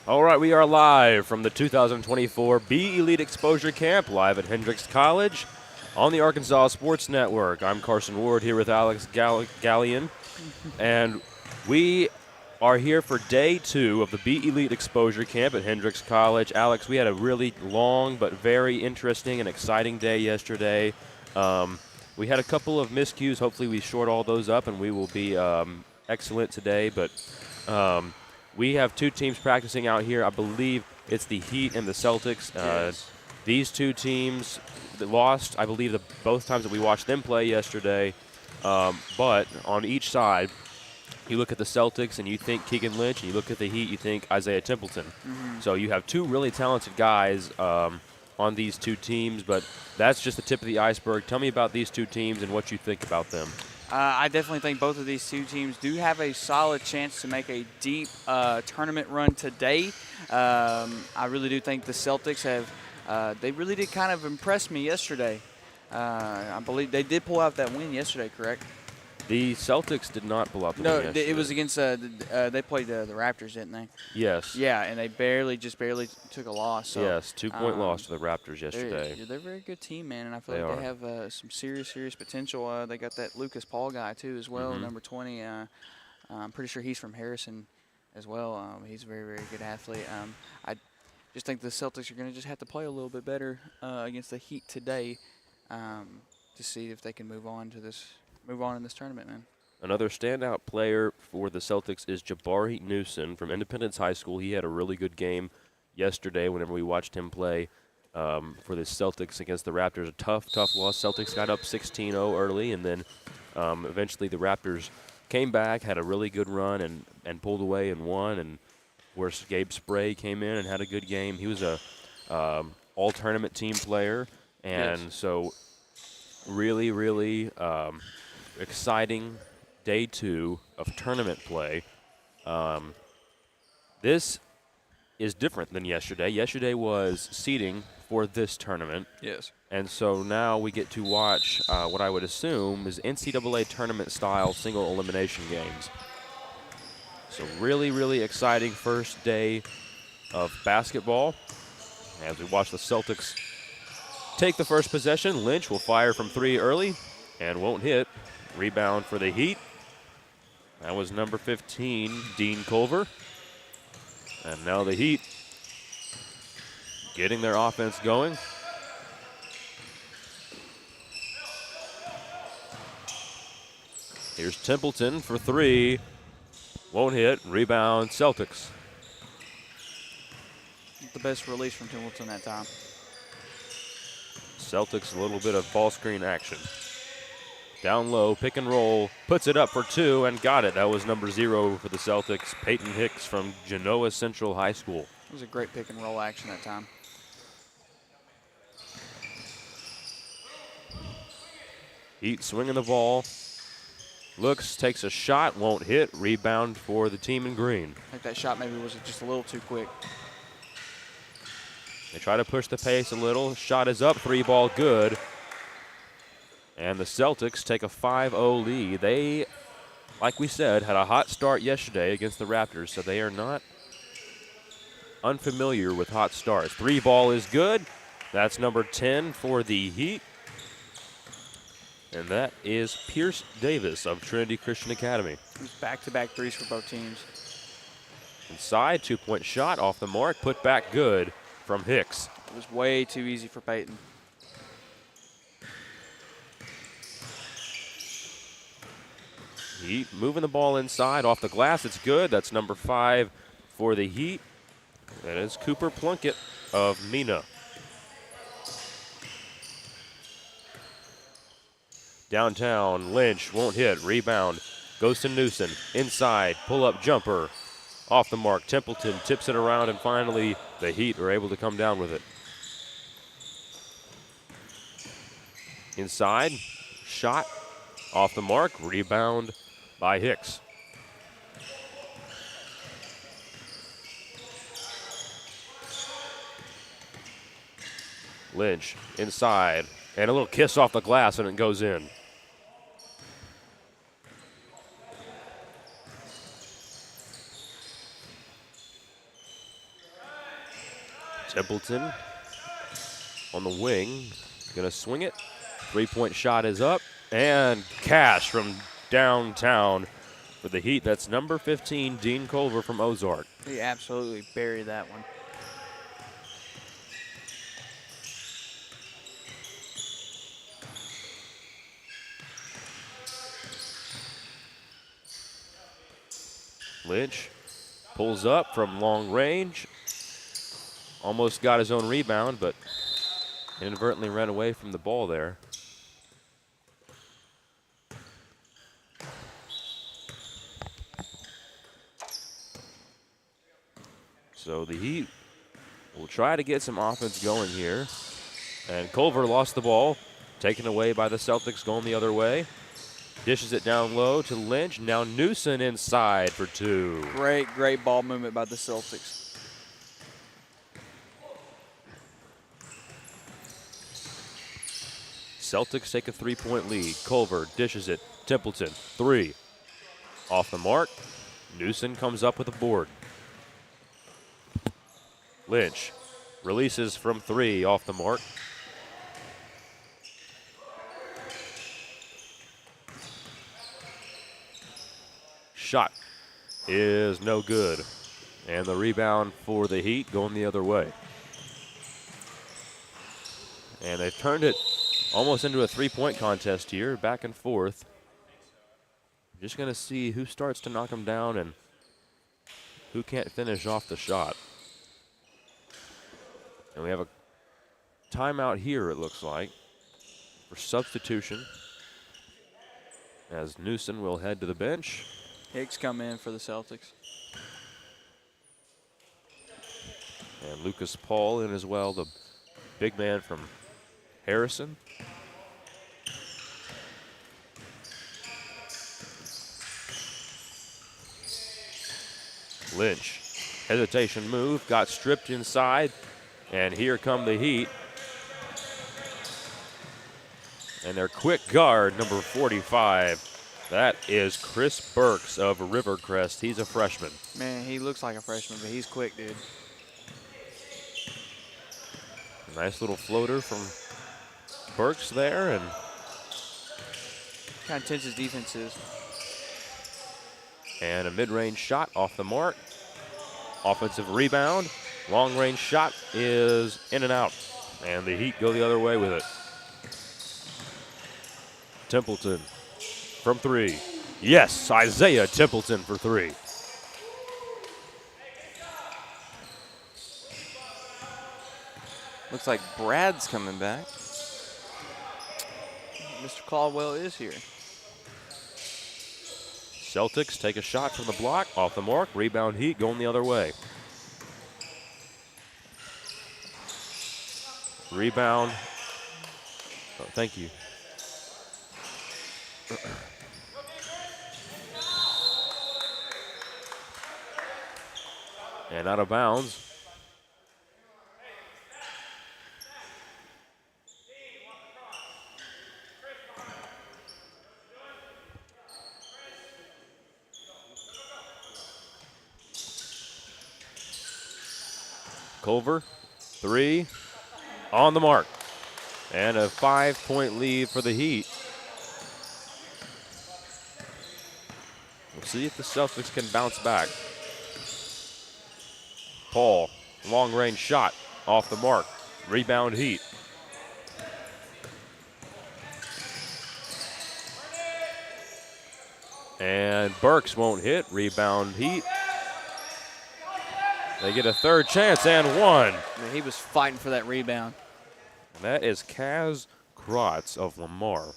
All right, we are live from the 2024 B Elite Exposure Camp, live at Hendrix College on the Arkansas Sports Network. I'm Carson Ward here with Alex Gallion, and we are here for day 2 of the B Elite Exposure Camp at Hendrix College. Alex, we had a really long but very interesting and exciting day yesterday. We had a couple of miscues. Hopefully we short all those up and we will be excellent today, but we have 2 teams practicing out here. I believe it's the Heat and the Celtics. Yes. These 2 teams that lost, I believe, both times that we watched them play yesterday. But on each side, you look at the Celtics and you think Keegan Lynch, and you look at the Heat, you think Isaiah Templeton. So you have 2 really talented guys on these 2 teams, but that's just the tip of the iceberg. Tell me about these 2 teams and what you think about them. I definitely think both of these 2 teams do have a solid chance to make a deep tournament run today. I really do think the Celtics they really did kind of impress me yesterday. I believe they did pull out that win yesterday, correct? The Celtics did not pull out the No, win yesterday. it was against they played the Raptors, didn't they? Yes. Yeah, and they barely took a loss. So, Yes, 2-point loss to the Raptors yesterday. They're a very good team, man, and I feel like they have some serious potential. They got that Lucas Paul guy, too, as well, number 20. I'm pretty sure he's from Harrison as well. He's a very, very good athlete. I just think the Celtics are going to just have to play a little bit better against the Heat today to see if they can move on in this tournament, man. Another standout player for the Celtics is Jabari Newsom from Independence High School. He had a really good game yesterday whenever we watched him play for the Celtics against the Raptors. A tough loss. Celtics got up 16-0 early, and then eventually the Raptors came back, had a really good run, and pulled away and won. And where Gabe Spray came in and had a good game. He was a all-tournament team player, and so really, really exciting day 2 of tournament play. This is different than yesterday. Yesterday was seeding for this tournament. Yes. And so now we get to watch what I would assume is NCAA tournament-style single elimination games. So really, really exciting first day of basketball. As we watch the Celtics take the first possession, Lynch will fire from 3 early and won't hit. Rebound for the Heat. That was number 15, Dean Culver. And now the Heat getting their offense going. Here's Templeton for 3. Won't hit. Rebound, Celtics. The best release from Templeton that time. Celtics a little bit of ball screen action. Down low, pick and roll, puts it up for 2 and got it. That was number 0 for the Celtics, Peyton Hicks from Genoa Central High School. It was a great pick and roll action that time. Heat swinging the ball. Looks, takes a shot, won't hit. Rebound for the team in green. I think that shot maybe was just a little too quick. They try to push the pace a little. Shot is up, 3-ball good. And the Celtics take a 5-0 lead. They, like we said, had a hot start yesterday against the Raptors, so they are not unfamiliar with hot starts. 3-ball is good. That's number 10 for the Heat. And that is Pierce Davis of Trinity Christian Academy. It was back-to-back threes for both teams. Inside, 2-point shot off the mark, put back good from Hicks. It was way too easy for Peyton. Heat moving the ball inside, off the glass, it's good. That's number 5 for the Heat. That is Cooper Plunkett of Mena. Downtown, Lynch won't hit, rebound, goes to Newsom, inside, pull-up jumper, off the mark. Templeton tips it around, and finally the Heat are able to come down with it. Inside, shot, off the mark, rebound by Hicks. Lynch inside, and a little kiss off the glass, and it goes in. Templeton on the wing, gonna swing it. 3-point shot is up, and cash from downtown for the Heat. That's number 15, Dean Culver from Ozark. He absolutely buried that one. Lynch pulls up from long range. Almost got his own rebound, but inadvertently ran away from the ball there. So the Heat will try to get some offense going here. And Culver lost the ball, taken away by the Celtics, going the other way. Dishes it down low to Lynch. Now Newsom inside for 2. Great ball movement by the Celtics. Celtics take a 3-point lead. Culver dishes it. Templeton, 3. Off the mark. Newsom comes up with a board. Lynch releases from 3 off the mark. Shot is no good. And the rebound for the Heat going the other way. And they've turned it almost into a 3-point contest here, back and forth. Just going to see who starts to knock them down and who can't finish off the shot. And we have a timeout here, it looks like, for substitution, as Newsom will head to the bench. Hicks come in for the Celtics. And Lucas Paul in as well, the big man from Harrison. Lynch, hesitation move, got stripped inside, and here come the Heat. And their quick guard, number 45, that is Chris Burks of Rivercrest. He's a freshman. Man, he looks like a freshman, but he's quick, dude. Nice little floater from Burks there, and kind of tense his defense is. And a mid-range shot off the mark. Offensive rebound. Long-range shot is in and out. And the Heat go the other way with it. Templeton from 3. Yes, Isaiah Templeton for 3. Looks like Brad's coming back. Mr. Caldwell is here. Celtics take a shot from the block, off the mark. Rebound Heat going the other way. Rebound. Oh, thank you. And out of bounds. Culver, 3, on the mark. And a 5-point lead for the Heat. We'll see if the Celtics can bounce back. Paul, long-range shot, off the mark. Rebound Heat. And Burks won't hit. Rebound Heat. They get a third chance and one. Man, he was fighting for that rebound. And that is Kaz Krotz of Lamar.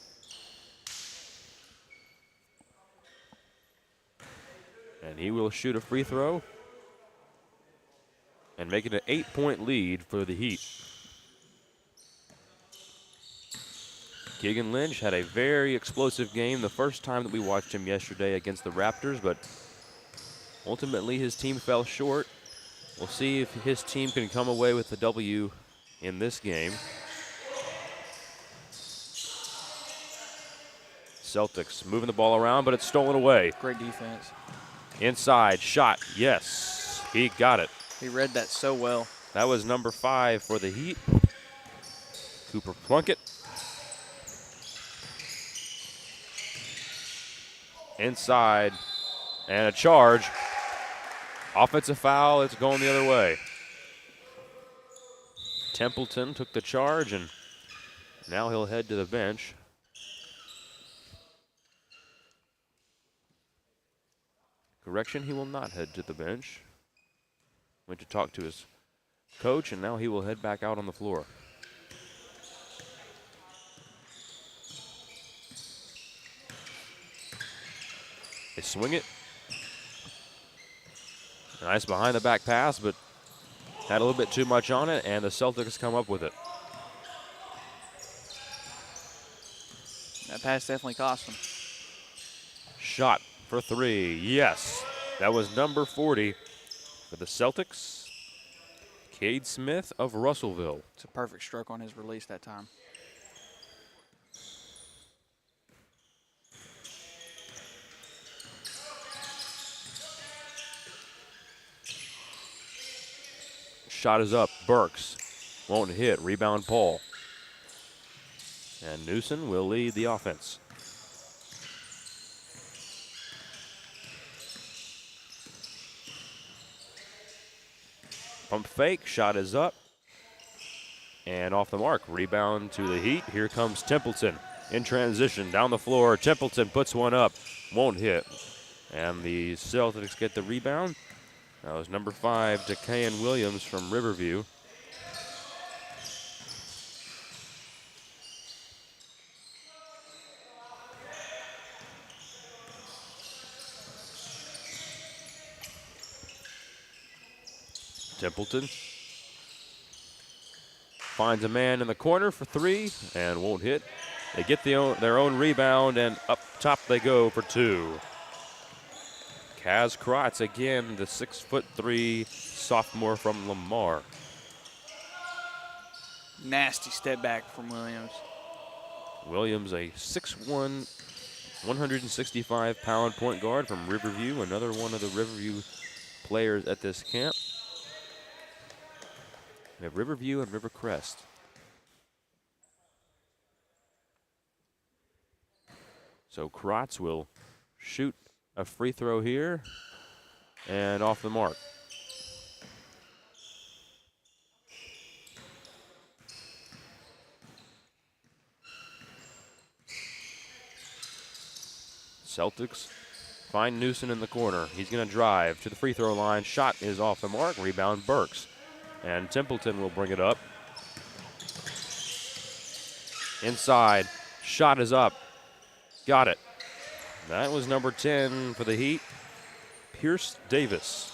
And he will shoot a free throw and make it an 8-point lead for the Heat. Keegan Lynch had a very explosive game the first time that we watched him yesterday against the Raptors, but ultimately his team fell short. We'll see if his team can come away with the W in this game. Celtics moving the ball around, but it's stolen away. Great defense. Inside, shot, yes, he got it. He read that so well. That was number 5 for the Heat, Cooper Plunkett. Inside, and a charge. Offensive foul, it's going the other way. Templeton took the charge, and now he'll head to the bench. Correction, he will not head to the bench. Went to talk to his coach, and now he will head back out on the floor. They swing it. Nice behind the back pass, but had a little bit too much on it, and the Celtics come up with it. That pass definitely cost them. Shot for 3, yes. That was number 40 for the Celtics. Cade Smith of Russellville. It's a perfect stroke on his release that time. Shot is up. Burks won't hit. Rebound Paul. And Newsom will lead the offense. Pump fake. Shot is up. And off the mark. Rebound to the Heat. Here comes Templeton in transition. Down the floor. Templeton puts one up. Won't hit. And the Celtics get the rebound. That was number 5, Dekayan Williams from Riverview. Templeton finds a man in the corner for 3 and won't hit. They get their own rebound, and up top they go for 2. Kaz Kratz again, the 6'3" sophomore from Lamar. Nasty step back from Williams. Williams, a 6'1", 165-pound point guard from Riverview, another one of the Riverview players at this camp. We have Riverview and Rivercrest. So Kratz will shoot a free throw here, and off the mark. Celtics find Newsom in the corner. He's going to drive to the free throw line. Shot is off the mark. Rebound Burks. And Templeton will bring it up. Inside. Shot is up. Got it. That was number 10 for the Heat, Pierce Davis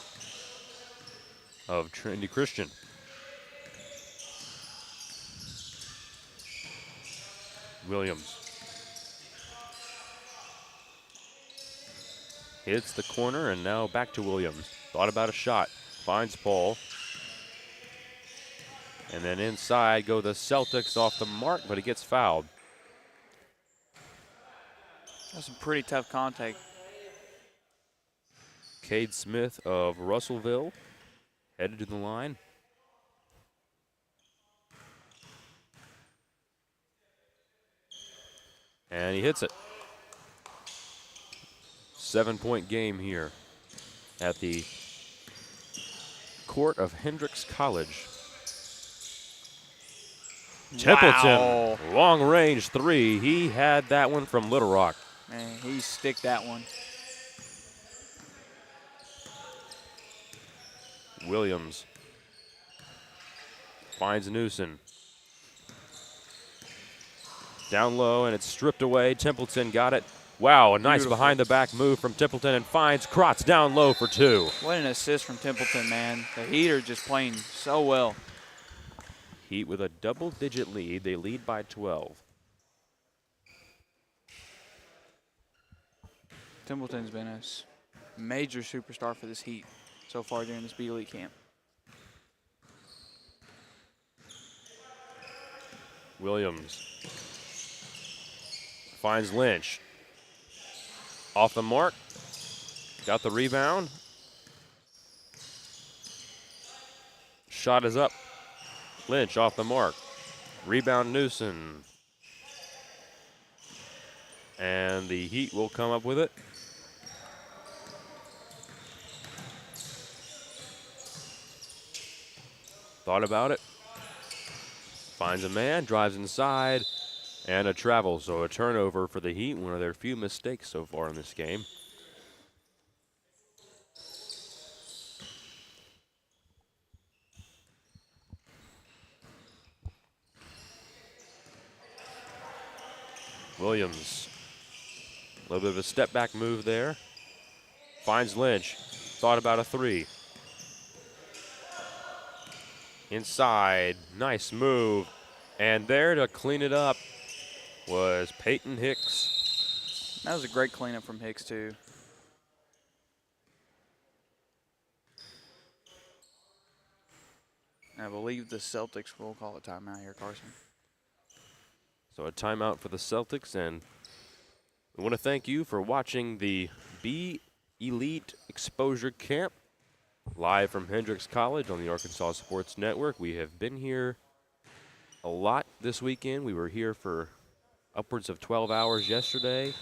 of Trinity Christian. Williams hits the corner, and now back to Williams. Thought about a shot, finds Paul. And then inside go the Celtics off the mark, but he gets fouled. That's some pretty tough contact. Cade Smith of Russellville headed to the line. And he hits it. 7-point game here at the court of Hendrix College. Wow. Templeton, long range 3. He had that one from Little Rock. Man, he sticked that one. Williams finds Newsom. Down low, and it's stripped away. Templeton got it. Wow, a nice behind-the-back move from Templeton, and finds Kratz down low for 2. What an assist from Templeton, man. The Heat are just playing so well. Heat with a double-digit lead. They lead by 12. Templeton's been a major superstar for this Heat so far during this B Elite camp. Williams finds Lynch. Off the mark. Got the rebound. Shot is up. Lynch off the mark. Rebound Newsom. And the Heat will come up with it. Thought about it. Finds a man, drives inside, and a travel. So a turnover for the Heat, one of their few mistakes so far in this game. Williams, a little bit of a step back move there. Finds Lynch, thought about a three. Inside, nice move. And there to clean it up was Peyton Hicks. That was a great cleanup from Hicks, too. I believe the Celtics will call a timeout here, Carson. So a timeout for the Celtics, and we want to thank you for watching the B Elite Exposure Camp live from Hendrix College on the Arkansas Sports Network. We have been here a lot this weekend. We were here for upwards of 12 hours yesterday.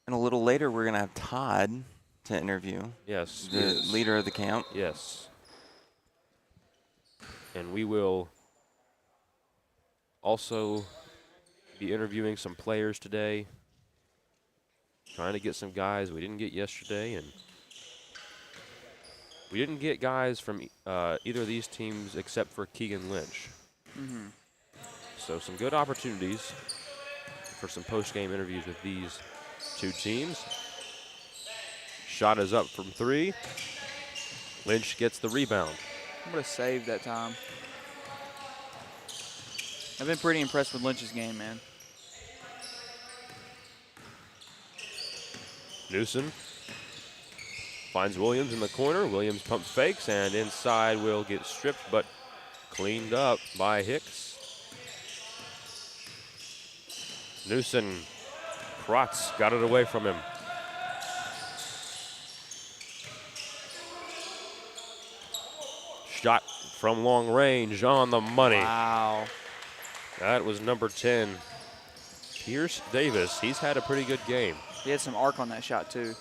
And a little later, we're going to have Todd to interview. Yes. The leader of the camp. Yes. And we will also be interviewing some players today, trying to get some guys we didn't get yesterday, and we didn't get guys from either of these teams except for Keegan Lynch. Mm-hmm. So some good opportunities for some post-game interviews with these two teams. Shot is up from three. Lynch gets the rebound. What a save that time. I've been pretty impressed with Lynch's game, man. Newsom finds Williams in the corner. Williams pump fakes, and inside will get stripped, but cleaned up by Hicks. Newsom, Kratz got it away from him. Shot from long range on the money. Wow. That was number 10, Pierce Davis. He's had a pretty good game. He had some arc on that shot, too.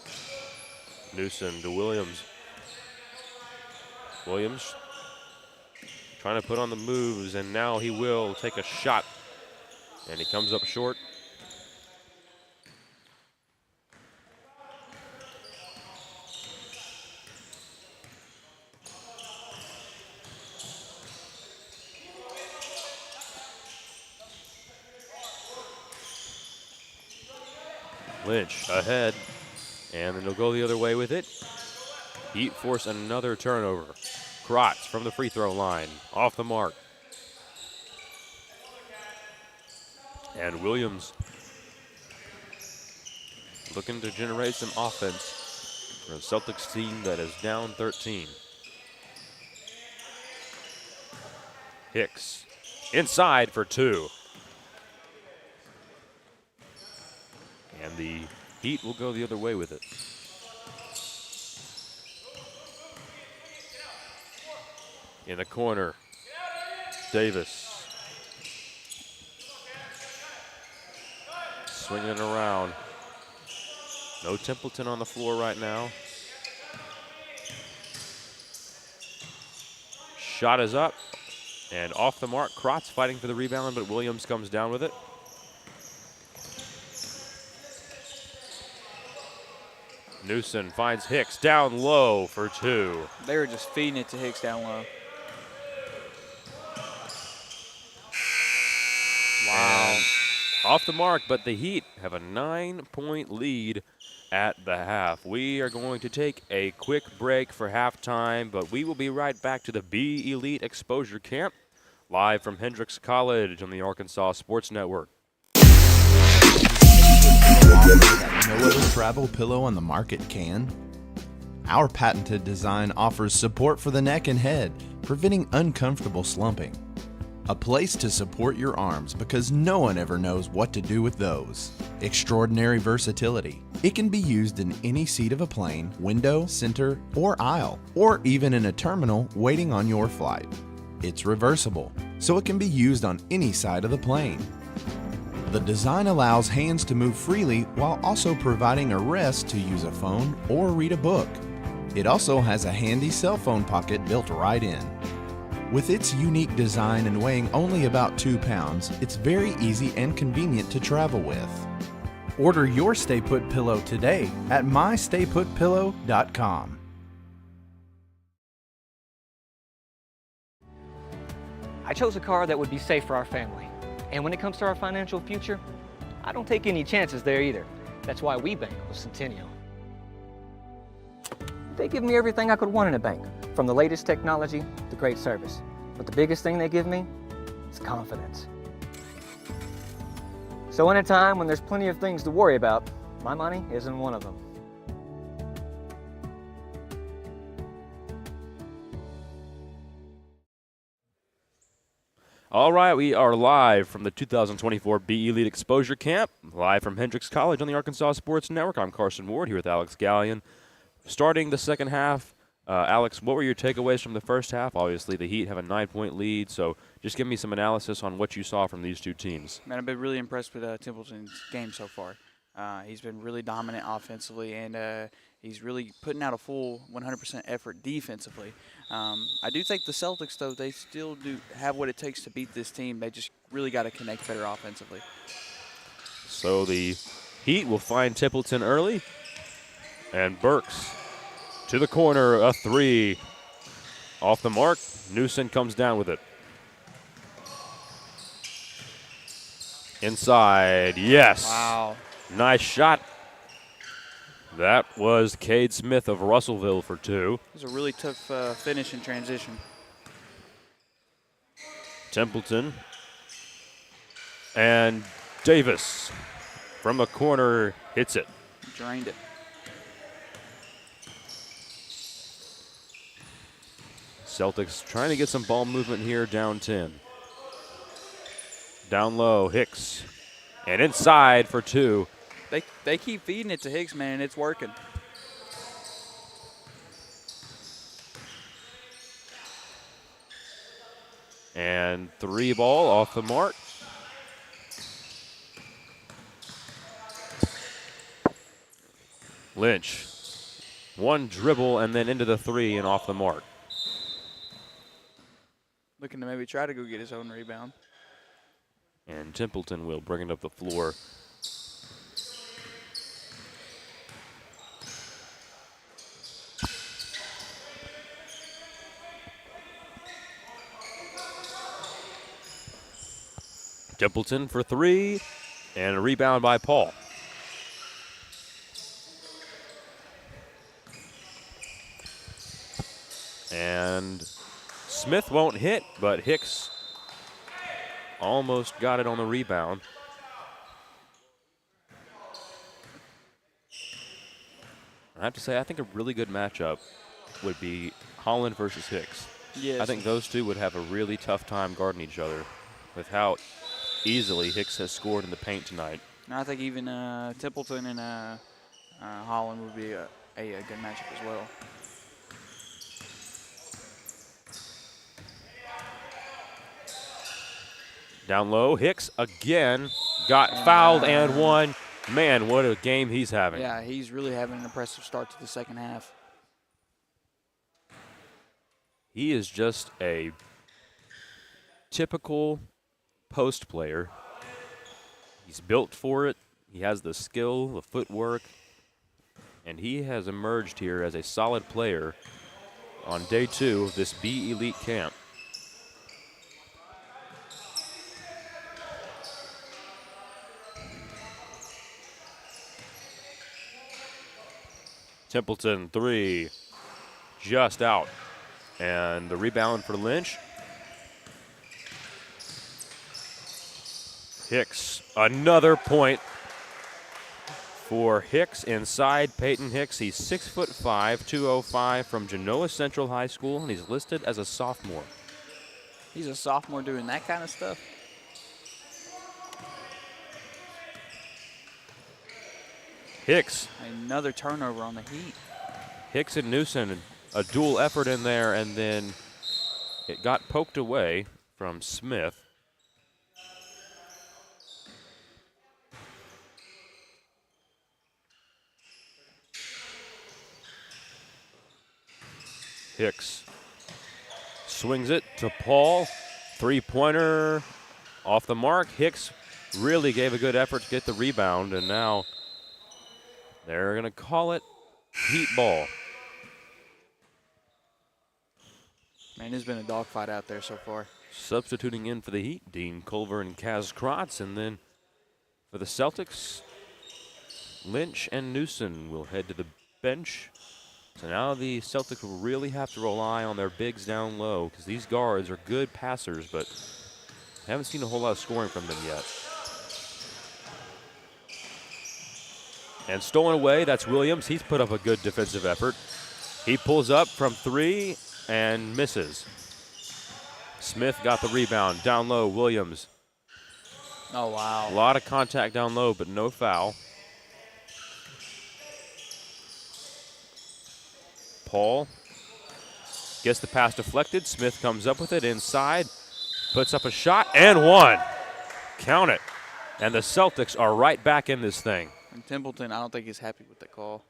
Newsom to Williams. Williams trying to put on the moves, and now he will take a shot. And he comes up short. Lynch ahead, and then he'll go the other way with it. Heat force another turnover. Kratz from the free throw line, off the mark. And Williams looking to generate some offense for a Celtics team that is down 13. Hicks inside for two. And the Heat will go the other way with it. In the corner, Davis. Swinging it around. No Templeton on the floor right now. Shot is up and off the mark. Kratz fighting for the rebound, but Williams comes down with it. Newsom finds Hicks down low for two. They were just feeding it to Hicks down low. Wow. And off the mark, but the Heat have a 9-point lead at the half. We are going to take a quick break for halftime, but we will be right back to the B Elite Exposure Camp, live from Hendrix College on the Arkansas Sports Network. No other travel pillow on the market can. Our patented design offers support for the neck and head, preventing uncomfortable slumping. A place to support your arms because no one ever knows what to do with those. Extraordinary versatility. It can be used in any seat of a plane, window, center, or aisle, or even in a terminal waiting on your flight. It's reversible, so it can be used on any side of the plane. The design allows hands to move freely while also providing a rest to use a phone or read a book. It also has a handy cell phone pocket built right in. With its unique design and weighing only about 2 pounds, it's very easy and convenient to travel with. Order your Stay Put pillow today at mystayputpillow.com. I chose a car that would be safe for our family. And when it comes to our financial future, I don't take any chances there either. That's why we bank with Centennial. They give me everything I could want in a bank, from the latest technology to great service. But the biggest thing they give me is confidence. So in a time when there's plenty of things to worry about, my money isn't one of them. All right, we are live from the 2024 BE Elite Exposure Camp, live from Hendrix College on the Arkansas Sports Network. I'm Carson Ward here with Alex Gallion. Starting the second half, Alex, what were your takeaways from the first half? Obviously, the Heat have a 9-point lead, so just give me some analysis on what you saw from these two teams. Man, I've been really impressed with Templeton's game so far. He's been really dominant offensively, and he's really putting out a full 100% effort defensively. I do think the Celtics, though, they still do have what it takes to beat this team. They just really got to connect better offensively. So the Heat will find Templeton early, and Burks to the corner, a three. Off the mark, Newsom comes down with it. Inside, yes. Wow. Nice shot. That was Cade Smith of Russellville for two. It was a really tough finish in transition. Templeton and Davis from the corner hits it. Drained it. Celtics trying to get some ball movement here, down 10. Down low, Hicks. And inside for two. They keep feeding it to Hicks, man, and it's working. And three ball off the mark. Lynch. One dribble and then into the three and off the mark. Looking to maybe try to go get his own rebound. And Templeton will bring it up the floor. Templeton for three, and a rebound by Paul. And Smith won't hit, but Hicks almost got it on the rebound. I have to say, I think a really good matchup would be Holland versus Hicks. Yes. I think those two would have a really tough time guarding each other with how easily Hicks has scored in the paint tonight. And I think even Templeton and Holland would be a good matchup as well. Down low, Hicks again got fouled and won. Man, what a game he's having. Yeah, he's really having an impressive start to the second half. He is just a typical post player. He's built for it. He has the skill, the footwork, and he has emerged here as a solid player on day 2 of this B Elite camp. Templeton, three, just out. And the rebound for Lynch. Hicks, another point for Hicks inside Peyton Hicks. He's 6'5", 205 from Genoa Central High School, and he's listed as a sophomore. He's a sophomore doing that kind of stuff. Hicks. Another turnover on the Heat. Hicks and Newsom, a dual effort in there, and then it got poked away from Smith. Hicks swings it to Paul. Three-pointer off the mark. Hicks really gave a good effort to get the rebound, and now they're going to call it Heat ball. Man, there's been a dogfight out there so far. Substituting in for the Heat, Dean Culver and Kaz Kratz, and then for the Celtics, Lynch and Newsom will head to the bench. So now the Celtics will really have to rely on their bigs down low because these guards are good passers, but haven't seen a whole lot of scoring from them yet. And stolen away, that's Williams. He's put up a good defensive effort. He pulls up from three and misses. Smith got the rebound. Down low, Williams. Oh, wow. A lot of contact down low, but no foul. Paul gets the pass deflected. Smith comes up with it inside, puts up a shot, and one. Count it. And the Celtics are right back in this thing. And Templeton, I don't think he's happy with the call.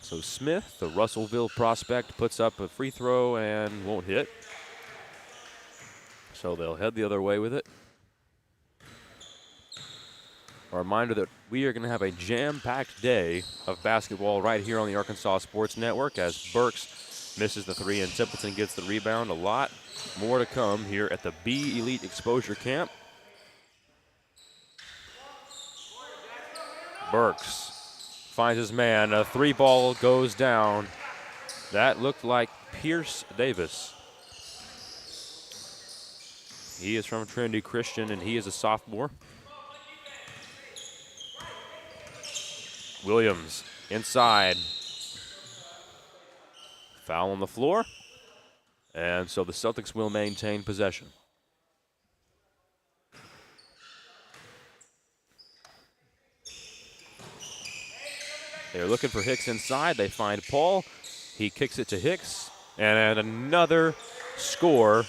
So Smith, the Russellville prospect, puts up a free throw and won't hit. So they'll head the other way with it. A reminder that we are going to have a jam-packed day of basketball right here on the Arkansas Sports Network as Burks misses the three and Templeton gets the rebound. A lot more to come here at the B Elite Exposure Camp. Burks finds his man. A three ball goes down. That looked like Pierce Davis. He is from Trinity Christian and he is a sophomore. Williams inside. Foul on the floor. And so the Celtics will maintain possession. They're looking for Hicks inside. They find Paul. He kicks it to Hicks. And another score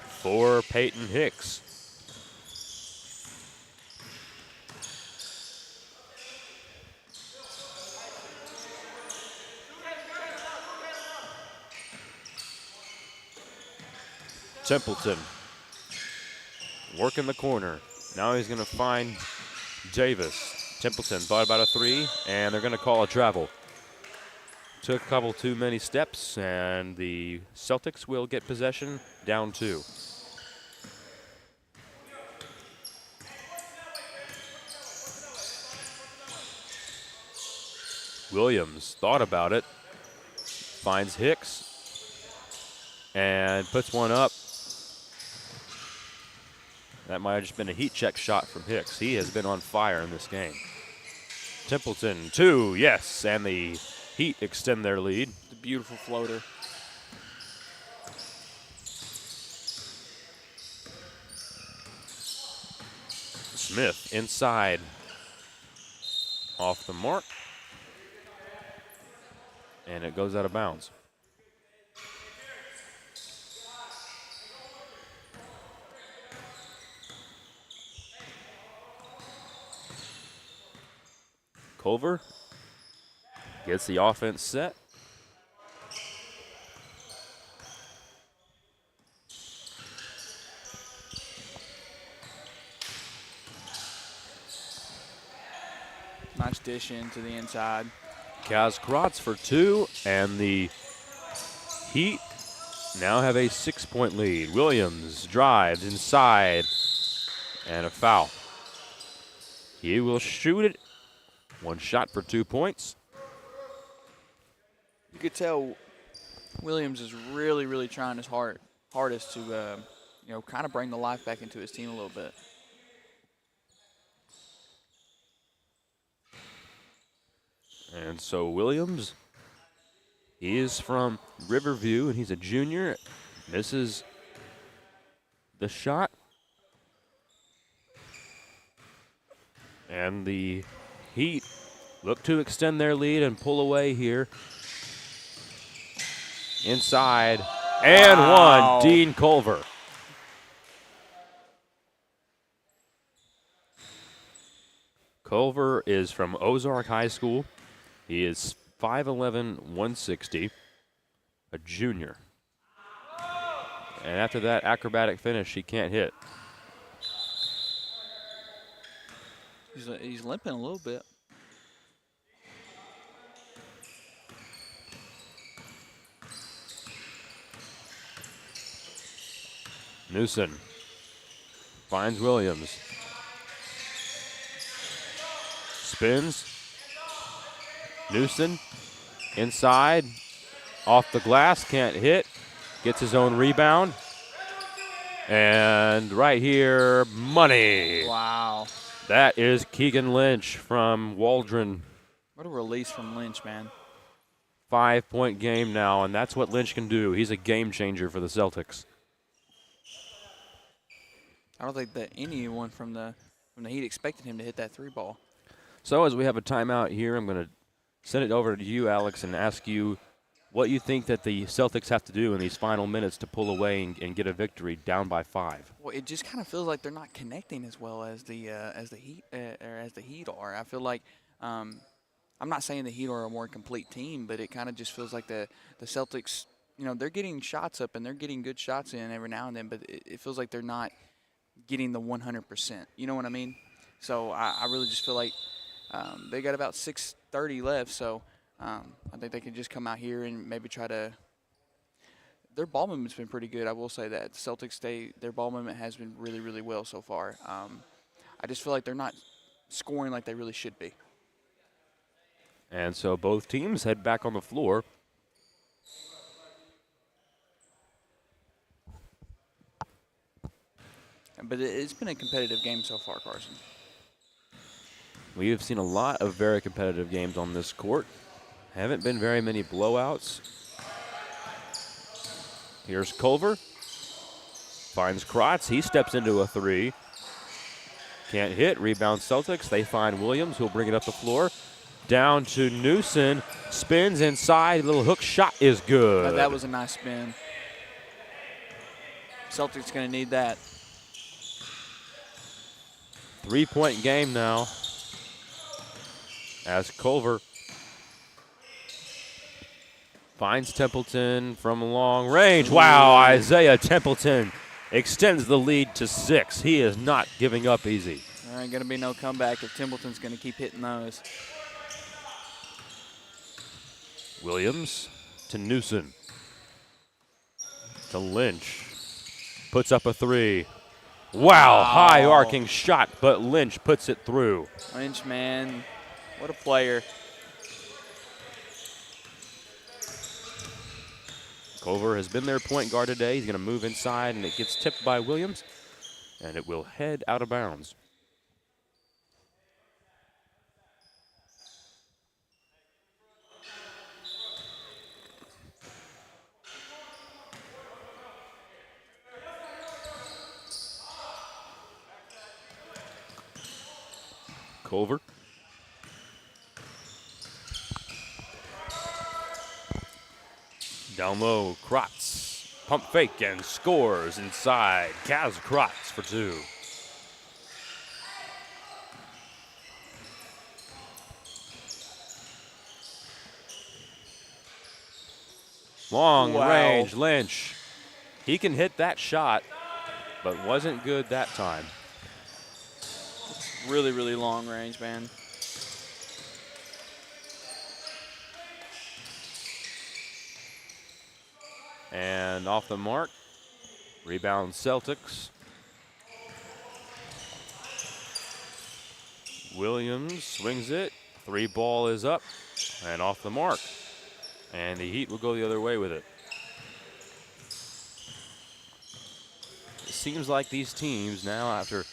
for Peyton Hicks. Templeton working the corner. Now he's going to find Davis. Templeton thought about a three, and they're going to call a travel. Took a couple too many steps, and the Celtics will get possession down two. Williams thought about it, finds Hicks, and puts one up. That might have just been a heat check shot from Hicks. He has been on fire in this game. Templeton, two, yes, and the Heat extend their lead. The beautiful floater. Smith inside. Off the mark. And it goes out of bounds. Culver gets the offense set. Nice dish into the inside. Kaz Kratz for two, and the Heat now have a 6-point lead. Williams drives inside, and a foul. He will shoot it. One shot for 2 points. You could tell Williams is really, really trying his hardest to, kind of bring the life back into his team a little bit. And so Williams, he is from Riverview, and he's a junior. Misses the shot. And the Heat look to extend their lead and pull away here. Inside. And Wow. one, Dean Culver. Culver is from Ozark High School. He is 5'11", 160, a junior. And after that acrobatic finish, he can't hit. He's limping a little bit. Newson finds Williams. Spins. Newson inside, off the glass, can't hit. Gets his own rebound. And right here, money. Wow. That is Keegan Lynch from Waldron. What a release from Lynch, man. 5-point game now, and that's what Lynch can do. He's a game changer for the Celtics. I don't think that anyone from the Heat expected him to hit that 3 ball. So as we have a timeout here, I'm going to send it over to you, Alex, and ask you what you think that the Celtics have to do in these final minutes to pull away and get a victory down by 5. Well, it just kind of feels like they're not connecting as well as the Heat are. I feel like I'm not saying the Heat are a more complete team, but it kind of just feels like the Celtics, you know, they're getting shots up and they're getting good shots in every now and then, but it feels like they're not getting the 100%. You know what I mean? So I really just feel like they got about 6:30 left, so I think they can just come out here and maybe try to. Their ball movement's been pretty good. I will say that Celtics, their ball movement has been really, really well so far. I just feel like they're not scoring like they really should be. And so both teams head back on the floor. But it's been a competitive game so far, Carson. We have seen a lot of very competitive games on this court. Haven't been very many blowouts. Here's Culver. Finds Kratz. He steps into a 3. Can't hit. Rebound Celtics. They find Williams, who'll bring it up the floor. Down to Newson. Spins inside. Little hook shot is good. That was a nice spin. Celtics going to need that. 3-point game now. As Culver finds Templeton from long range. Wow, Isaiah Templeton extends the lead to 6. He is not giving up easy. There ain't going to be no comeback if Templeton's going to keep hitting those. Williams to Newson. To Lynch. Puts up a 3. Wow, high arcing shot, but Lynch puts it through. Lynch, man, what a player. Culver has been their point guard today. He's going to move inside, and it gets tipped by Williams, and it will head out of bounds. Culver. Down low, Kratz. Pump fake and scores inside. Kaz Kratz for 2. Long range, Lynch. He can hit that shot, but wasn't good that time. Really, really long range, man. And off the mark, rebound Celtics. Williams swings it. 3 ball is up and off the mark. And the Heat will go the other way with it. It seems like these teams now, after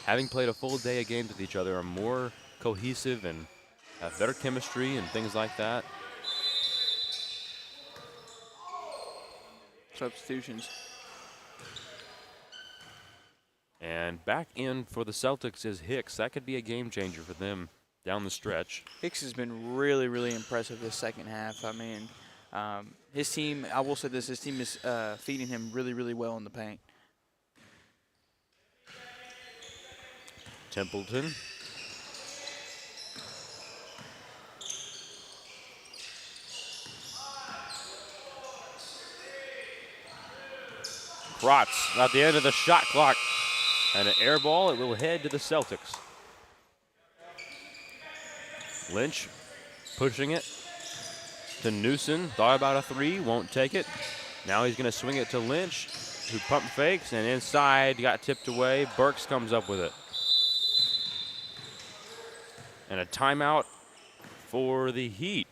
having played a full day of games with each other, are more cohesive and have better chemistry and things like that. Substitutions. And back in for the Celtics is Hicks. That could be a game changer for them down the stretch. Hicks has been really, really impressive this second half. I mean, his team, I will say this, his team is feeding him really, really well in the paint. Templeton. Krotz at the end of the shot clock. And an air ball, it will head to the Celtics. Lynch pushing it to Newsom. Thought about a three, won't take it. Now he's going to swing it to Lynch, who pump fakes, and inside got tipped away. Burks comes up with it. And a timeout for the Heat.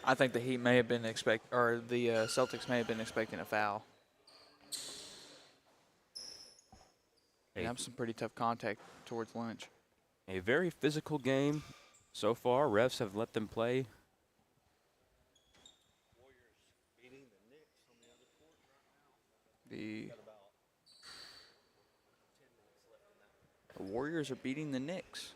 I think the Heat may have been the Celtics may have been expecting a foul. They have some pretty tough contact towards Lynch. A very physical game so far. Refs have let them play. The Warriors are beating the Knicks.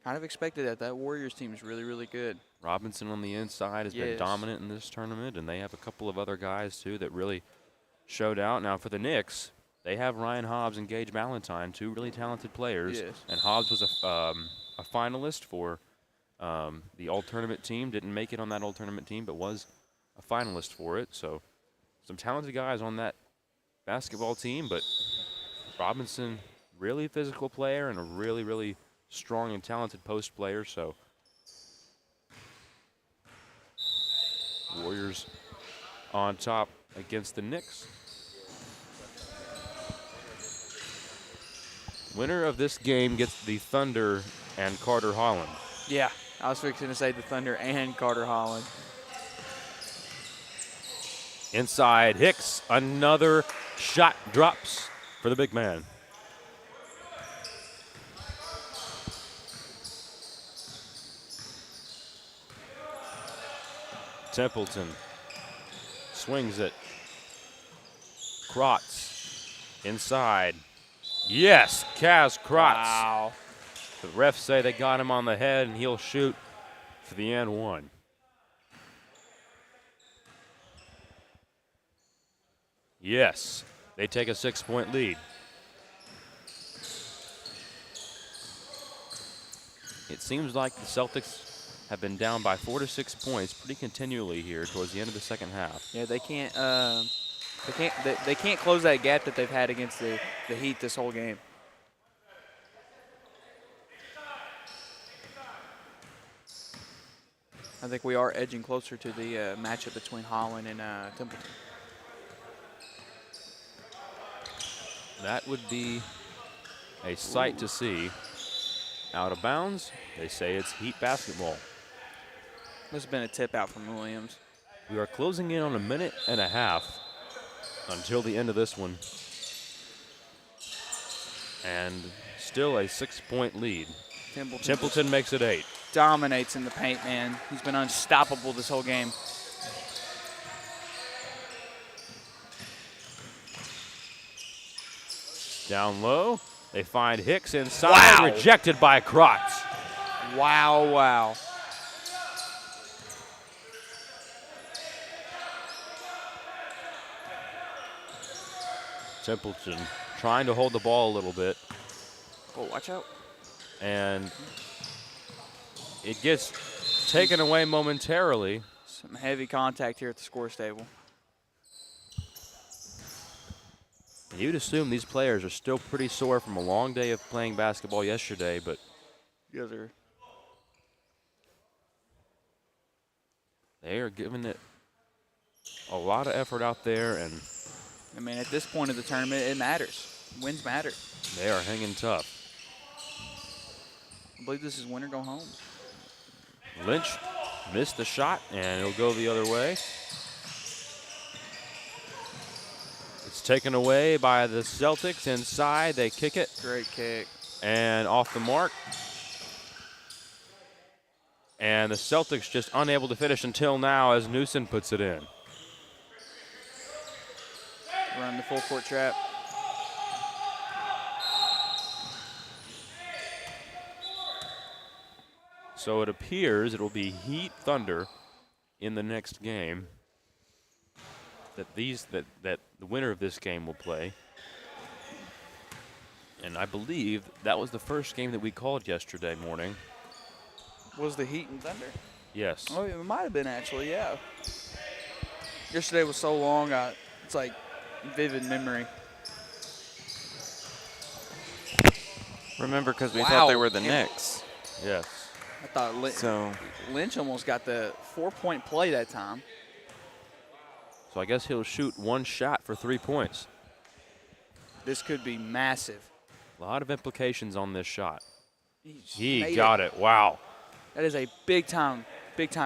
Kind of expected that. That Warriors team is really, really good. Robinson on the inside has been dominant in this tournament, and they have a couple of other guys, too, that really showed out. Now, for the Knicks, they have Ryan Hobbs and Gage Ballantyne, two really talented players. Yes. And Hobbs was a finalist for the all-tournament team. Didn't make it on that all-tournament team, but was a finalist for it. So some talented guys on that basketball team, but Robinson, really physical player and a really, really strong and talented post player. So Warriors on top against the Knicks. Winner of this game gets the Thunder and Carter Holland. Yeah, I was fixing to say the Thunder and Carter Holland. Inside, Hicks, another shot drops for the big man. Templeton swings it. Krotz inside. Yes, Kaz Krotz. Wow. The refs say they got him on the head, and he'll shoot for the and one. Yes, they take a 6-point lead. It seems like the Celtics have been down by 4 to 6 points pretty continually here towards the end of the second half. Yeah, they can't close that gap that they've had against the Heat this whole game. I think we are edging closer to the matchup between Holland and Templeton. That would be a sight to see. Out of bounds, they say it's Heat basketball. This has been a tip out from Williams. We are closing in on 1.5 minutes until the end of this one. And still a 6-point lead. Templeton makes it 8. Dominates in the paint, man. He's been unstoppable this whole game. Down low, they find Hicks inside, Wow. rejected by Krotz. Wow, wow. Templeton trying to hold the ball a little bit, Oh, watch out. and it gets taken away momentarily. Some heavy contact here at the scores table. You'd assume these players are still pretty sore from a long day of playing basketball yesterday, but You guys are. they are giving it a lot of effort out there, and I mean, at this point of the tournament, it matters. Wins matter. they are hanging tough. I believe this is win or go home. Lynch missed the shot, and it'll go the other way. It's taken away by the Celtics inside. They kick it, Great kick. and off the mark. And the Celtics just unable to finish until now as Newsom puts it in. Run the full court trap. So it appears it will be Heat Thunder in the next game that the winner of this game will play. And I believe that was the first game that we called yesterday morning. Was the Heat and Thunder? Yes. Oh, it might have been actually, yeah. Yesterday was so long, it's like vivid memory. Remember, because we Wow. thought they were the Knicks. Yes. I thought Lynch almost got the 4-point play that time. So I guess he'll shoot one shot for 3 points. This could be massive. A lot of implications on this shot. He He got it. Wow. That is a big time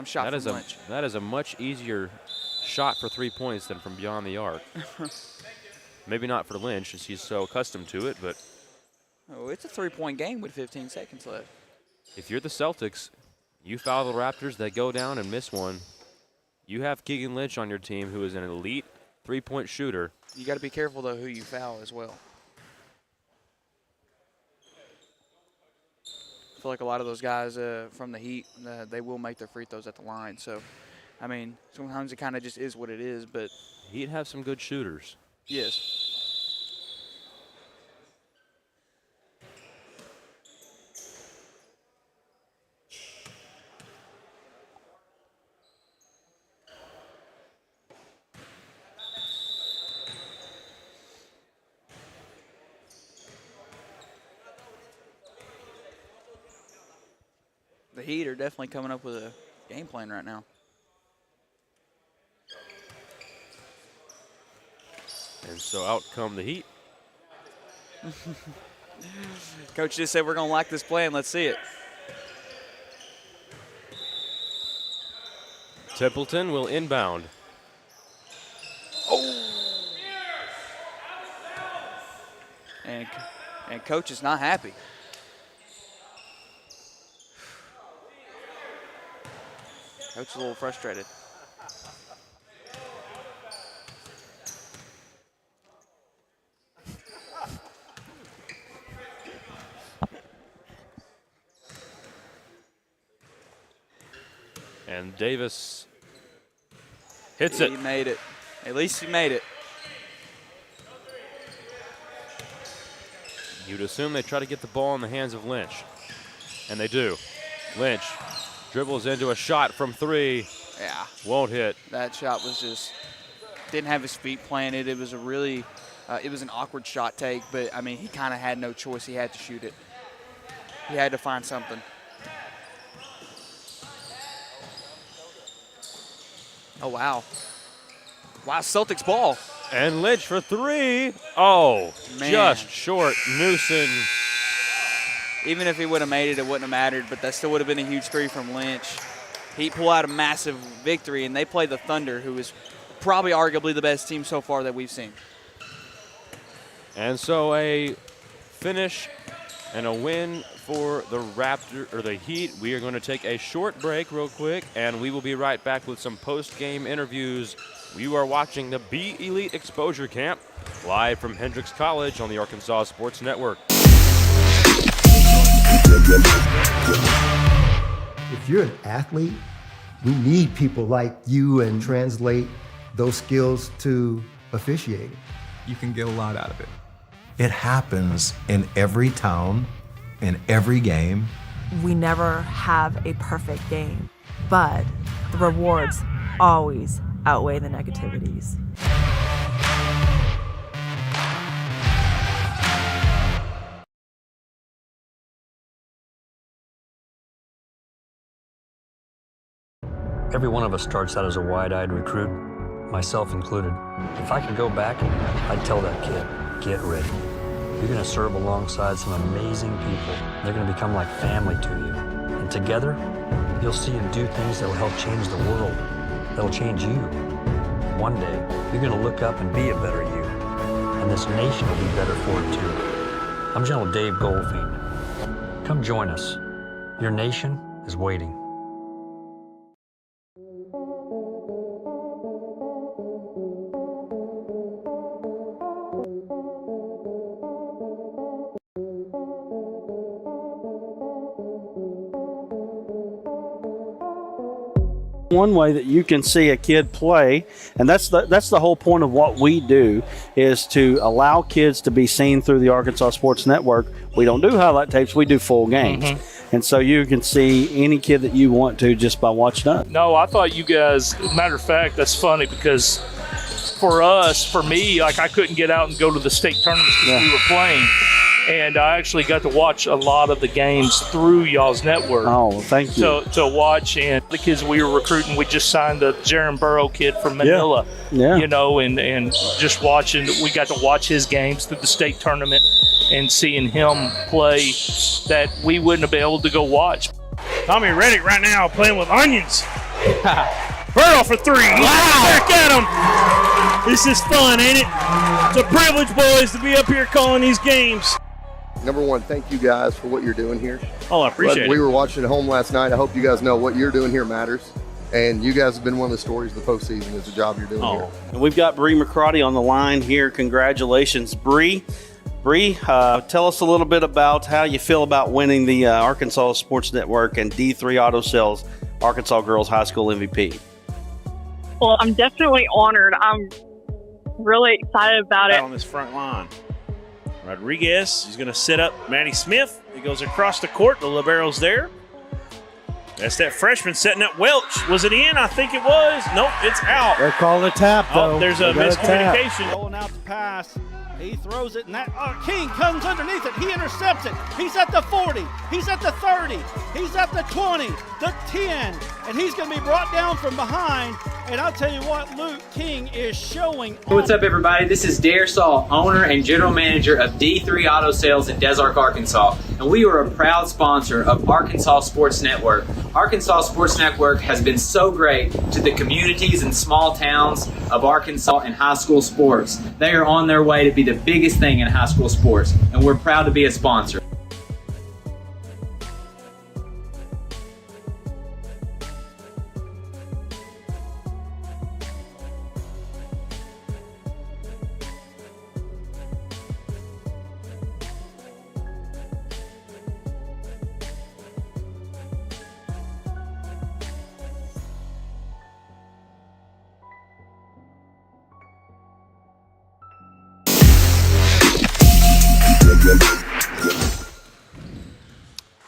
shot That from Lynch. that is a much easier shot for 3 points than from beyond the arc. Maybe not for Lynch, since he's so accustomed to it, but Oh, it's a 3-point game with 15 seconds left. if you're the Celtics, you foul the Raptors, they go down and miss one. You have Keegan Lynch on your team, who is an elite 3-point shooter. You got to be careful, though, who you foul as well. I feel like a lot of those guys from the Heat, they will make their free throws at the line. So, I mean, sometimes it kind of just is what it is, but He'd have some good shooters. yes. The Heat are definitely coming up with a game plan right now. And so out come the Heat. Coach just said we're going to like this plan. Let's see it. Templeton will inbound. And Coach is not happy. Coach is a little frustrated. And Davis hits it. He made it. At least he made it. You'd assume they try to get the ball in the hands of Lynch. And they do. Lynch dribbles into a shot from 3. Yeah. Won't hit. That shot was just, didn't have his feet planted. It was a really, it was an awkward shot take, but I mean, he kind of had no choice. He had to shoot it. He had to find something. Oh, wow. Wow, Celtics ball. And Lynch for 3. Oh, Man. just short. Newsom. Even if he would have made it, it wouldn't have mattered, but that still would have been a huge 3 from Lynch. Heat pull out a massive victory, and they play the Thunder, who is probably arguably the best team so far that we've seen. And so a finish and a win for the Heat. We are going to take a short break real quick, and we will be right back with some post-game interviews. You are watching the Be Elite Exposure Camp live from Hendrix College on the Arkansas Sports Network. If you're an athlete, we need people like you and translate those skills to officiating. You can get a lot out of it. It happens in every town, in every game. We never have a perfect game, but the rewards always outweigh the negativities. Every one of us starts out as a wide-eyed recruit, myself included. If I could go back, I'd tell that kid, get ready. You're gonna serve alongside some amazing people. They're gonna become like family to you. And together, you'll see and do things that'll help change the world, that'll change you. One day, you're gonna look up and be a better you. And this nation will be better for it too. I'm General Dave Goldfein. Come join us. Your nation is waiting. one way that you can see a kid play, and that's the whole point of what we do, is to allow kids to be seen through the Arkansas Sports Network. We don't do highlight tapes, we do full games. And so you can see any kid that you want to just by watching us. No, I thought you guys, matter of fact, that's funny because for me, like I couldn't get out and go to the state tournaments because we were playing. And I actually got to watch a lot of the games through y'all's network. Oh, thank you. To watch, and the kids we were recruiting, we just signed the Jaron Burrow kid from Manila. Yeah. You know, and just watching, we got to watch his games through the state tournament and seeing him play that we wouldn't have been able to go watch. Tommy Reddick right now playing with onions. Burrow for three. Wow. Back at him. This is fun, ain't it? It's a privilege, boys, to be up here calling these games. Number one, thank you guys for what you're doing here. Oh, I appreciate it. We were watching at home last night. I hope you guys know what you're doing here matters. And you guys have been one of the stories of the postseason is the job you're doing here. And we've got Bree McCarty on the line here. Congratulations, Bree. Bree, tell us a little bit about how you feel about winning the Arkansas Sports Network and D3 Auto Sales Arkansas Girls High School MVP. Well, I'm definitely honored. I'm really excited about it. On this front line. Rodriguez, he's going to set up Maddie Smith. He goes across the court. The libero's there. That's that freshman setting up Welch. Was it in? I think it was. Nope, it's out. They're calling a tap, though. Oh, there's a miscommunication. Rolling out the pass. He throws it, and King comes underneath it. He intercepts it. He's at the 40. He's at the 30. He's at the 20, the 10, and he's going to be brought down from behind. And I'll tell you what, Luke King is showing. What's up, everybody? This is Dare Saul, owner and general manager of D3 Auto Sales in Des Arc, Arkansas. And we are a proud sponsor of Arkansas Sports Network. Arkansas Sports Network has been so great to the communities and small towns of Arkansas and high school sports. They are on their way to be the biggest thing in high school sports, and we're proud to be a sponsor.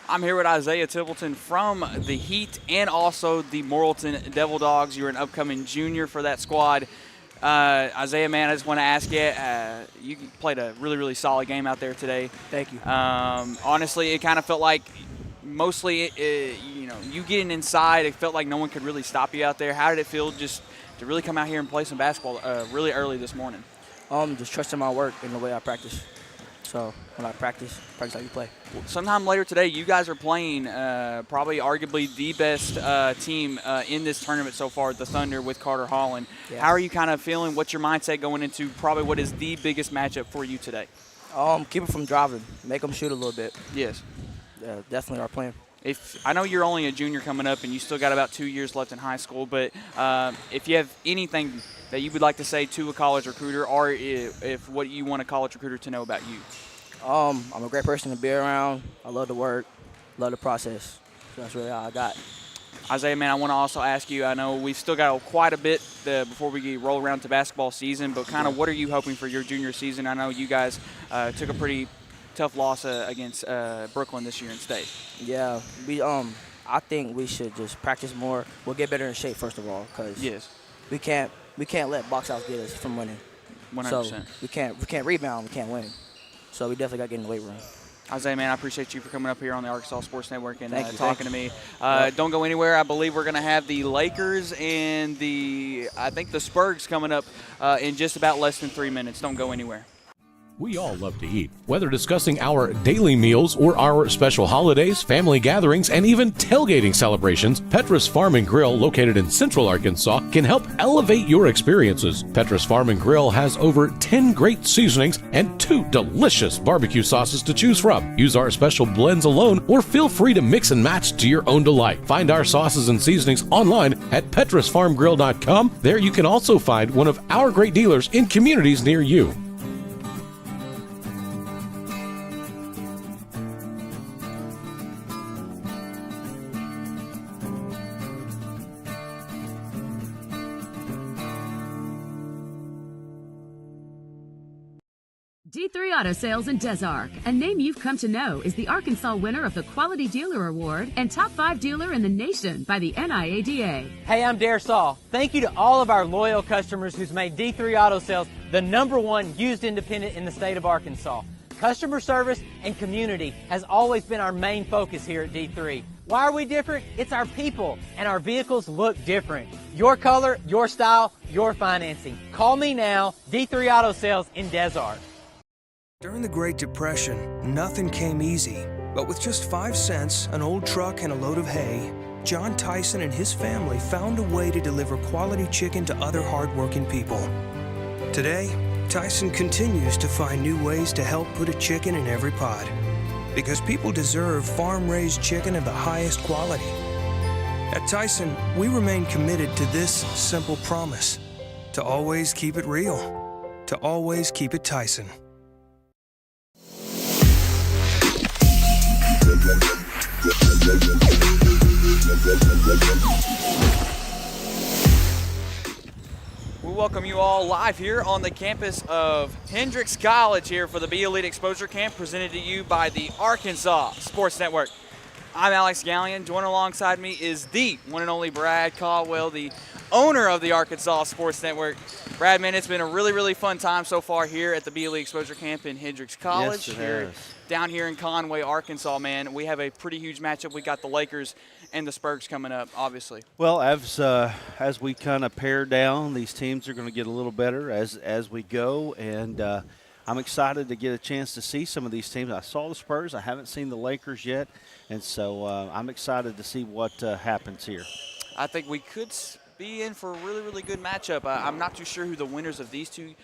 I'm here with Isaiah Templeton from the Heat and also the Morrilton Devil Dogs. You're an upcoming junior for that squad. Isaiah, man, I just want to ask you, you played a really, really solid game out there today. Thank you. Honestly, it kind of felt like mostly, you getting inside, it felt like no one could really stop you out there. How did it feel just to really come out here and play some basketball really early this morning? Just trusting my work and the way I practice. So when I practice how you play. Sometime later today, you guys are playing probably arguably the best team in this tournament so far, the Thunder with Carter Holland. Yeah. How are you kind of feeling? What's your mindset going into probably what is the biggest matchup for you today? Keep it from driving. Make them shoot a little bit. Yes. Definitely our plan. I know you're only a junior coming up and you still got about 2 years left in high school, but if you have anything that you would like to say to a college recruiter, or if what you want a college recruiter to know about you? I'm a great person to be around. I love to work, love the process. So that's really all I got. Isaiah, man, I want to also ask you, I know we've still got quite a bit before we roll around to basketball season, but kind of what are you hoping for your junior season? I know you guys took a pretty tough loss against Brooklyn this year in state. Yeah, I think we should just practice more. We'll get better in shape, first of all, because we can't let box outs get us from winning. 100%. So we can't rebound, we can't win. So we definitely got to get in the weight room. Isaiah, man, I appreciate you for coming up here on the Arkansas Sports Network and talking to me. Don't go anywhere. I believe we're going to have the Lakers and the Spurs coming up in just about less than 3 minutes. Don't go anywhere. We all love to eat. Whether discussing our daily meals or our special holidays, family gatherings, and even tailgating celebrations, Petrus Farm and Grill, located in Central Arkansas, can help elevate your experiences. Petrus Farm and Grill has over 10 great seasonings and 2 delicious barbecue sauces to choose from. Use our special blends alone or feel free to mix and match to your own delight. Find our sauces and seasonings online at petrusfarmgrill.com. There you can also find one of our great dealers in communities near you. D3 Auto Sales in Des Arc. A name you've come to know is the Arkansas winner of the Quality Dealer Award and Top 5 Dealer in the Nation by the NIADA. Hey, I'm Dare Saul. Thank you to all of our loyal customers who's made D3 Auto Sales the #1 used independent in the state of Arkansas. Customer service and community has always been our main focus here at D3. Why are we different? It's our people, and our vehicles look different. Your color, your style, your financing. Call me now, D3 Auto Sales in Des Arc. During the Great Depression, nothing came easy. But with just 5 cents, an old truck, and a load of hay, John Tyson and his family found a way to deliver quality chicken to other hardworking people. Today, Tyson continues to find new ways to help put a chicken in every pot. Because people deserve farm-raised chicken of the highest quality. At Tyson, we remain committed to this simple promise: to always keep it real, to always keep it Tyson. We welcome you all live here on the campus of Hendrix College here for the Be Elite Exposure Camp presented to you by the Arkansas Sports Network. I'm Alex Gallion. Joining alongside me is the one and only Brad Caldwell, the owner of the Arkansas Sports Network. Brad, man, it's been a really, really fun time so far here at the Be Elite Exposure Camp in Hendrix College. Yes, it has. Down here in Conway, Arkansas, man. We have a pretty huge matchup. We got the Lakers and the Spurs coming up, obviously. Well, as we kind of pare down, these teams are going to get a little better as we go, and I'm excited to get a chance to see some of these teams. I saw the Spurs. I haven't seen the Lakers yet, and so I'm excited to see what happens here. I think we could be in for a really, really good matchup. I'm not too sure who the winners of these two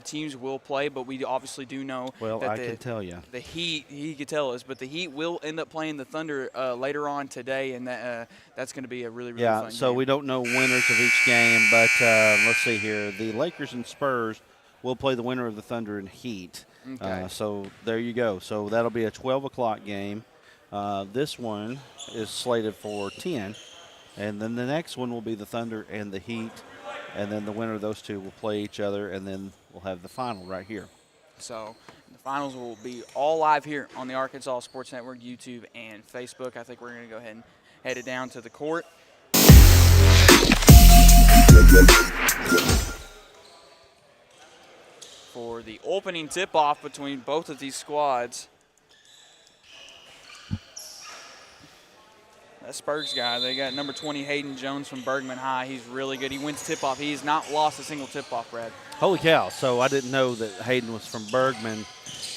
teams will play, but we obviously do know that I can tell you. The Heat, he could tell us, but the Heat will end up playing the Thunder later on today, and that's going to be a really, really fun game. So we don't know winners of each game, but let's see here. The Lakers and Spurs will play the winner of the Thunder and Heat. Okay. So there you go. So that'll be a 12 o'clock game. This one is slated for 10. And then the next one will be the Thunder and the Heat. And then the winner of those two will play each other, and then we'll have the final right here. So the finals will be all live here on the Arkansas Sports Network, YouTube, and Facebook. I think we're going to go ahead and head it down to the court. For the opening tip-off between both of these squads. That Spurs guy, they got number 20, Hayden Jones from Bergman High. He's really good. He wins tip-off. He has not lost a single tip-off, Brad. Holy cow. So I didn't know that Hayden was from Bergman.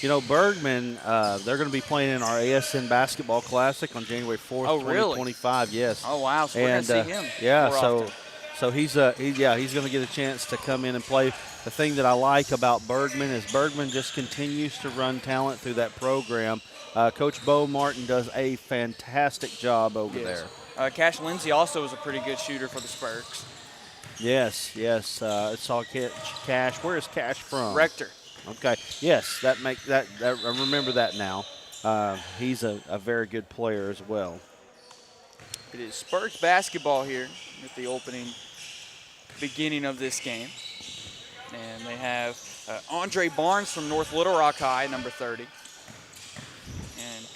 You know, Bergman, they're going to be playing in our ASN Basketball Classic on January 4th, 2025. Really? Yes. Oh, wow. So we're going to see him. Yeah, more so he's going to get a chance to come in and play. The thing that I like about Bergman is Bergman just continues to run talent through that program. Coach Bo Martin does a fantastic job over there. Cash Lindsey also is a pretty good shooter for the Spurs. Yes. I saw Cash. Where is Cash from? Rector. Okay. Yes, I remember that now. He's a very good player as well. It is Spurs basketball here at the beginning of this game. And they have Andre Barnes from North Little Rock High, number 30. And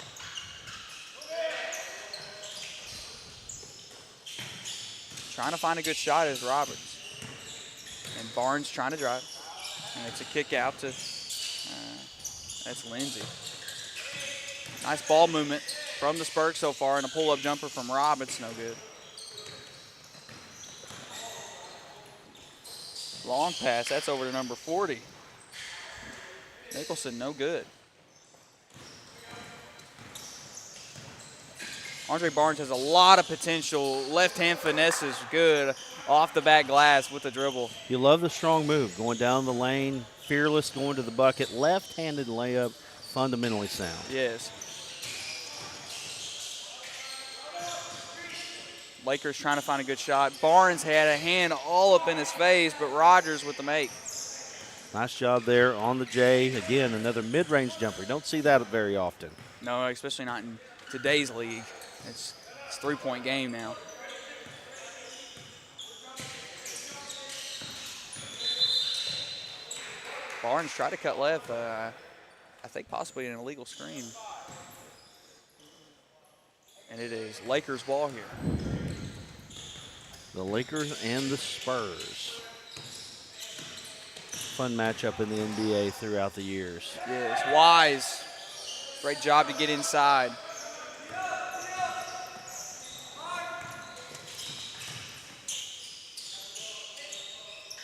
trying to find a good shot is Roberts. And Barnes trying to drive. And it's a kick out to, that's Lindsey. Nice ball movement from the Spurs so far, and a pull-up jumper from Roberts, no good. Long pass, that's over to number 40. Nicholson, no good. Andre Barnes has a lot of potential. Left-hand finesse is good. Off the back glass with the dribble. You love the strong move, going down the lane, fearless, going to the bucket. Left-handed layup, fundamentally sound. Yes. Lakers trying to find a good shot. Barnes had a hand all up in his face, but Rogers with the make. Nice job there on the J. Again, another mid-range jumper. You don't see that very often. No, especially not in today's league. It's a three-point game now. Barnes tried to cut left. I think possibly an illegal screen. And it is Lakers ball here. The Lakers and the Spurs. Fun matchup in the NBA throughout the years. Yes, Wise. Great job to get inside.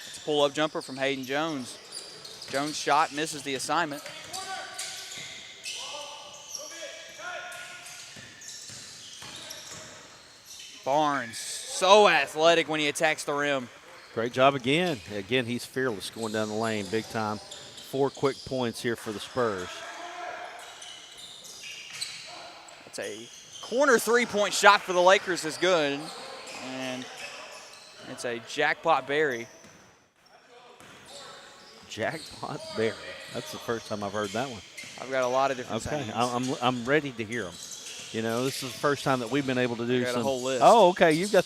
It's a pull-up jumper from Hayden Jones. Jones' shot misses the assignment. Barnes, so athletic when he attacks the rim. Great job again. Again, he's fearless going down the lane, big time. 4 quick points here for the Spurs. That's a corner three-point shot for the Lakers is good. And it's a jackpot berry. Jackpot berry. That's the first time I've heard that one. I've got a lot of different Okay, sayings. I'm ready to hear them. You know, this is the first time that we've been able to do got a some. whole list. Oh, okay, you've got.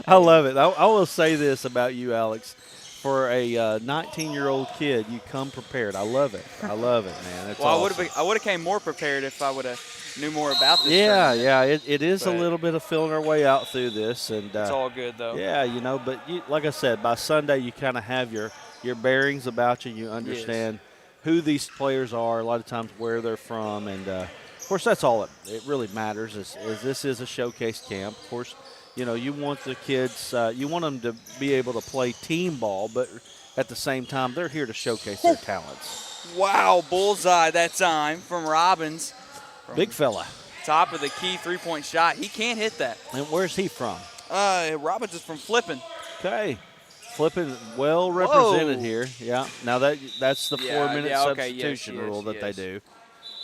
I love it. I will say this about you, Alex. For a 19-year-old kid, you come prepared. I love it. I love it, man. That's well, awesome. I would have came more prepared if I would have knew more about this. Yeah, tournament. yeah. It is a But little bit of feeling our way out through this, and It's all good though. Yeah, you know, but like I said, by Sunday you kind of have your bearings about you. You understand who these players are. A lot of times where they're from, and of course that's all it really matters. Is this is a showcase camp. Of course, you know you want the kids, you want them to be able to play team ball, but at the same time they're here to showcase their talents. Wow, bullseye that time from Robbins. Big fella. Top of the key three-point shot. He can't hit that. And where's he from? Robbins is from Flippin. Okay. Flipping well represented Whoa. here. Yeah. Now that's the 4-minute okay, substitution yes, rule that yes. they do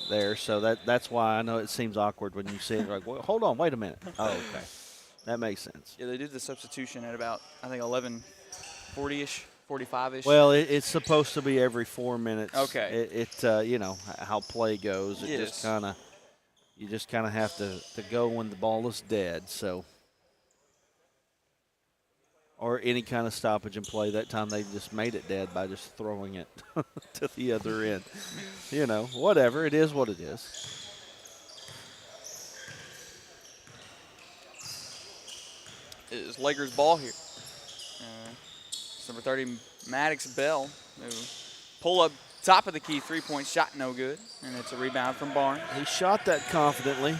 there. So that's why I know it seems awkward when you see it. Like, well, hold on, wait a minute. Oh, okay. That makes sense. Yeah, they do the substitution at about, I think, 11:40-ish, 45-ish. Well, it's supposed to be every 4 minutes. Okay. It you know how play goes. It Yes. you just kind of have to go when the ball is dead. So. Or any kind of stoppage in play. That time they just made it dead by just throwing it to the other end. You know, whatever. It is what it is. It is Lakers ball here. It's number 30, Maddox Bell. Pull up top of the key, three-point shot, no good. And it's a rebound from Barnes. He shot that confidently.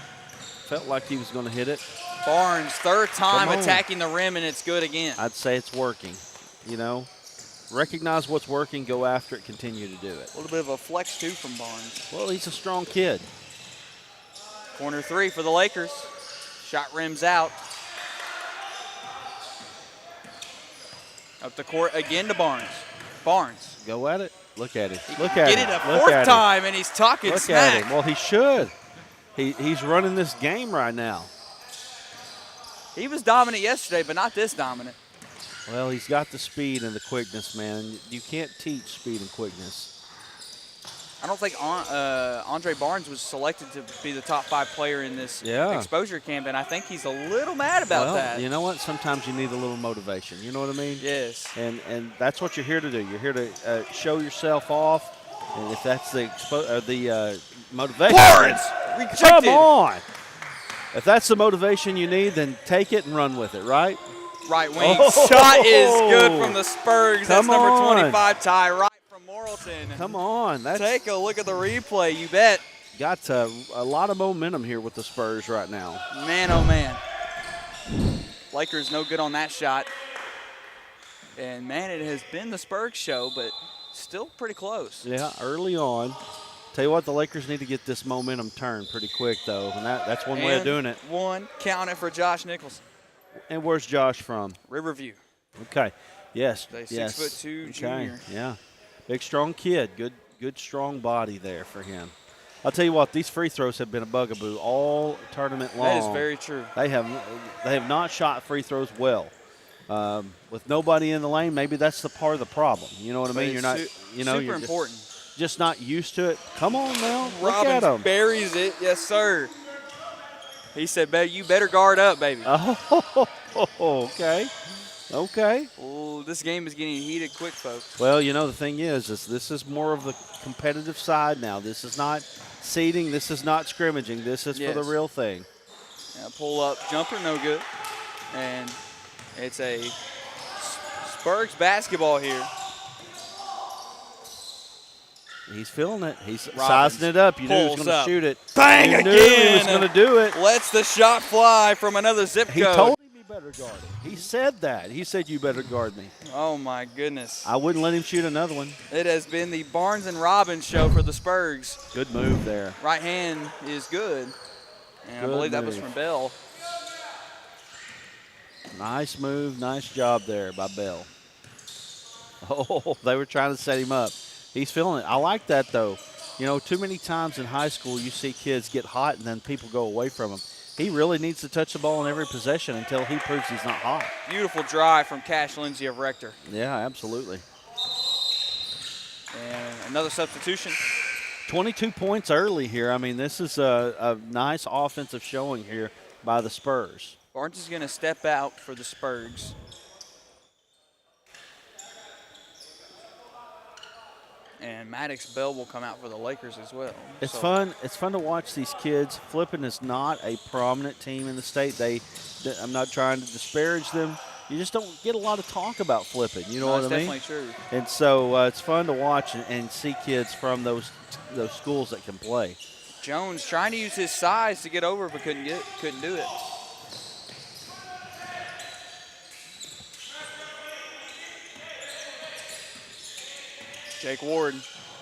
Felt like he was going to hit it. Barnes, third time Come on. attacking the rim, and it's good again. I'd say it's working. You know, recognize what's working, go after it, continue to do it. A little bit of a flex, too, from Barnes. Well, he's a strong kid. Corner three for the Lakers. Shot rims out. Up the court again to Barnes. Barnes. Go at it. Look at him. He Look can at get him. it a Look fourth at him. time, and he's talking Look smack. at him. Well, he should. He's running this game right now. He was dominant yesterday, but not this dominant. Well, he's got the speed and the quickness, man. You can't teach speed and quickness. I don't think Andre Barnes was selected to be the top 5 player in this exposure camp, and I think he's a little mad about that. You know what? Sometimes you need a little motivation. You know what I mean? Yes. And that's what you're here to do. You're here to show yourself off, and if that's the motivation. Barnes! Rejected. Come on! If that's the motivation you need, then take it and run with it, right? Right wing shot is good from the Spurs. That's Come number on. 25, Ty Wright from Morrilton. Come on. Take a look at the replay, you bet. Got a lot of momentum here with the Spurs right now. Man, oh, man. Lakers no good on that shot. And, man, it has been the Spurs show, but still pretty close. Yeah, early on. Tell you what, the Lakers need to get this momentum turned pretty quick, though, and that's one way of doing it. One, count it for Josh Nicholson. And where's Josh from? Riverview. Okay. Yes. He's yes. 6'2" okay. junior. Yeah. Big, strong kid. Good, strong body there for him. I'll tell you what, these free throws have been a bugaboo all tournament long. That is very true. They have not shot free throws well. With nobody in the lane, maybe that's the part of the problem. You know what I mean? You're not, super you're important. Just not used to it. Come on now, look Robbins at him. buries it. Yes, sir. He said, "You better guard up, baby." Oh, okay. Okay. Well, this game is getting heated quick, folks. Well, you know, the thing is this is more of the competitive side now. This is not seeding. This is not scrimmaging. This is for the real thing. Yeah, pull up jumper, no good. And it's a Spurgs basketball here. He's feeling it. He's Robbins sizing it up. You knew he was pulls going to up. shoot it. Bang you again. Knew he was going to do it. Lets the shot fly from another zip code. He told him he better guard it. He said that. He said, you better guard me. Oh, my goodness. I wouldn't let him shoot another one. It has been the Barnes and Robbins show for the Spurgs. Good move there. Right hand is good. And I believe that was from Bell. Nice move. Nice job there by Bell. Oh, they were trying to set him up. He's feeling it. I like that, though. You know, too many times in high school you see kids get hot and then people go away from them. He really needs to touch the ball in every possession until he proves he's not hot. Beautiful drive from Cash Lindsay of Rector. Yeah, absolutely. And another substitution. 22 points early here. I mean, this is a nice offensive showing here by the Spurs. Barnes is going to step out for the Spurgs. And Maddox Bell will come out for the Lakers as well. It's fun. It's fun to watch these kids. Flippin is not a prominent team in the state. I'm not trying to disparage them. You just don't get a lot of talk about flipping. You know what I mean? That's definitely true. And so it's fun to watch and see kids from those schools that can play. Jones trying to use his size to get over, but couldn't do it. Jake Ward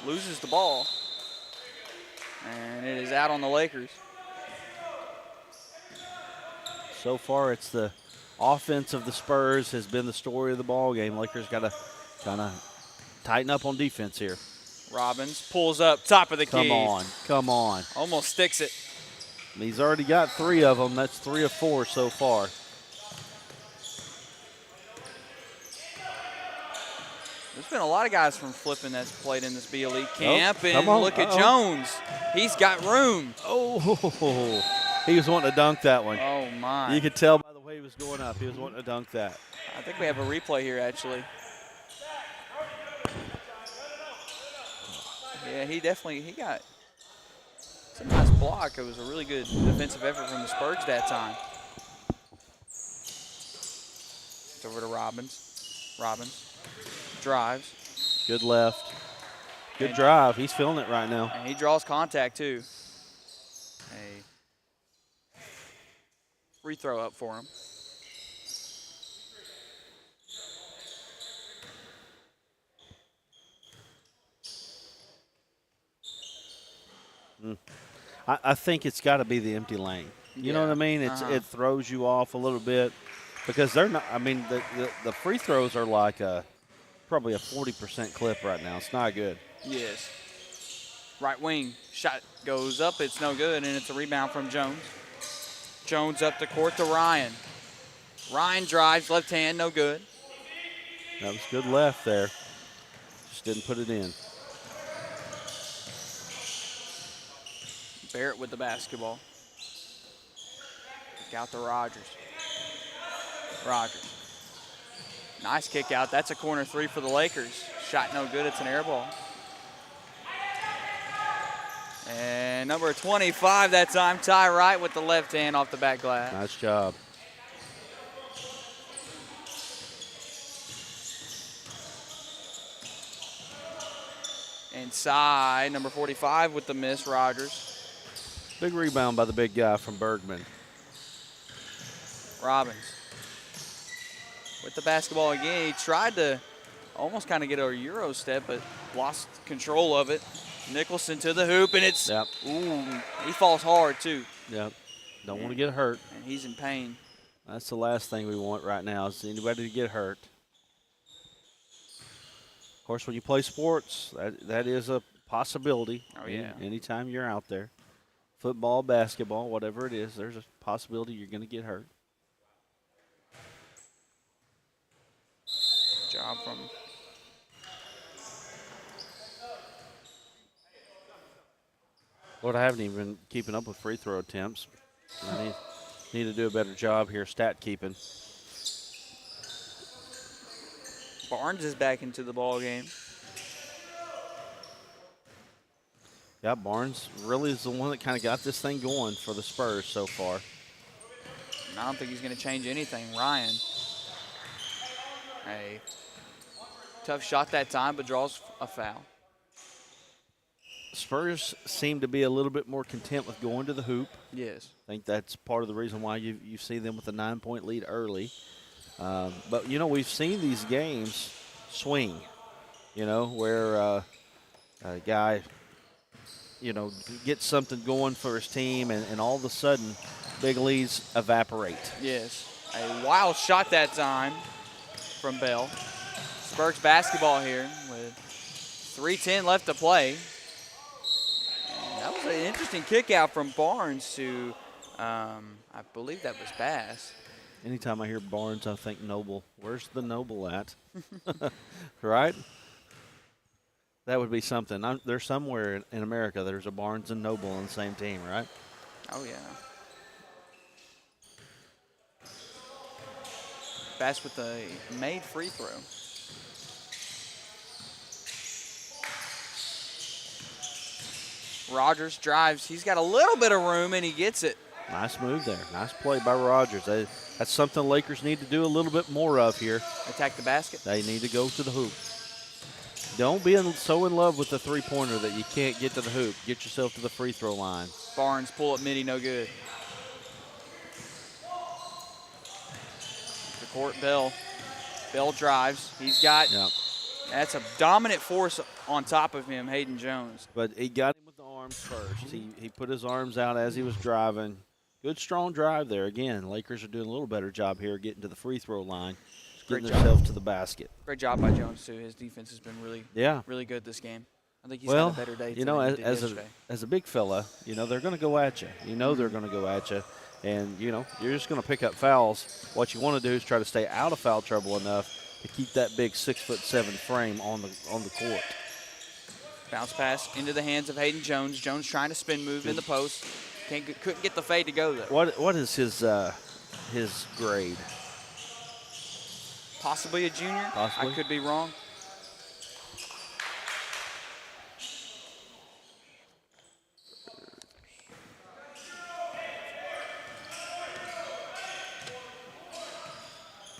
loses the ball, and it is out on the Lakers. So far, it's the offense of the Spurs has been the story of the ball game. Lakers got to kind of tighten up on defense here. Robbins pulls up, top of the key. Come on. Almost sticks it. He's already got 3 of them. That's 3 of 4 so far. There's been a lot of guys from flipping that's played in this B Elite camp, and look at Jones. He's got room. Oh, he was wanting to dunk that one. Oh, my. You could tell by the way he was going up. He was wanting to dunk that. I think we have a replay here, actually. Yeah, he got some nice block. It was a really good defensive effort from the Spurgs that time. It's over to Robbins. Drives. Good left. Good drive. He's feeling it right now. And he draws contact, too. A free throw up for him. I think it's got to be the empty lane. You know what I mean? It throws you off a little bit because they're not. I mean, the free throws are like probably a 40% clip right now. It's not good. Yes. Right wing shot goes up. It's no good, and it's a rebound from Jones. Jones up the court to Ryan. Ryan drives left hand, no good. That was good left there. Just didn't put it in. Barrett with the basketball. Kick out to Rogers. Nice kick out. That's a corner 3 for the Lakers. Shot no good. It's an air ball. And number 25 that time, Ty Wright with the left hand off the back glass. Nice job. Inside, number 45 with the miss, Rogers. Big rebound by the big guy from Bergman. Robbins with the basketball again. He tried to almost kind of get a Euro step, but lost control of it. Nicholson to the hoop, and it's, ooh, he falls hard too. Yep, don't want to get hurt. And he's in pain. That's the last thing we want right now is anybody to get hurt. Of course, when you play sports, that is a possibility. Oh, yeah. Anytime you're out there. Football, basketball, whatever it is, there's a possibility you're going to get hurt. Job from Lord, I haven't even been keeping up with free throw attempts. I need to do a better job here, stat keeping. Barnes is back into the ball game. Yeah, Barnes really is the one that kind of got this thing going for the Spurs so far. I don't think he's going to change anything. Ryan, a tough shot that time, but draws a foul. Spurs seem to be a little bit more content with going to the hoop. Yes. I think that's part of the reason why you see them with a 9-point lead early. But, you know, we've seen these games swing, you know, where a guy, you know, gets something going for his team and all of a sudden big leads evaporate. Yes. A wild shot that time from Bell. Spurs basketball here with 3:10 left to play. That was an interesting kick out from Barnes to, I believe that was Bass. Anytime I hear Barnes, I think Noble. Where's the Noble at? Right? That would be something. There's somewhere in America there's a Barnes and Noble on the same team, right? Oh, yeah. Bass with a made free throw. Rogers drives. He's got a little bit of room, and he gets it. Nice move there. Nice play by Rogers. That's something the Lakers need to do a little bit more of here. Attack the basket. They need to go to the hoop. Don't be so in love with the three-pointer that you can't get to the hoop. Get yourself to the free throw line. Barnes pull up midi, no good. The court, Bell. Bell drives. He's got, that's a dominant force on top of him, Hayden Jones. But he got him with the arms first. He put his arms out as he was driving. Good, strong drive there. Again, Lakers are doing a little better job here getting to the free throw line, getting themselves to the basket. Great job by Jones, too. His defense has been really good this game. I think he's had a better day you know, than he did yesterday. as a big fella, you know, they're going to go at you. You know they're going to go at you. And, you know, you're just going to pick up fouls. What you want to do is try to stay out of foul trouble enough to keep that big 6'7" frame on the court. Bounce pass into the hands of Hayden Jones. Jones trying to spin move in the post. Couldn't get the fade to go there. What is his grade? Possibly a junior. Possibly. I could be wrong.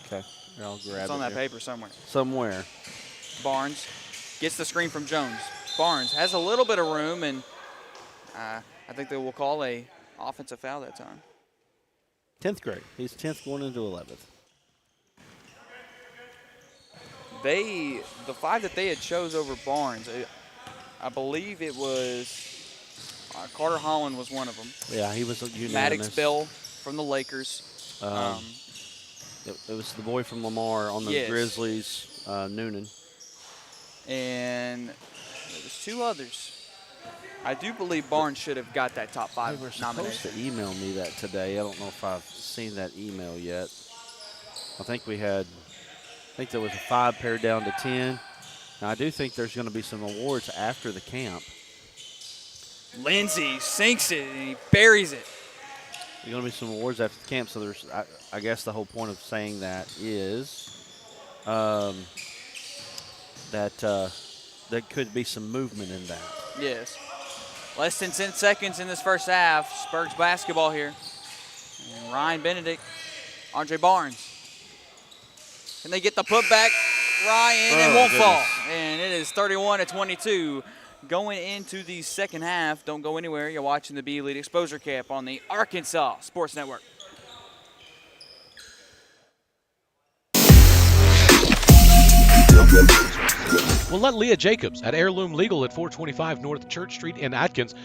Okay, I'll grab it. It's on that here. paper somewhere. Somewhere. Barnes gets the screen from Jones. Barnes has a little bit of room, and I think they will call a offensive foul that time. 10th grade. He's 10th going into 11th. The five that they had chose over Barnes, I believe it was Carter Holland was one of them. Yeah, he was unanimous. Maddox Bell from the Lakers. It was the boy from Lamar on the Grizzlies, Noonan. And there was two others. I do believe Barnes should have got that top 5 They were nomination. supposed to email me that today. I don't know if I've seen that email yet. I think there was a 5 pared down to 10. Now, I do think there's going to be some awards after the camp. Lindsey sinks it, and he buries it. There's going to be some awards after the camp, so there's, I guess the whole point of saying that is that there could be some movement in that. Yes. Less than 10 seconds in this first half. Spurs basketball here. And Ryan Benedict, Andre Barnes. Can they get the putback? Ryan, and won't fall. And it is 31-22 going into the second half. Don't go anywhere. You're watching the B Elite Exposure Camp on the Arkansas Sports Network. Well, let Leah Jacobs at Heirloom Legal at 425 North Church Street in Atkins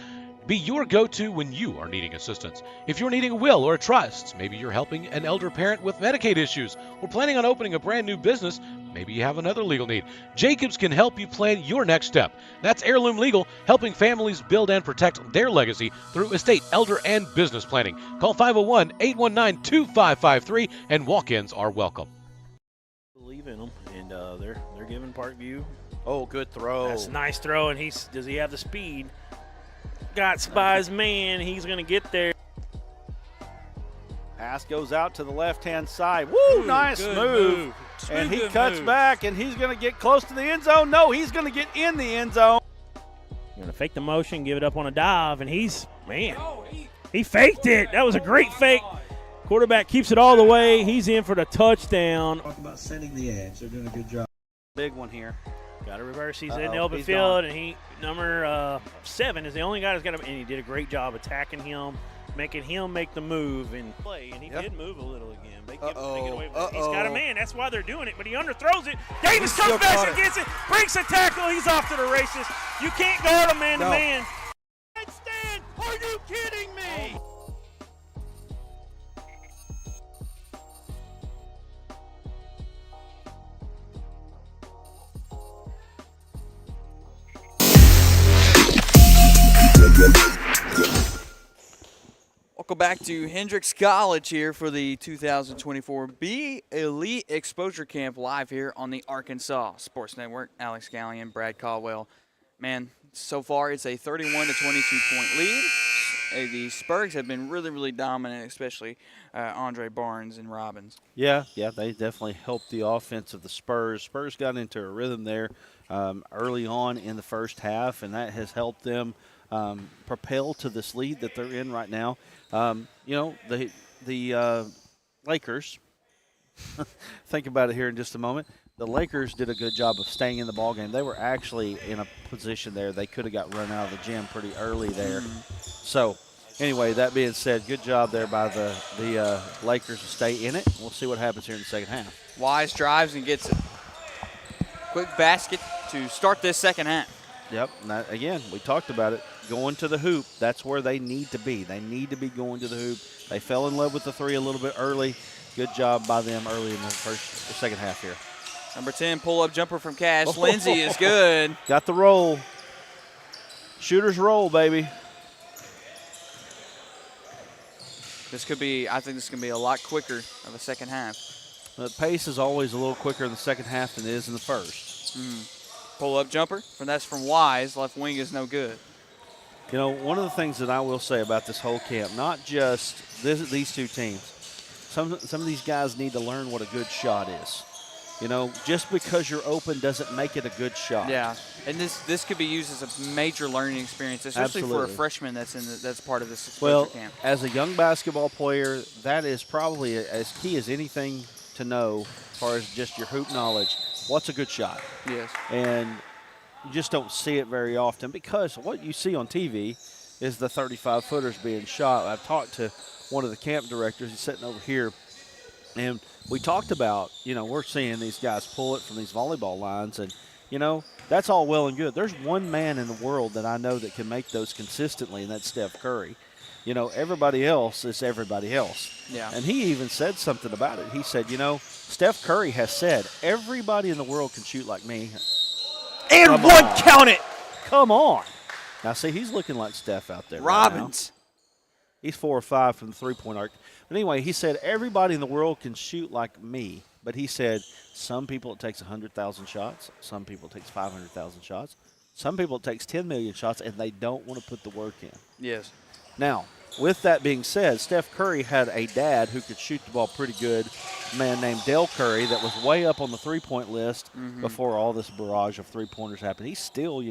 be your go-to when you are needing assistance. If you're needing a will or a trust, maybe you're helping an elder parent with Medicaid issues, or planning on opening a brand new business, maybe you have another legal need. Jacobs can help you plan your next step. That's Heirloom Legal, helping families build and protect their legacy through estate, elder, and business planning. Call 501-819-2553, and walk-ins are welcome. Believe in them, and they're giving Parkview. Oh, good throw. That's a nice throw, and does he have the speed? Got by his man. He's going to get there. Pass goes out to the left-hand side. Woo, nice move And he cuts back, and he's going to get close to the end zone. No, he's going to get in the end zone. Going to fake the motion, give it up on a dive, and he faked it. That was a great fake. Quarterback keeps it all the way. He's in for the touchdown. Talk about sending the edge. They're doing a good job. Big one here. Got to reverse. He's in the open field, and number 7 is the only guy that's got him, and he did a great job attacking him, making him make the move and play, and he did move a little again. They get away with it. He's got a man. That's why they're doing it, but he underthrows it. Davis comes back and gets it, breaks a tackle. He's off to the races. You can't guard him man-to-man. Stand! Are you kidding me? Welcome back to Hendrix College here for the 2024 B Elite Exposure Camp live here on the Arkansas Sports Network. Alex Gallion, Brad Caldwell. Man, so far it's a 31 to 22 point lead. The Spurgs have been really, really dominant, especially Andre Barnes and Robbins. Yeah, they definitely helped the offense of the Spurs. Spurs got into a rhythm there early on in the first half, and that has helped them propel to this lead that they're in right now. The Lakers, think about it here in just a moment. The Lakers did a good job of staying in the ballgame. They were actually in a position there. They could have got run out of the gym pretty early there. So, anyway, that being said, good job there by the Lakers to stay in it. We'll see what happens here in the second half. Wise drives and gets it. Quick basket to start this second half. Yep. Again, we talked about it. Going to the hoop, that's where they need to be. They need to be going to the hoop. They fell in love with the three a little bit early. Good job by them early in the second half here. Number 10, pull-up jumper from Cash. Lindsey is good. Got the roll. Shooter's roll, baby. I think this is going to be a lot quicker of a second half. The pace is always a little quicker in the second half than it is in the first. Pull-up jumper, that's from Wise. Left wing is no good. You know, one of the things that I will say about this whole camp, not just these two teams, some of these guys need to learn what a good shot is. You know, just because you're open doesn't make it a good shot. Yeah, and this could be used as a major learning experience, especially for a freshman that's part of this exposure camp. As a young basketball player, that is probably as key as anything to know as far as just your hoop knowledge. What's a good shot? Yes. And you just don't see it very often because what you see on TV is the 35-footers being shot. I've talked to one of the camp directors. He's sitting over here. And we talked about, we're seeing these guys pull it from these volleyball lines. And, that's all well and good. There's one man in the world that I know that can make those consistently, and that's Steph Curry. Everybody else is everybody else. Yeah. And he even said something about it. He said, Steph Curry has said, everybody in the world can shoot like me. And count it. Come on. Now, see, he's looking like Steph out there. Robbins. Right now. He's 4 or 5 from the three-point arc. But anyway, he said everybody in the world can shoot like me. But he said some people it takes 100,000 shots. Some people it takes 500,000 shots. Some people it takes 10 million shots, and they don't want to put the work in. Yes. Now, with that being said, Steph Curry had a dad who could shoot the ball pretty good, a man named Dell Curry that was way up on the three-point list before all this barrage of three-pointers happened. He's still,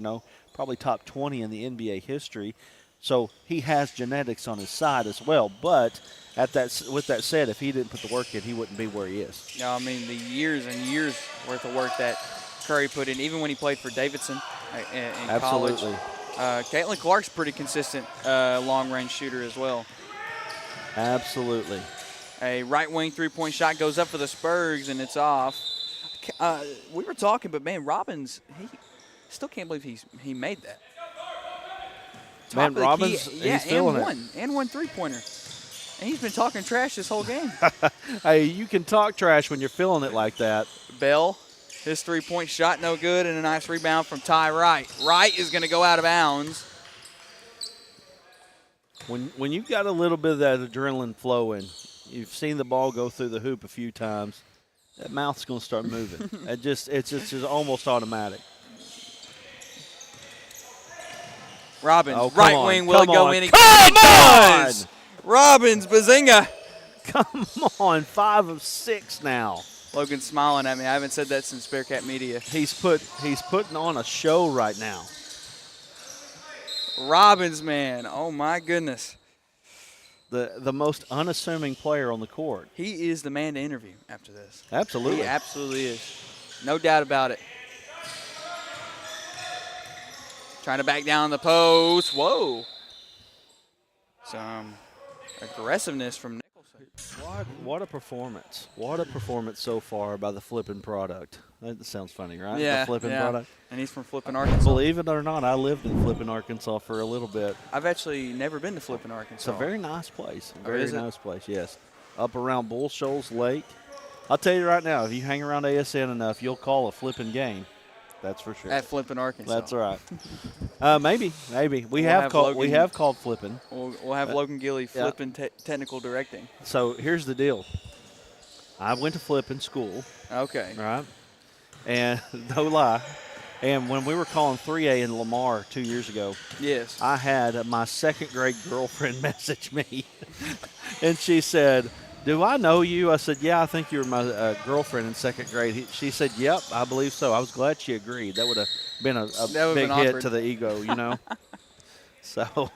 probably top 20 in the NBA history. So he has genetics on his side as well. But with that said, if he didn't put the work in, he wouldn't be where he is. No, I mean, the years and years worth of work that Curry put in, even when he played for Davidson in college. Caitlin Clark's pretty consistent long-range shooter as well. Absolutely. A right-wing three-point shot goes up for the Spurs, and it's off. We were talking, but, man, Robbins, he still can't believe he made that. Man, Robbins, he's feeling it. And one three-pointer. And he's been talking trash this whole game. Hey, you can talk trash when you're feeling it like that. Bell, his three-point shot no good, and a nice rebound from Ty Wright. Wright is going to go out of bounds. When you've got a little bit of that adrenaline flowing, you've seen the ball go through the hoop a few times, that mouth's going to start moving. It's just almost automatic. Robbins, right wing, will it go in? Come on! Robbins, Bazinga. Come on, 5 of 6 now. Logan's smiling at me. I haven't said that since Bearcat Media. He's putting on a show right now. Robbins, man. Oh, my goodness. The most unassuming player on the court. He is the man to interview after this. Absolutely. He absolutely is. No doubt about it. Trying to back down the post. Whoa. Some aggressiveness from Nicholson. What a performance. What a performance so far by the Flippin' product. That sounds funny, right? Yeah. The Flippin' product. And he's from Flippin', Arkansas. Believe it or not, I lived in Flippin', Arkansas for a little bit. I've actually never been to Flippin', Arkansas. It's a very nice place. Oh, Very is it? nice place, yes. Up around Bull Shoals Lake. I'll tell you right now, if you hang around ASN enough, you'll call a Flippin' game. That's for sure. At Flippin', Arkansas. That's right. Maybe. We have called Flippin'. We'll have Logan Gilly Flippin' technical directing. So here's the deal. I went to Flippin' school. Okay. Right. And no lie. And when we were calling 3A in Lamar 2 years ago, yes, I had my second grade girlfriend message me. And she said, "Do I know you?" I said, "Yeah, I think you were my girlfriend in second grade." She said, "Yep, I believe so." I was glad she agreed. That would have been a big hit awkward to the ego, you know. So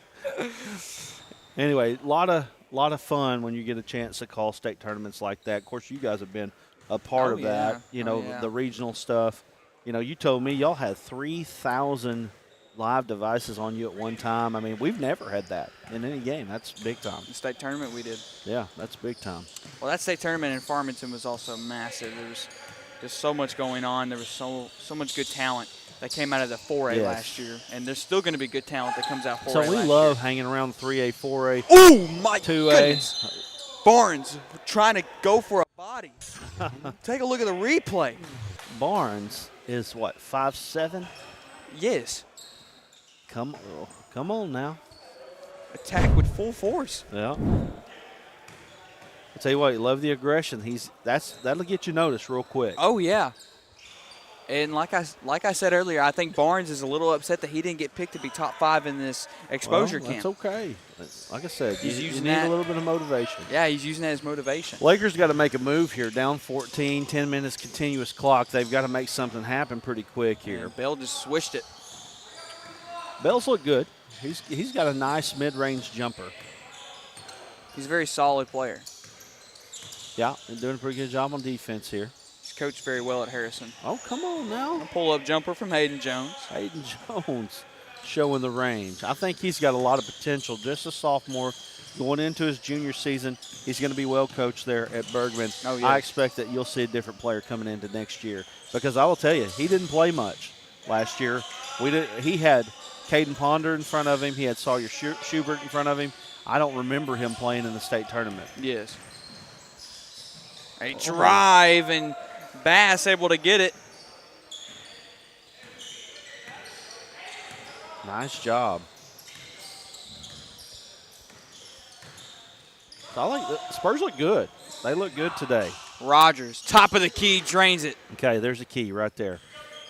anyway, a lot of fun when you get a chance to call state tournaments like that. Of course, you guys have been a part of that. You know, the regional stuff. You know, you told me y'all had 3,000 live devices on you at one time. I mean, we've never had that in any game. That's big time. The state tournament we did. Yeah, that's big time. Well, that state tournament in Farmington was also massive. There was just so much going on. There was so much good talent that came out of the 4A last year, and there's still going to be good talent that comes out 4A. So we love hanging around 3A, 4A. Oh my 2A. goodness! Barnes trying to go for a body. Take a look at the replay. Barnes is what, 5'7"? Yes. Come on now. Attack with full force. Yeah. I'll tell you what, you love the aggression. That'll get you noticed real quick. Oh yeah. And like I said earlier, I think Barnes is a little upset that he didn't get picked to be top 5 in this exposure camp. That's okay. Like I said, He's you using need that. a little bit of motivation. Yeah, he's using that as motivation. Lakers got to make a move here. Down 14, 10 minutes continuous clock. They've got to make something happen pretty quick here. Bell just swished it. Bell's look good. He's got a nice mid-range jumper. He's a very solid player. Yeah, and doing a pretty good job on defense here. He's coached very well at Harrison. Oh, come on now. A pull-up jumper from Hayden Jones. Hayden Jones showing the range. I think he's got a lot of potential. Just a sophomore going into his junior season. He's going to be well coached there at Bergman. Oh, yes. I expect that you'll see a different player coming into next year because I will tell you, he didn't play much last year. He had Caden Ponder in front of him. He had Sawyer Schubert in front of him. I don't remember him playing in the state tournament. Yes. A drive, and Bass able to get it. Nice job. I like the Spurs look good. They look good today. Rogers, top of the key, drains it. Okay, there's a key right there.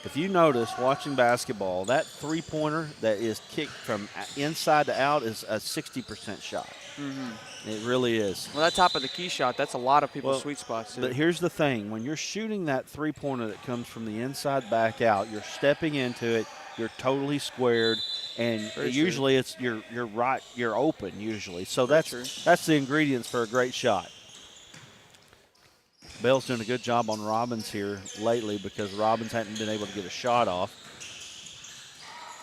If you notice watching basketball, that three-pointer that is kicked from inside to out is a 60% shot. Mm-hmm. It really is. Well, that top of the key shot, that's a lot of people's sweet spots, too. But here's the thing. When you're shooting that three-pointer that comes from the inside back out, you're stepping into it, you're totally squared, and usually it's you're right, you're open usually. So that's the ingredients for a great shot. Bell's doing a good job on Robbins here lately because Robbins hadn't been able to get a shot off.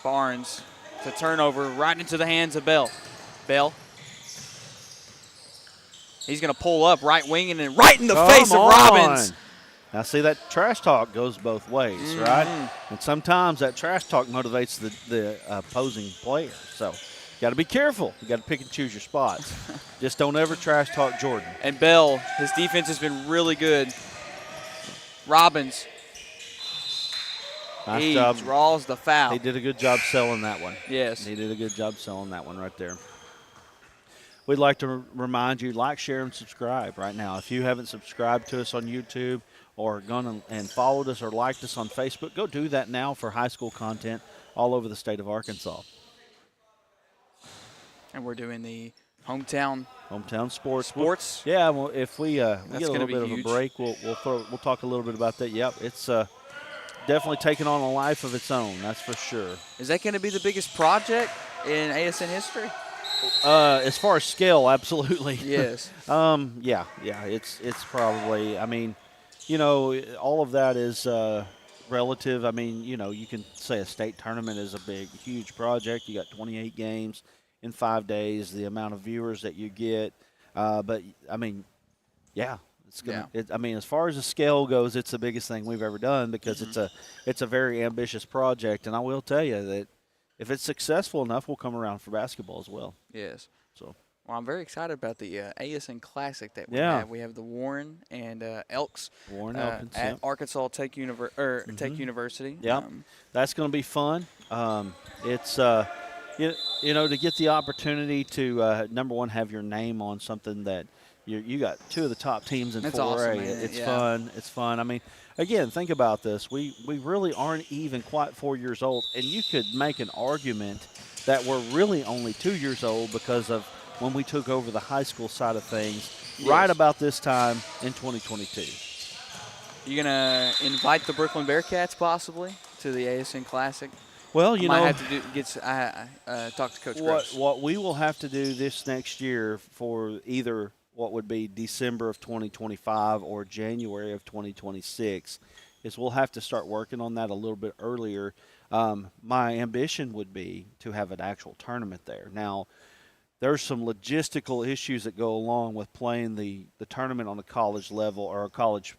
Barnes, it's a turnover right into the hands of Bell. Bell. He's going to pull up, right winging and right in the face of Robbins. Now, see, that trash talk goes both ways, right? And sometimes that trash talk motivates the opposing player. So, you got to be careful. You got to pick and choose your spots. Just don't ever trash talk Jordan. And Bell, his defense has been really good. Robbins. Nice job. Draws the foul. He did a good job selling that one. Yes. He did a good job selling that one right there. We'd like to remind you, like, share, and subscribe right now. If you haven't subscribed to us on YouTube or gone and followed us or liked us on Facebook, go do that now for high school content all over the state of Arkansas. And we're doing the Hometown sports. Yeah, well, if we get a little bit of a break, we'll talk a little bit about that. Yep, it's definitely taking on a life of its own. That's for sure. Is that going to be the biggest project in ASN history? As far as scale, absolutely. Yes. Yeah. It's probably. I mean, all of that is relative. I mean, you can say a state tournament is a huge project. You got 28 games in 5 days, the amount of viewers that you get. But I mean, yeah, it's gonna. I mean, as far as the scale goes, it's the biggest thing we've ever done because it's a very ambitious project. And I will tell you that if it's successful enough, we'll come around for basketball as well. Yes. So. Well, I'm very excited about the ASN Classic that we have. We have the Warren and Elks at Arkansas Tech Tech University. Yeah, that's going to be fun. It's to get the opportunity to number one, have your name on something that you got two of the top teams in 4A. Awesome, it's fun. It's fun. I mean, again, think about this. We really aren't even quite 4 years old, and you could make an argument that we're really only 2 years old because of when we took over the high school side of things right about this time in 2022. You going to invite the Brooklyn Bearcats possibly to the ASN Classic? Well, I might have to talk to Coach Gross. What we will have to do this next year for either what would be December of 2025 or January of 2026 is we'll have to start working on that a little bit earlier. My ambition would be to have an actual tournament there. Now, there's some logistical issues that go along with playing the tournament on a college level or a college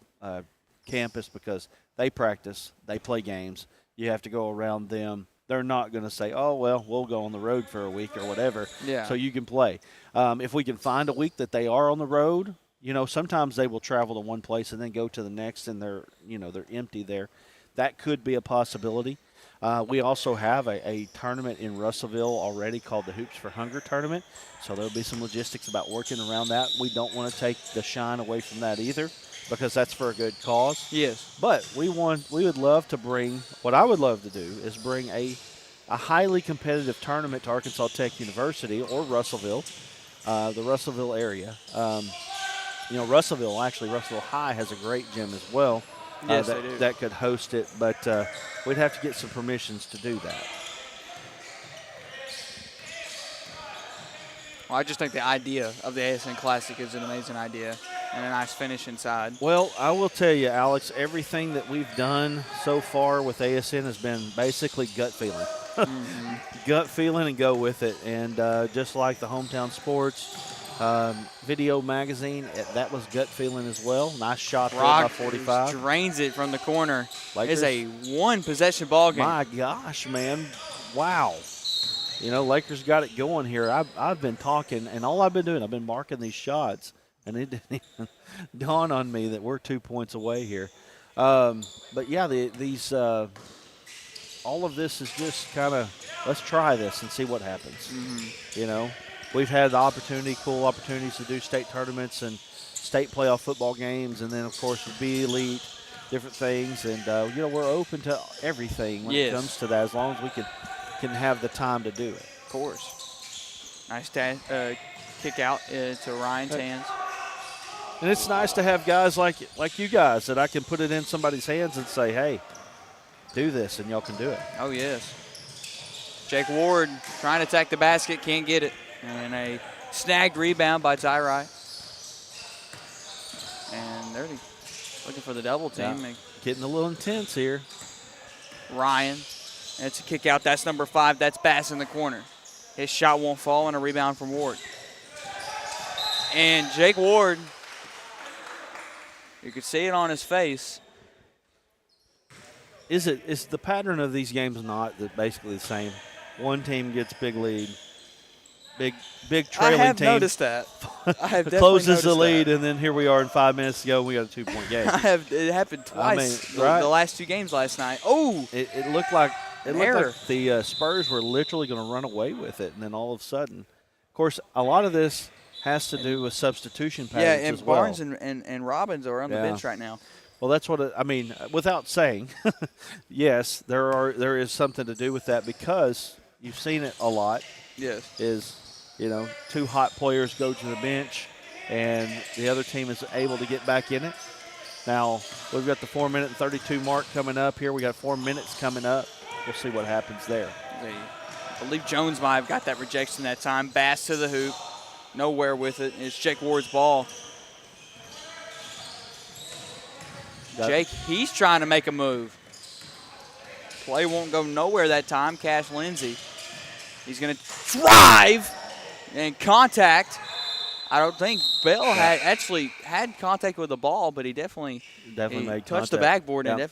campus because they practice, they play games. You have to go around them. They're not going to say, oh, well, we'll go on the road for a week or whatever so you can play. If we can find a week that they are on the road, sometimes they will travel to one place and then go to the next and they're empty there. That could be a possibility. We also have a tournament in Russellville already called the Hoops for Hunger tournament, so there'll be some logistics about working around that. We don't want to take the shine away from that either because that's for a good cause. Yes. But we would love to bring, what I would love to do is bring a highly competitive tournament to Arkansas Tech University or Russellville, the Russellville area. Russellville High has a great gym as well. Yes, they do. That could host it, but we'd have to get some permissions to do that. Well, I just think the idea of the ASN Classic is an amazing idea and a nice finish inside. Well, I will tell you, Alex, everything that we've done so far with ASN has been basically gut feeling. Gut feeling and go with it. And just like the Hometown Sports video magazine, that was gut feeling as well. Nice shot there by 45. Drains it from the corner. Lakers. It's a one-possession ball game. My gosh, man. Wow. Lakers got it going here. I've been talking, and all I've been doing, I've been marking these shots, and it didn't even dawn on me that we're 2 points away here. But, yeah, these all of this is just kind of let's try this and see what happens. We've had the cool opportunities to do state tournaments and state playoff football games, and then, of course, the B Elite, different things. And, we're open to everything when it comes to that as long as we can have the time to do it. Of course. Nice kick out to Ryan's hands. And it's nice to have guys like you guys that I can put it in somebody's hands and say, hey, do this, and y'all can do it. Oh, yes. Jake Ward trying to attack the basket, can't get it. And a snagged rebound by Tyree. And they're looking for the double team. Yeah. Getting a little intense here. Ryan. And it's a kick out. That's number 5. That's Bass in the corner. His shot won't fall, and a rebound from Ward. And Jake Ward, you could see it on his face. Is the pattern of these games not basically the same? One team gets big lead. Big trailing team. I have noticed that. I have definitely closes the noticed lead, that. And then here we are in 5 minutes to go, and we got a 2-point game. It happened twice. The last 2 games last night. Oh, it looked like the Spurs were literally going to run away with it, and then all of a sudden, of course, a lot of this has to do with substitution patterns and as well. Barnes and Robbins are on the bench right now. Well, that's what I mean. Without saying, yes, there is something to do with that because you've seen it a lot. Yes, is two hot players go to the bench and the other team is able to get back in it. Now, we've got the 4-minute and 32 mark coming up here. We got 4 minutes coming up. We'll see what happens there. I believe Jones might have got that rejection that time. Bass to the hoop. Nowhere with it. It's Jake Ward's ball. Jake, he's trying to make a move. Play won't go nowhere that time. Cash Lindsay. He's going to drive and contact. I don't think Bell had contact with the ball, but he definitely made touched the backboard. Yeah. And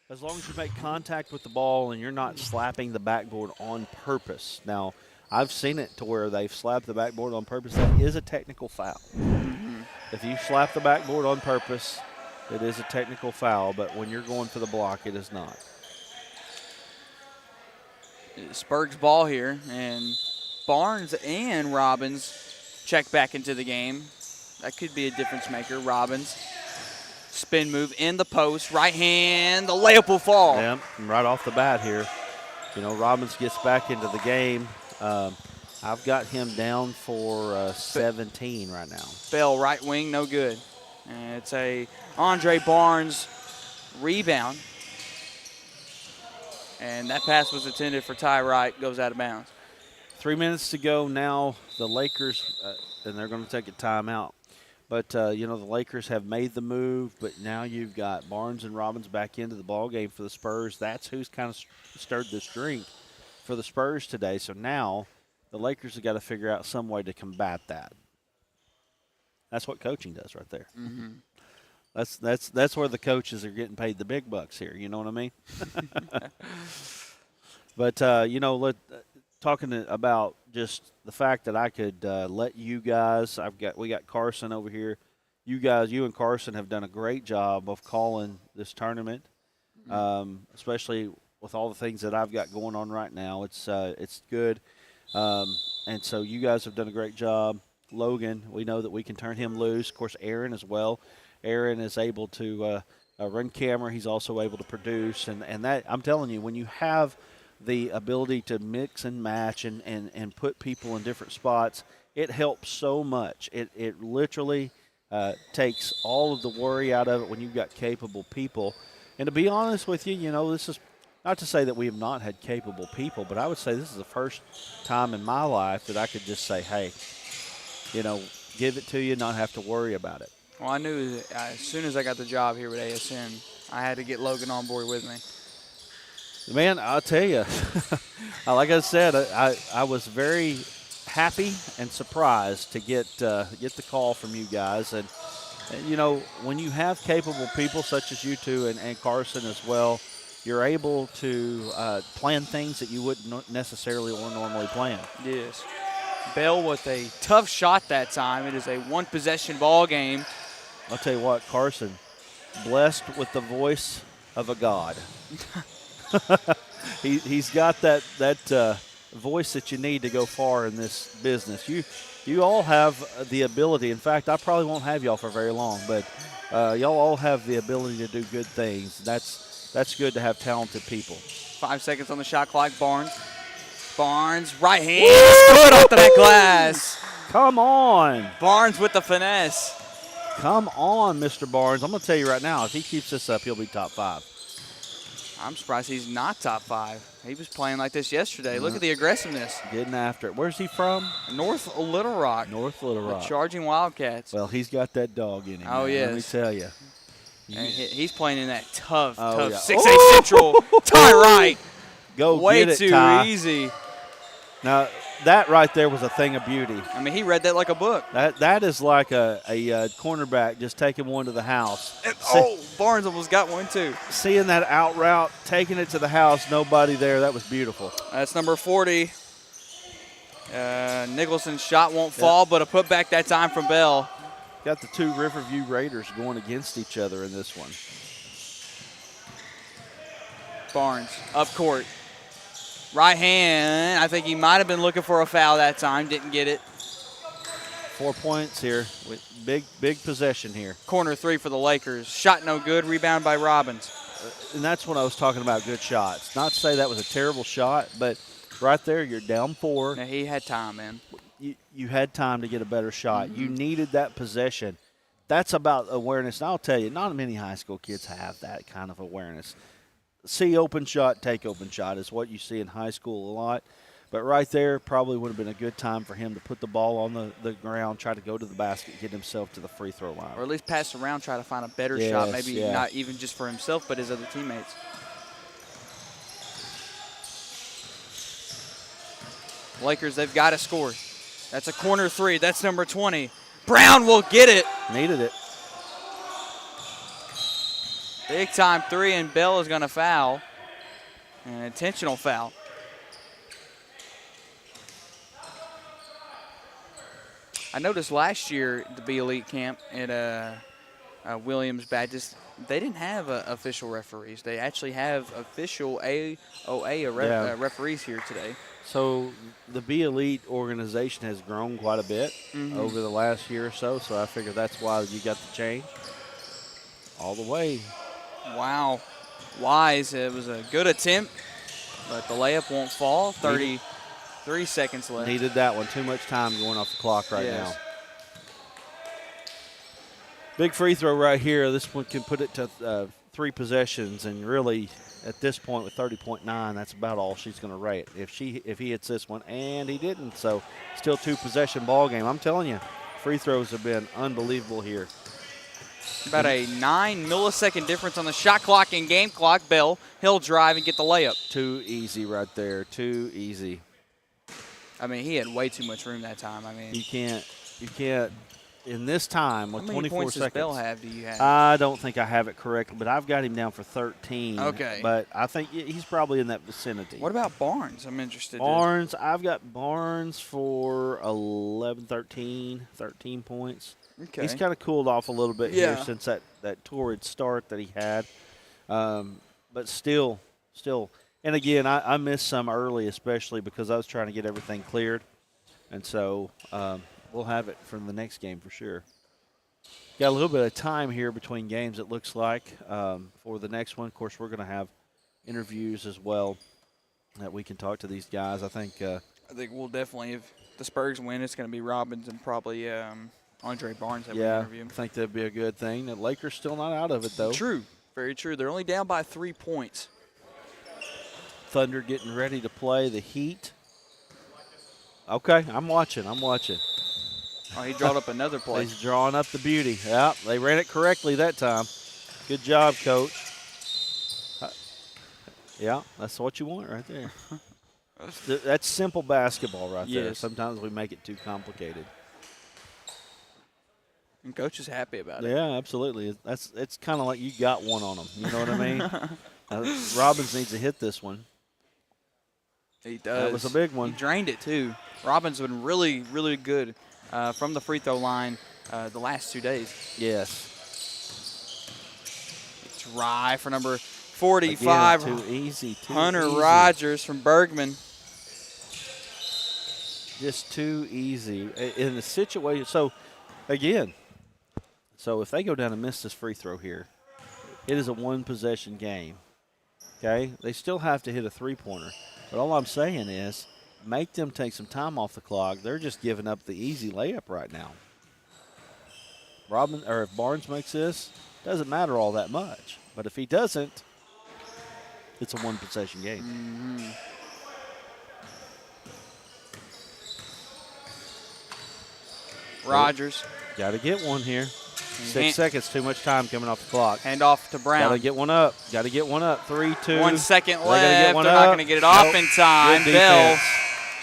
as long as you make contact with the ball and you're not slapping the backboard on purpose. Now, I've seen it to where they've slapped the backboard on purpose. That is a technical foul. If you slap the backboard on purpose, it is a technical foul, but when you're going for the block, it is not. Spurge's ball here, and Barnes and Robbins check back into the game. That could be a difference maker. Robbins, spin move in the post, right hand, the layup will fall. Yeah, and right off the bat here, Robbins gets back into the game. I've got him down for 17 right now. Bell, right wing, no good. And it's a Andre Barnes rebound. And that pass was intended for Ty Wright, goes out of bounds. 3 minutes to go now. The Lakers, and they're going to take a timeout. But, the Lakers have made the move, but now you've got Barnes and Robbins back into the ballgame for the Spurs. That's who's kind of stirred this drink for the Spurs today. So now the Lakers have got to figure out some way to combat that. That's what coaching does right there. Mm-hmm. That's where the coaches are getting paid the big bucks here. You know what I mean? But, talking about just the fact that I could let you guys, we got Carson over here. You and Carson have done a great job of calling this tournament, especially with all the things that I've got going on right now. It's good. And so you guys have done a great job. Logan, we know that we can turn him loose. Of course, Aaron as well. Aaron is able to run camera. He's also able to produce. And that, I'm telling you, when you have the ability to mix and match and put people in different spots, it helps so much. It literally takes all of the worry out of it when you've got capable people. And to be honest with you, this is not to say that we have not had capable people, but I would say this is the first time in my life that I could just say, hey, give it to you, not have to worry about it. Well, I knew that as soon as I got the job here with ASN, I had to get Logan on board with me. Man, I'll tell you, like I said, I was very happy and surprised to get the call from you guys. And when you have capable people such as you two and Carson as well, you're able to plan things that you wouldn't necessarily or normally plan. Yes. Bell with a tough shot that time. It is a one-possession ball game. I'll tell you what, Carson, blessed with the voice of a god. He's got that voice that you need to go far in this business. You all have the ability. In fact, I probably won't have y'all for very long, but y'all all have the ability to do good things. That's good to have talented people. 5 seconds on the shot clock. Barnes, right hand, good off the that glass. Come on. Barnes with the finesse. Come on, Mr. Barnes. I'm going to tell you right now, if he keeps this up, he'll be top 5. I'm surprised he's not top 5. He was playing like this yesterday. Look at the aggressiveness. Getting after it. Where's he from? North Little Rock. North Little Rock. The Charging Wildcats. Well, he's got that dog in him. Oh, yes. Let me tell you. And he's playing in that tough yeah. 6A Central. Ty Wright. Go way get it, too Ty. easy. Now, that right there was a thing of beauty. I mean, he read that like a book. That is like a cornerback just taking one to the house. Barnes almost got one too. Seeing that out route, taking it to the house, nobody there. That was beautiful. That's number 40. Nicholson's shot won't fall, but a putback that time from Bell. Got the two Riverview Raiders going against each other in this one. Barnes up court. Right hand. I think he might have been looking for a foul that time. Didn't get it. 4 points here. With big possession here. Corner 3 for the Lakers. Shot no good. Rebound by Robbins. And that's what I was talking about, good shots. Not to say that was a terrible shot, but right there you're down 4. Yeah, he had time, man. you had time to get a better shot. You needed that possession. That's about awareness. And I'll tell you, not many high school kids have that kind of awareness. See open shot, take open shot is what you see in high school a lot. But right there probably would have been a good time for him to put the ball on the ground, try to go to the basket, get himself to the free throw line. Or at least pass around, try to find a better shot, maybe not even just for himself, but his other teammates. Lakers, they've got to score. That's a corner three. That's number 20. Brown will get it. Needed it. Big time three, and Bell is going to foul. An intentional foul. I noticed last year at the B Elite camp at Williams Baptist, they didn't have official referees. They actually have official AOA referees here today. So the B Elite organization has grown quite a bit over the last year or so, so I figure that's why you got the change all the way. Wow. Wise, it was a good attempt, but the layup won't fall. 33 seconds left. Needed that one. Too much time going off the clock right now. Big free throw right here. This one can put it to 3 possessions, and really at this point with 30.9, that's about all she's going to rate if he hits this one, and he didn't. So still 2-possession ball game. I'm telling you, free throws have been unbelievable here. About a 9-millisecond difference on the shot clock and game clock. Bell, he'll drive and get the layup. Too easy right there. Too easy. I mean, he had way too much room that time. I mean, you can't in this time with 24 seconds. How many points does Bell have? Do you have? I don't think I have it correctly, but I've got him down for 13. Okay. But I think he's probably in that vicinity. What about Barnes? I'm interested. Barnes, I've got Barnes for 11, 13 points. Okay. He's kind of cooled off a little bit here since that torrid start that he had. But still, and again, I missed some early, especially because I was trying to get everything cleared. And so we'll have it from the next game for sure. Got a little bit of time here between games, it looks like, for the next one. Of course, we're going to have interviews as well that we can talk to these guys. I think we'll definitely, if the Spurs win, it's going to be Robbins and probably Andre Barnes that we interview. I think that'd be a good thing. The Lakers still not out of it, though. True. Very true. They're only down by 3 points. Thunder getting ready to play the Heat. Okay, I'm watching. Oh, he drawed up another play. He's drawing up the beauty. Yeah, they ran it correctly that time. Good job, Coach. Yeah, that's what you want right there. That's simple basketball right there. Sometimes we make it too complicated. And Coach is happy about it. Yeah, absolutely. It's kind of like you got one on them. You know what I mean? Robbins needs to hit this one. He does. That was a big one. He drained it, too. Robbins has been really, really good from the free throw line the last 2 days. Yes. Try for number 45. Again, too easy. Hunter Rogers from Bergman. Just too easy. In the situation, so, again, if they go down and miss this free throw here, it is a 1-possession game. Okay? They still have to hit a 3-pointer. But all I'm saying is make them take some time off the clock. They're just giving up the easy layup right now. If Barnes makes this, doesn't matter all that much. But if he doesn't, it's a 1-possession game. Mm-hmm. Rogers. Got to get one here. 6 seconds, too much time coming off the clock. Hand off to Brown. Got to get one up. 3, 2. 1 second left. They're not going to get it off in time. Bell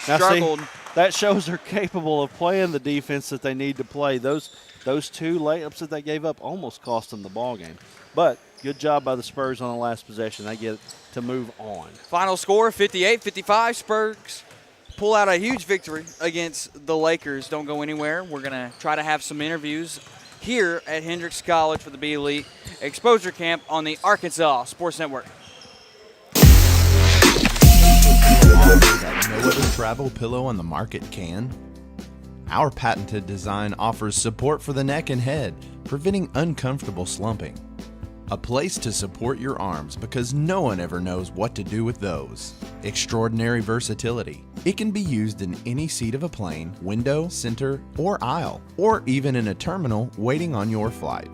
struggled. Now, see, that shows they're capable of playing the defense that they need to play. Those 2 layups that they gave up almost cost them the ball game. But good job by the Spurs on the last possession. They get to move on. Final score, 58-55. Spurs pull out a huge victory against the Lakers. Don't go anywhere. We're going to try to have some interviews here at Hendrix College for the B Elite Exposure Camp on the Arkansas Sports Network. No other travel pillow on the market can. Our patented design offers support for the neck and head, preventing uncomfortable slumping. A place to support your arms because no one ever knows what to do with those. Extraordinary versatility, It can be used in any seat of a plane, window, center, or aisle, or even in a terminal waiting on your flight.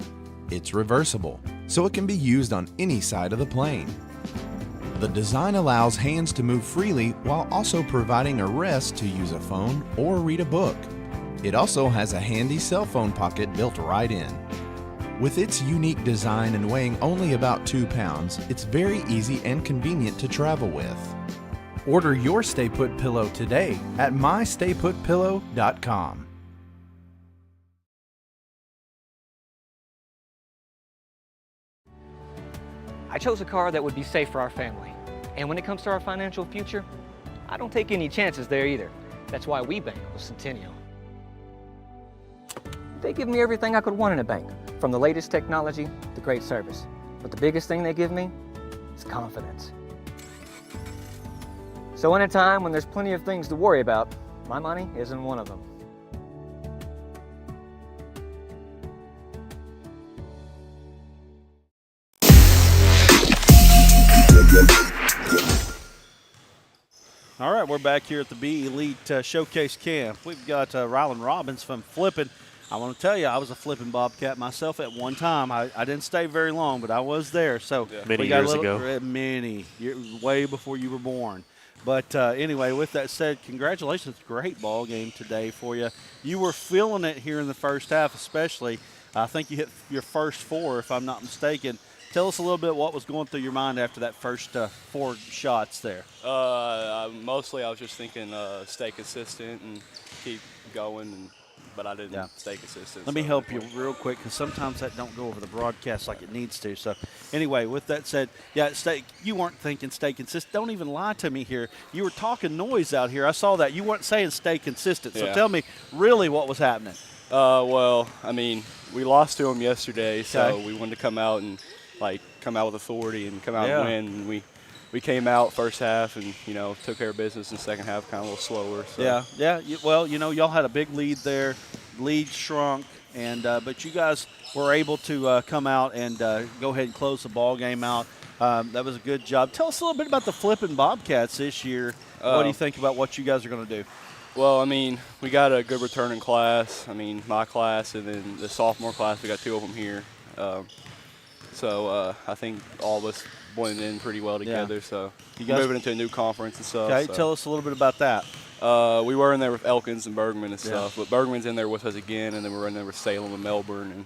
It's reversible, so it can be used on any side of the plane. The design allows hands to move freely while also providing a rest to use a phone or read a book. It also has a handy cell phone pocket built right in. With its unique design and weighing only about 2 pounds, it's very easy and convenient to travel with. Order your Stay Put pillow today at mystayputpillow.com. I chose a car that would be safe for our family. And when it comes to our financial future, I don't take any chances there either. That's why we bank with Centennial. They give me everything I could want in a bank, from the latest technology to great service. But the biggest thing they give me is confidence. So in a time when there's plenty of things to worry about, my money isn't one of them. All right, we're back here at the Be Elite Showcase Camp. We've got Rylan Robbins from Flippin. I want to tell you, I was a flipping Bobcat myself at one time. I didn't stay very long, but I was there. So Many years ago. Way before you were born. But anyway, with that said, congratulations. Great ball game today for you. You were feeling it here in the first half especially. I think you hit your first 4, if I'm not mistaken. Tell us a little bit what was going through your mind after that first 4 shots there. Mostly I was just thinking stay consistent and keep going, but I didn't stay consistent. Let me help you real quick because sometimes that don't go over the broadcast like it needs to. So anyway, with that said, you weren't thinking stay consistent. Don't even lie to me here. You were talking noise out here. I saw that. You weren't saying stay consistent. So tell me really what was happening. Well, I mean, we lost to them yesterday, so we wanted to come out with authority and come out and win. And we came out first half and, took care of business in the second half, kind of a little slower. So. Well, y'all had a big lead there. Lead shrunk, and but you guys were able to come out and go ahead and close the ball game out. That was a good job. Tell us a little bit about the Flippin' Bobcats this year. What do you think about what you guys are going to do? Well, I mean, we got a good returning class. I mean, my class and then the sophomore class, we got 2 of them here. So I think all of us blended in pretty well together. So you guys moving into a new conference and stuff. Okay, tell us a little bit about that. We were in there with Elkins and Bergman and stuff, but Bergman's in there with us again, and then we were in there with Salem and Melbourne and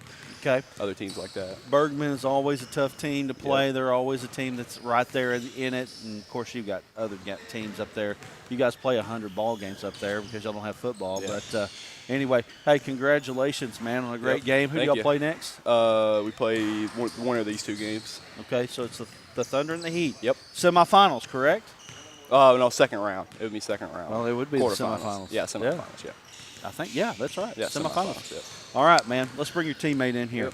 other teams like that. Bergman is always a tough team to play. Yeah. They're always a team that's right there in it, and of course you've got other teams up there. You guys play 100 ball games up there because y'all don't have football. Yeah. But anyway, hey, congratulations, man, on a great game. Who do y'all play next? We play one of these 2 games. Okay, so it's the Thunder and the Heat. Yep. Semifinals, correct? No, second round. It would be second round. Well, it would be the semifinals. Yeah, semifinals, yeah. I think, that's right. Yeah, semifinals. Yeah. All right, man. Let's bring your teammate in here.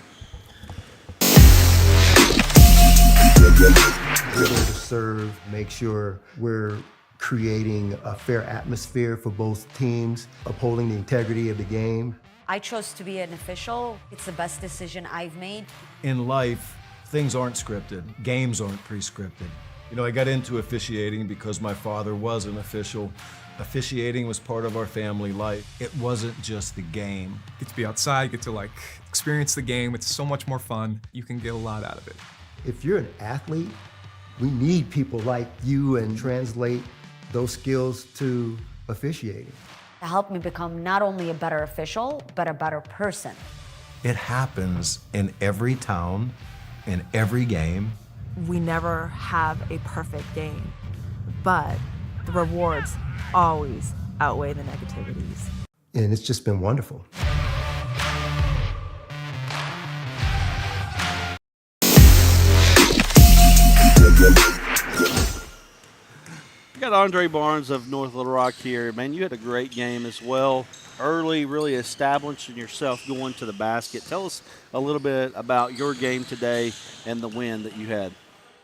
We're there to serve, make sure we're creating a fair atmosphere for both teams, upholding the integrity of the game. I chose to be an official. It's the best decision I've made. In life, things aren't scripted. Games aren't pre-scripted. I got into officiating because my father was an official. Officiating was part of our family life. It wasn't just the game. Get to be outside, get to experience the game. It's so much more fun. You can get a lot out of it. If you're an athlete, we need people like you and translate those skills to officiating. To help me become not only a better official, but a better person. It happens in every town, in every game. We never have a perfect game, but the rewards always outweigh the negativities. And it's just been wonderful. We got Andre Barnes of North Little Rock here. Man, you had a great game as well. Early, really establishing yourself going to the basket. Tell us a little bit about your game today and the win that you had.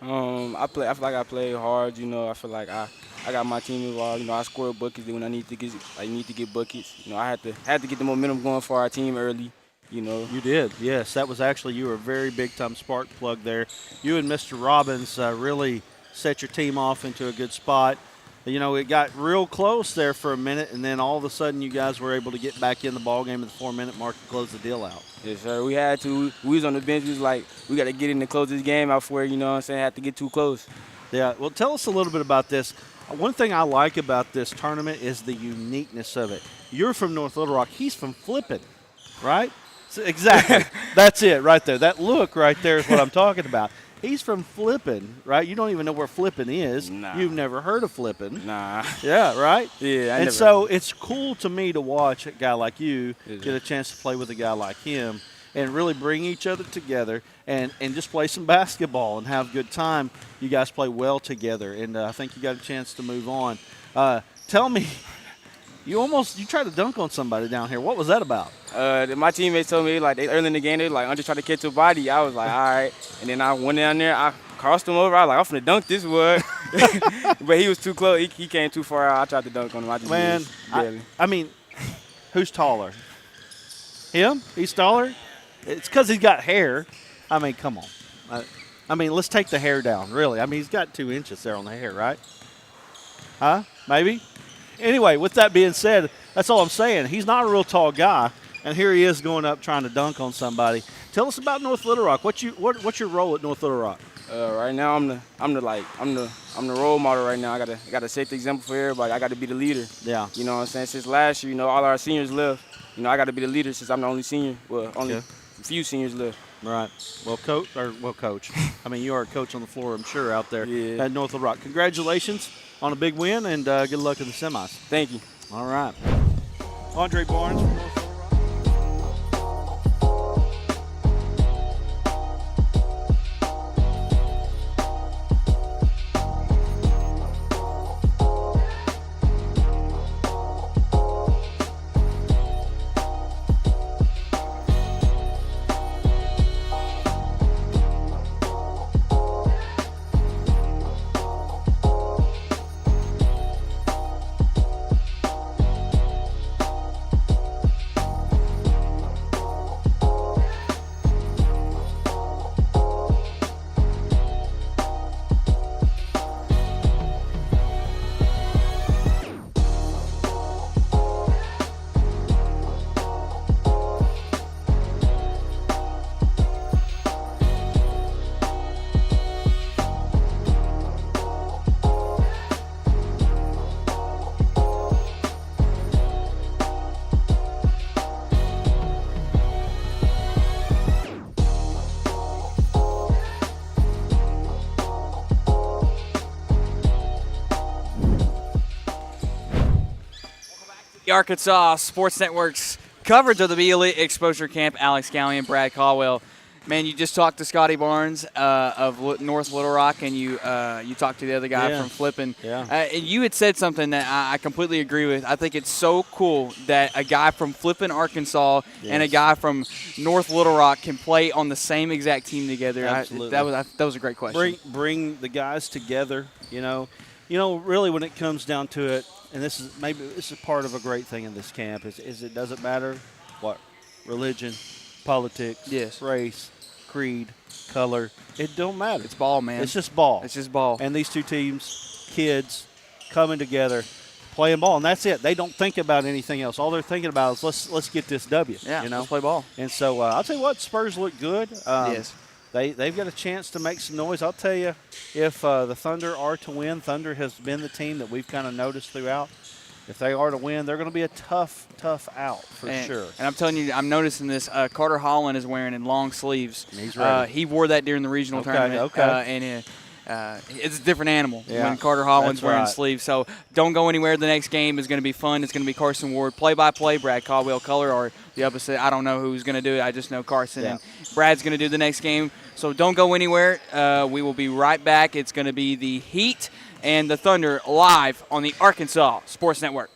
I feel like I played hard. I feel like I got my team involved. I scored buckets when I need to get buckets. I had to get the momentum going for our team early. You did, yes. That was actually, you were a very big-time spark plug there. You and Mr. Robbins really set your team off into a good spot. You know, it got real close there for a minute, and then all of a sudden you guys were able to get back in the ball game at the 4-minute mark and close the deal out. Yes, sir. We had to. We was on the bench. We was like, we got to get in to close this game out for, you know what I'm saying, have to get too close. Yeah, well, tell us a little bit about this. One thing I like about this tournament is the uniqueness of it. You're from North Little Rock. He's from Flippin, right? So, exactly. That's it right there. That look right there is what I'm talking about. He's from Flippin, right? You don't even know where Flippin is. Nah. You've never heard of Flippin. Nah. Yeah, right? Yeah, And so it's cool to me to watch a guy like you get a chance to play with a guy like him and really bring each other together and just play some basketball and have a good time. You guys play well together, and I think you got a chance to move on. Tell me, you tried to dunk on somebody down here. What was that about? My teammates told me, like, early in the game, they were like, I'm just trying to catch your body. I was like, all right. And then I went down there. I crossed him over. I was like, I'm finna dunk this wood. But he was too close. He came too far out. I tried to dunk on him. I just Man, barely. I mean, who's taller? Him? He's taller? It's because he's got hair. I mean, come on. I mean, let's take the hair down, really. I mean, he's got 2 inches there on the hair, right? Huh? Maybe? Anyway, with that being said, that's all I'm saying. He's not a real tall guy, and here he is going up trying to dunk on somebody. Tell us about North Little Rock. What's your role at North Little Rock? Right now, I'm the role model right now. I gotta set the example for everybody. I gotta be the leader. Yeah. You know what I'm saying? Since last year, you know, all our seniors left. You know, I gotta be the leader since I'm the only senior. Well, only a few seniors left. Right. Well, coach. I mean, you are a coach on the floor, I'm sure, out there at North Little Rock. Congratulations on a big win, and good luck in the semis. Thank you. All right. Andre Barnes from North Little Rock. Arkansas Sports Network's coverage of the B Elite Exposure Camp. Alex Gallion, Brad Caldwell. Man, you just talked to Scotty Barnes of North Little Rock, and you talked to the other guy from Flippin. Yeah. And you had said something that I completely agree with. I think it's so cool that a guy from Flippin, Arkansas, and a guy from North Little Rock can play on the same exact team together. Absolutely. That was a great question. Bring the guys together. You know, really when it comes down to it, and this is part of a great thing in this camp is it doesn't matter what religion, politics, race, creed, color. It don't matter. It's ball, man. It's just ball. It's just ball. And these two teams, kids, coming together, playing ball, and that's it. They don't think about anything else. All they're thinking about is let's get this W. Yeah, let's play ball. And so I'll tell you what, Spurs look good. Yes. They've got a chance to make some noise. I'll tell you, if the Thunder are to win, Thunder has been the team that we've kind of noticed throughout. If they are to win, they're going to be a tough out for sure. And I'm telling you, I'm noticing this. Carter Holland is wearing in long sleeves. And he's ready. He wore that during the regional tournament. And it's a different animal when Carter Holland's wearing sleeves. So don't go anywhere. The next game is going to be fun. It's going to be Carson Ward play-by-play, Brad Caldwell color, or the opposite. I don't know who's going to do it. I just know Carson and Brad's going to do the next game. So don't go anywhere. We will be right back. It's going to be the Heat and the Thunder live on the Arkansas Sports Network.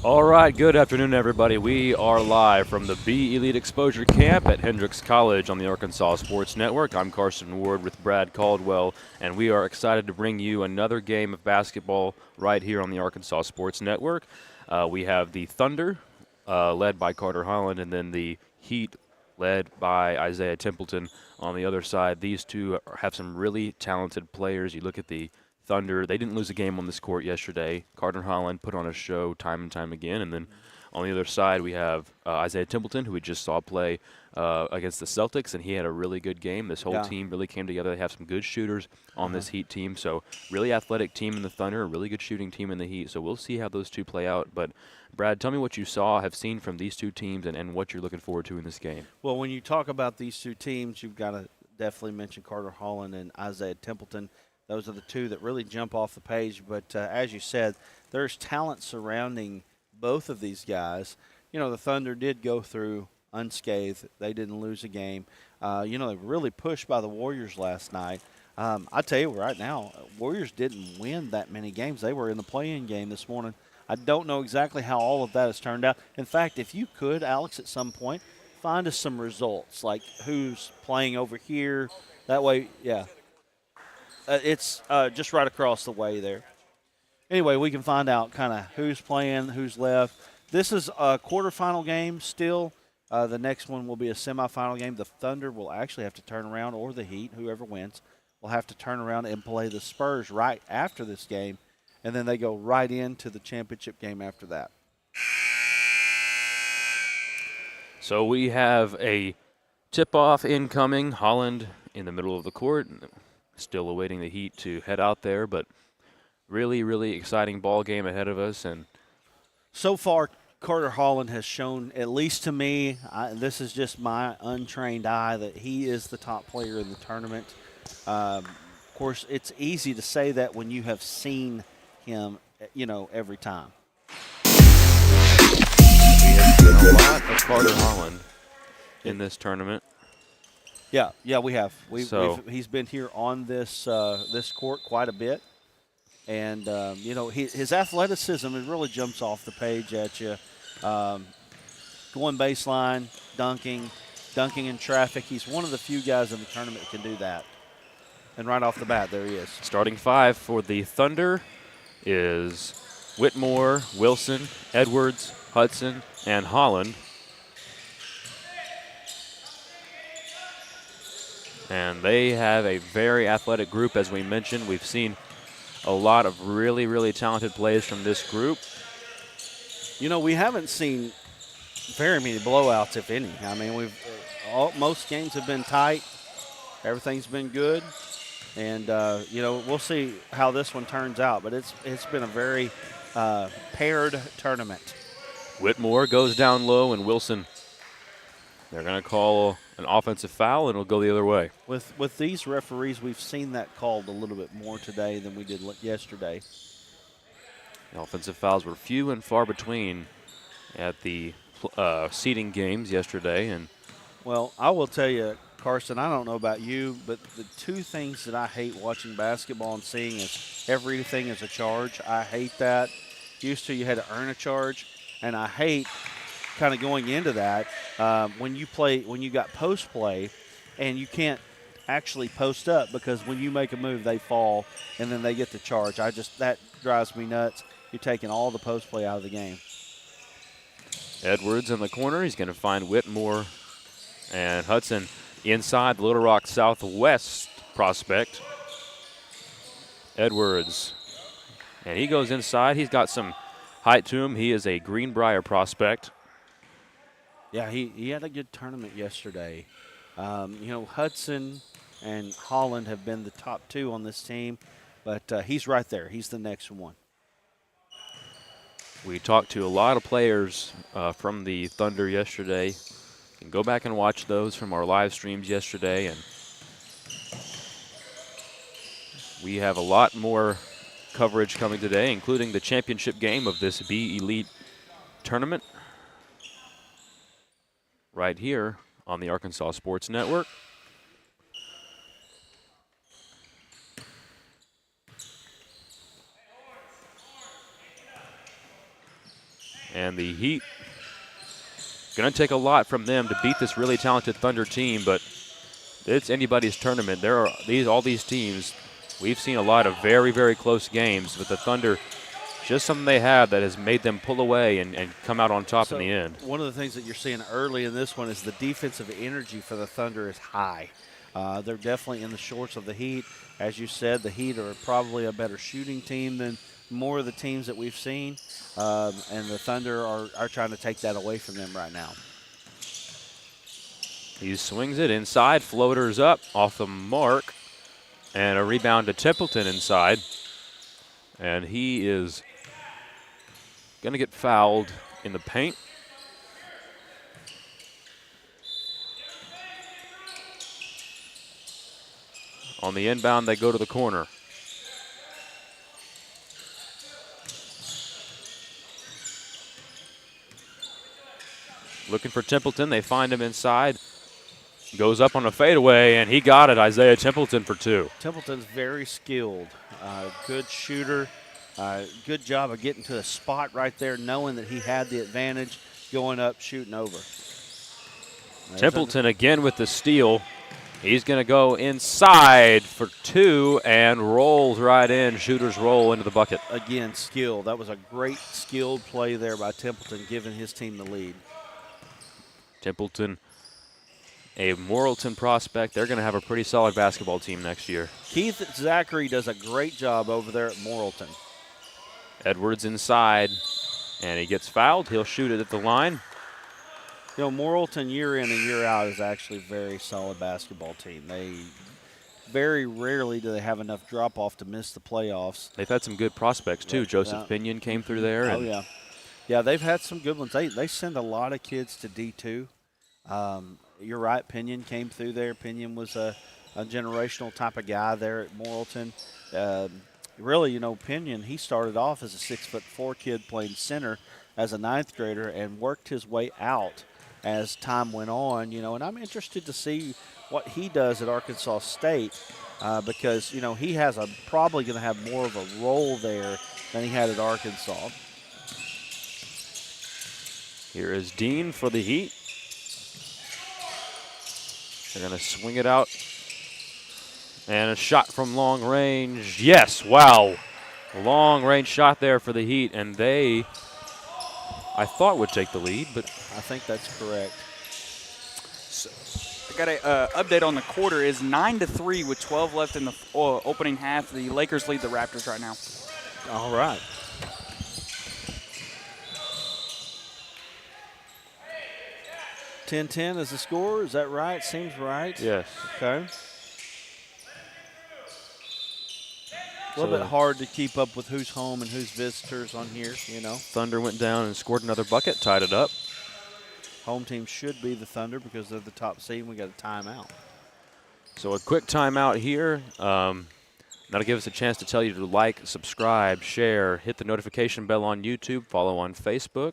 All right, good afternoon, everybody. We are live from the B Elite Exposure Camp at Hendrix College on the Arkansas Sports Network. I'm Carson Ward with Brad Caldwell, and we are excited to bring you another game of basketball right here on the Arkansas Sports Network. We have the Thunder, led by Carter Holland, and then the Heat, led by Isaiah Templeton on the other side. These two have some really talented players. You look at the Thunder, they didn't lose a game on this court yesterday. Carter Holland put on a show time and time again. And then on the other side, we have Isaiah Templeton, who we just saw play against the Celtics, and he had a really good game. This whole team really came together. They have some good shooters on this Heat team. So really athletic team in the Thunder, a really good shooting team in the Heat. So we'll see how those two play out. But, Brad, tell me what you have seen from these two teams and what you're looking forward to in this game. Well, when you talk about these two teams, you've got to definitely mention Carter Holland and Isaiah Templeton. Those are the two that really jump off the page. But as you said, there's talent surrounding both of these guys. You know, the Thunder did go through unscathed. They didn't lose a game. They were really pushed by the Warriors last night. I tell you right now, Warriors didn't win that many games. They were in the play-in game this morning. I don't know exactly how all of that has turned out. In fact, if you could, Alex, at some point, find us some results, like who's playing over here. That way, yeah. It's just right across the way there. Anyway, we can find out kind of who's playing, who's left. This is a quarterfinal game still. The next one will be a semifinal game. The Thunder will actually have to turn around, or the Heat, whoever wins, will have to turn around and play the Spurs right after this game, and then they go right into the championship game after that. So we have a tip-off incoming. Holland in the middle of the court. Still awaiting the Heat to head out there, but really, really exciting ball game ahead of us. And so far, Carter Holland has shown, at least to me, this is just my untrained eye, that he is the top player in the tournament. Of course, it's easy to say that when you have seen him, every time. We have seen a lot of Carter Holland in this tournament. Yeah, we have. He's been here on this court quite a bit, and his athleticism, it really jumps off the page at you. Going baseline, dunking in traffic. He's one of the few guys in the tournament that can do that. And right off the bat, there he is. Starting five for the Thunder is Whitmore, Wilson, Edwards, Hudson, and Holland. And they have a very athletic group, as we mentioned. We've seen a lot of really, really talented plays from this group. We haven't seen very many blowouts, if any. I mean, most games have been tight. Everything's been good. And, we'll see how this one turns out. But it's been a very paired tournament. Whitmore goes down low, and Wilson, they're going to call an offensive foul, and it'll go the other way. With these referees, we've seen that called a little bit more today than we did yesterday. The offensive fouls were few and far between at the seeding games yesterday. And well, I will tell you, Carson, I don't know about you, but the two things that I hate watching basketball and seeing is everything is a charge. I hate that. Used to, you had to earn a charge, and I hate kind of going into that when you got post play and you can't actually post up, because when you make a move they fall and then they get the charge. That drives me nuts. You're taking all the post play out of the game. Edwards in the corner. He's going to find Whitmore, and Hudson inside the Little Rock Southwest prospect. Edwards, and he goes inside. He's got some height to him. He is a Greenbrier prospect. Yeah, he had a good tournament yesterday. Hudson and Holland have been the top two on this team, but he's right there. He's the next one. We talked to a lot of players from the Thunder yesterday. You can go back and watch those from our live streams yesterday, and we have a lot more coverage coming today, including the championship game of this B Elite tournament right here on the Arkansas Sports Network. And the Heat, going to take a lot from them to beat this really talented Thunder team, but it's anybody's tournament. There are all these teams. We've seen a lot of very, very close games, but the Thunder, just something they have that has made them pull away and come out on top in the end. One of the things that you're seeing early in this one is the defensive energy for the Thunder is high. They're definitely in the shorts of the Heat. As you said, the Heat are probably a better shooting team than more of the teams that we've seen, and the Thunder are trying to take that away from them right now. He swings it inside, floaters up off the mark, and a rebound to Templeton inside. And he is going to get fouled in the paint. On the inbound, they go to the corner. Looking for Templeton. They find him inside. Goes up on a fadeaway, and he got it. Isaiah Templeton for 2. Templeton's very skilled. Good shooter. Good job of getting to the spot right there, knowing that he had the advantage, going up, shooting over. Templeton again with the steal. He's going to go inside for 2 and rolls right in. Shooters roll into the bucket. Again, skill. That was a great skilled play there by Templeton, giving his team the lead. Templeton, a Morrilton prospect. They're going to have a pretty solid basketball team next year. Keith Zachary does a great job over there at Morrilton. Edwards inside, and he gets fouled. He'll shoot it at the line. You know, Morrilton year in and year out is actually a very solid basketball team. They very rarely do they have enough drop-off to miss the playoffs. They've had some good prospects, too. Joseph Pinion came through there. Oh, yeah. Yeah, they've had some good ones. They send a lot of kids to D2. You're right, Pinion came through there. Pinion was a generational type of guy there at Morrilton. Really, you know, Pinion, he started off as a 6'4" kid playing center as a 9th grader and worked his way out as time went on, you know, and I'm interested to see what he does at Arkansas State because, you know, he has probably going to have more of a role there than he had at Arkansas. Here is Dean for the Heat. They're going to swing it out. And a shot from long range. Yes, wow. Long range shot there for the Heat, and they, I thought, would take the lead, but I think that's correct. So, I got an update on the quarter. Is 9-3 with 12 left in the opening half. The Lakers lead the Raptors right now. All right. 10-10 is the score. Is that right? Seems right. Yes. Okay. A little bit hard to keep up with who's home and who's visitors on here, you know. Thunder went down and scored another bucket, tied it up. Home team should be the Thunder because they're the top seed and we got a timeout. So a quick timeout here. That'll give us a chance to tell you to like, subscribe, share, hit the notification bell on YouTube, follow on Facebook.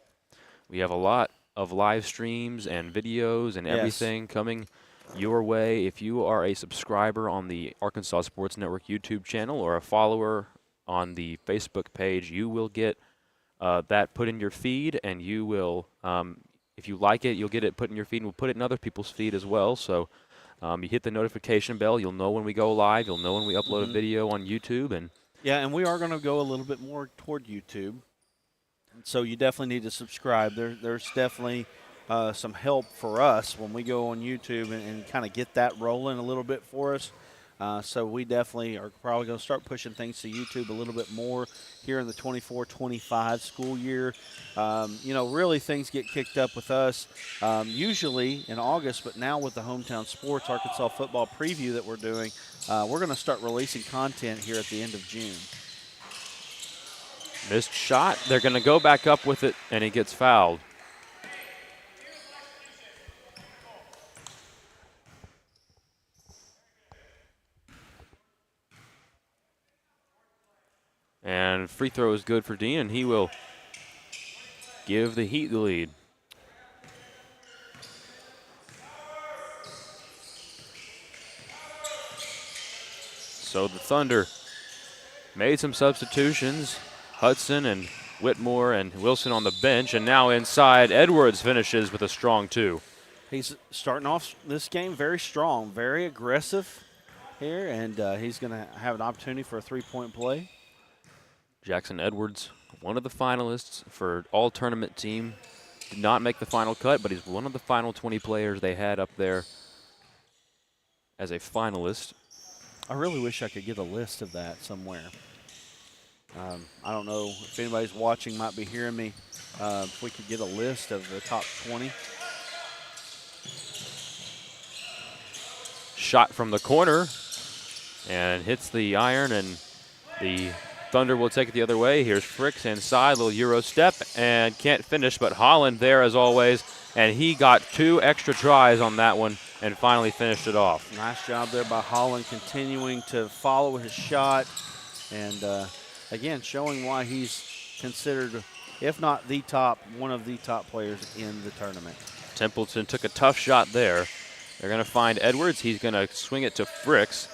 We have a lot of live streams and videos and everything coming your way. If you are a subscriber on the Arkansas Sports Network YouTube channel or a follower on the Facebook page, you will get that put in your feed, and you will, if you like it, you'll get it put in your feed, and we'll put it in other people's feed as well. So you hit the notification bell, you'll know when we go live, you'll know when we upload a video on YouTube. And yeah, and we are going to go a little bit more toward YouTube. So you definitely need to subscribe. There's definitely some help for us when we go on YouTube and kind of get that rolling a little bit for us. So we definitely are probably going to start pushing things to YouTube a little bit more here in the 24-25 school year. You know, really things get kicked up with us usually in August, but now with the Hometown Sports Arkansas football preview that we're doing, we're going to start releasing content here at the end of June. Missed shot. They're going to go back up with it, and he gets fouled. And free throw is good for Dean, and he will give the Heat the lead. So the Thunder made some substitutions. Hudson and Whitmore and Wilson on the bench, and now inside, Edwards finishes with a strong 2. He's starting off this game very strong, very aggressive here, and he's going to have an opportunity for a 3-point play. Jackson Edwards, one of the finalists for all-tournament team. Did not make the final cut, but he's one of the final 20 players they had up there as a finalist. I really wish I could get a list of that somewhere. I don't know if anybody's watching might be hearing me. If we could get a list of the top 20. Shot from the corner and hits the iron, and the Thunder will take it the other way. Here's Fricks inside, little Euro step, and can't finish, but Holland there as always, and he got 2 extra tries on that one and finally finished it off. Nice job there by Holland, continuing to follow his shot, and again, showing why he's considered, if not the top, one of the top players in the tournament. Templeton took a tough shot there. They're going to find Edwards. He's going to swing it to Fricks.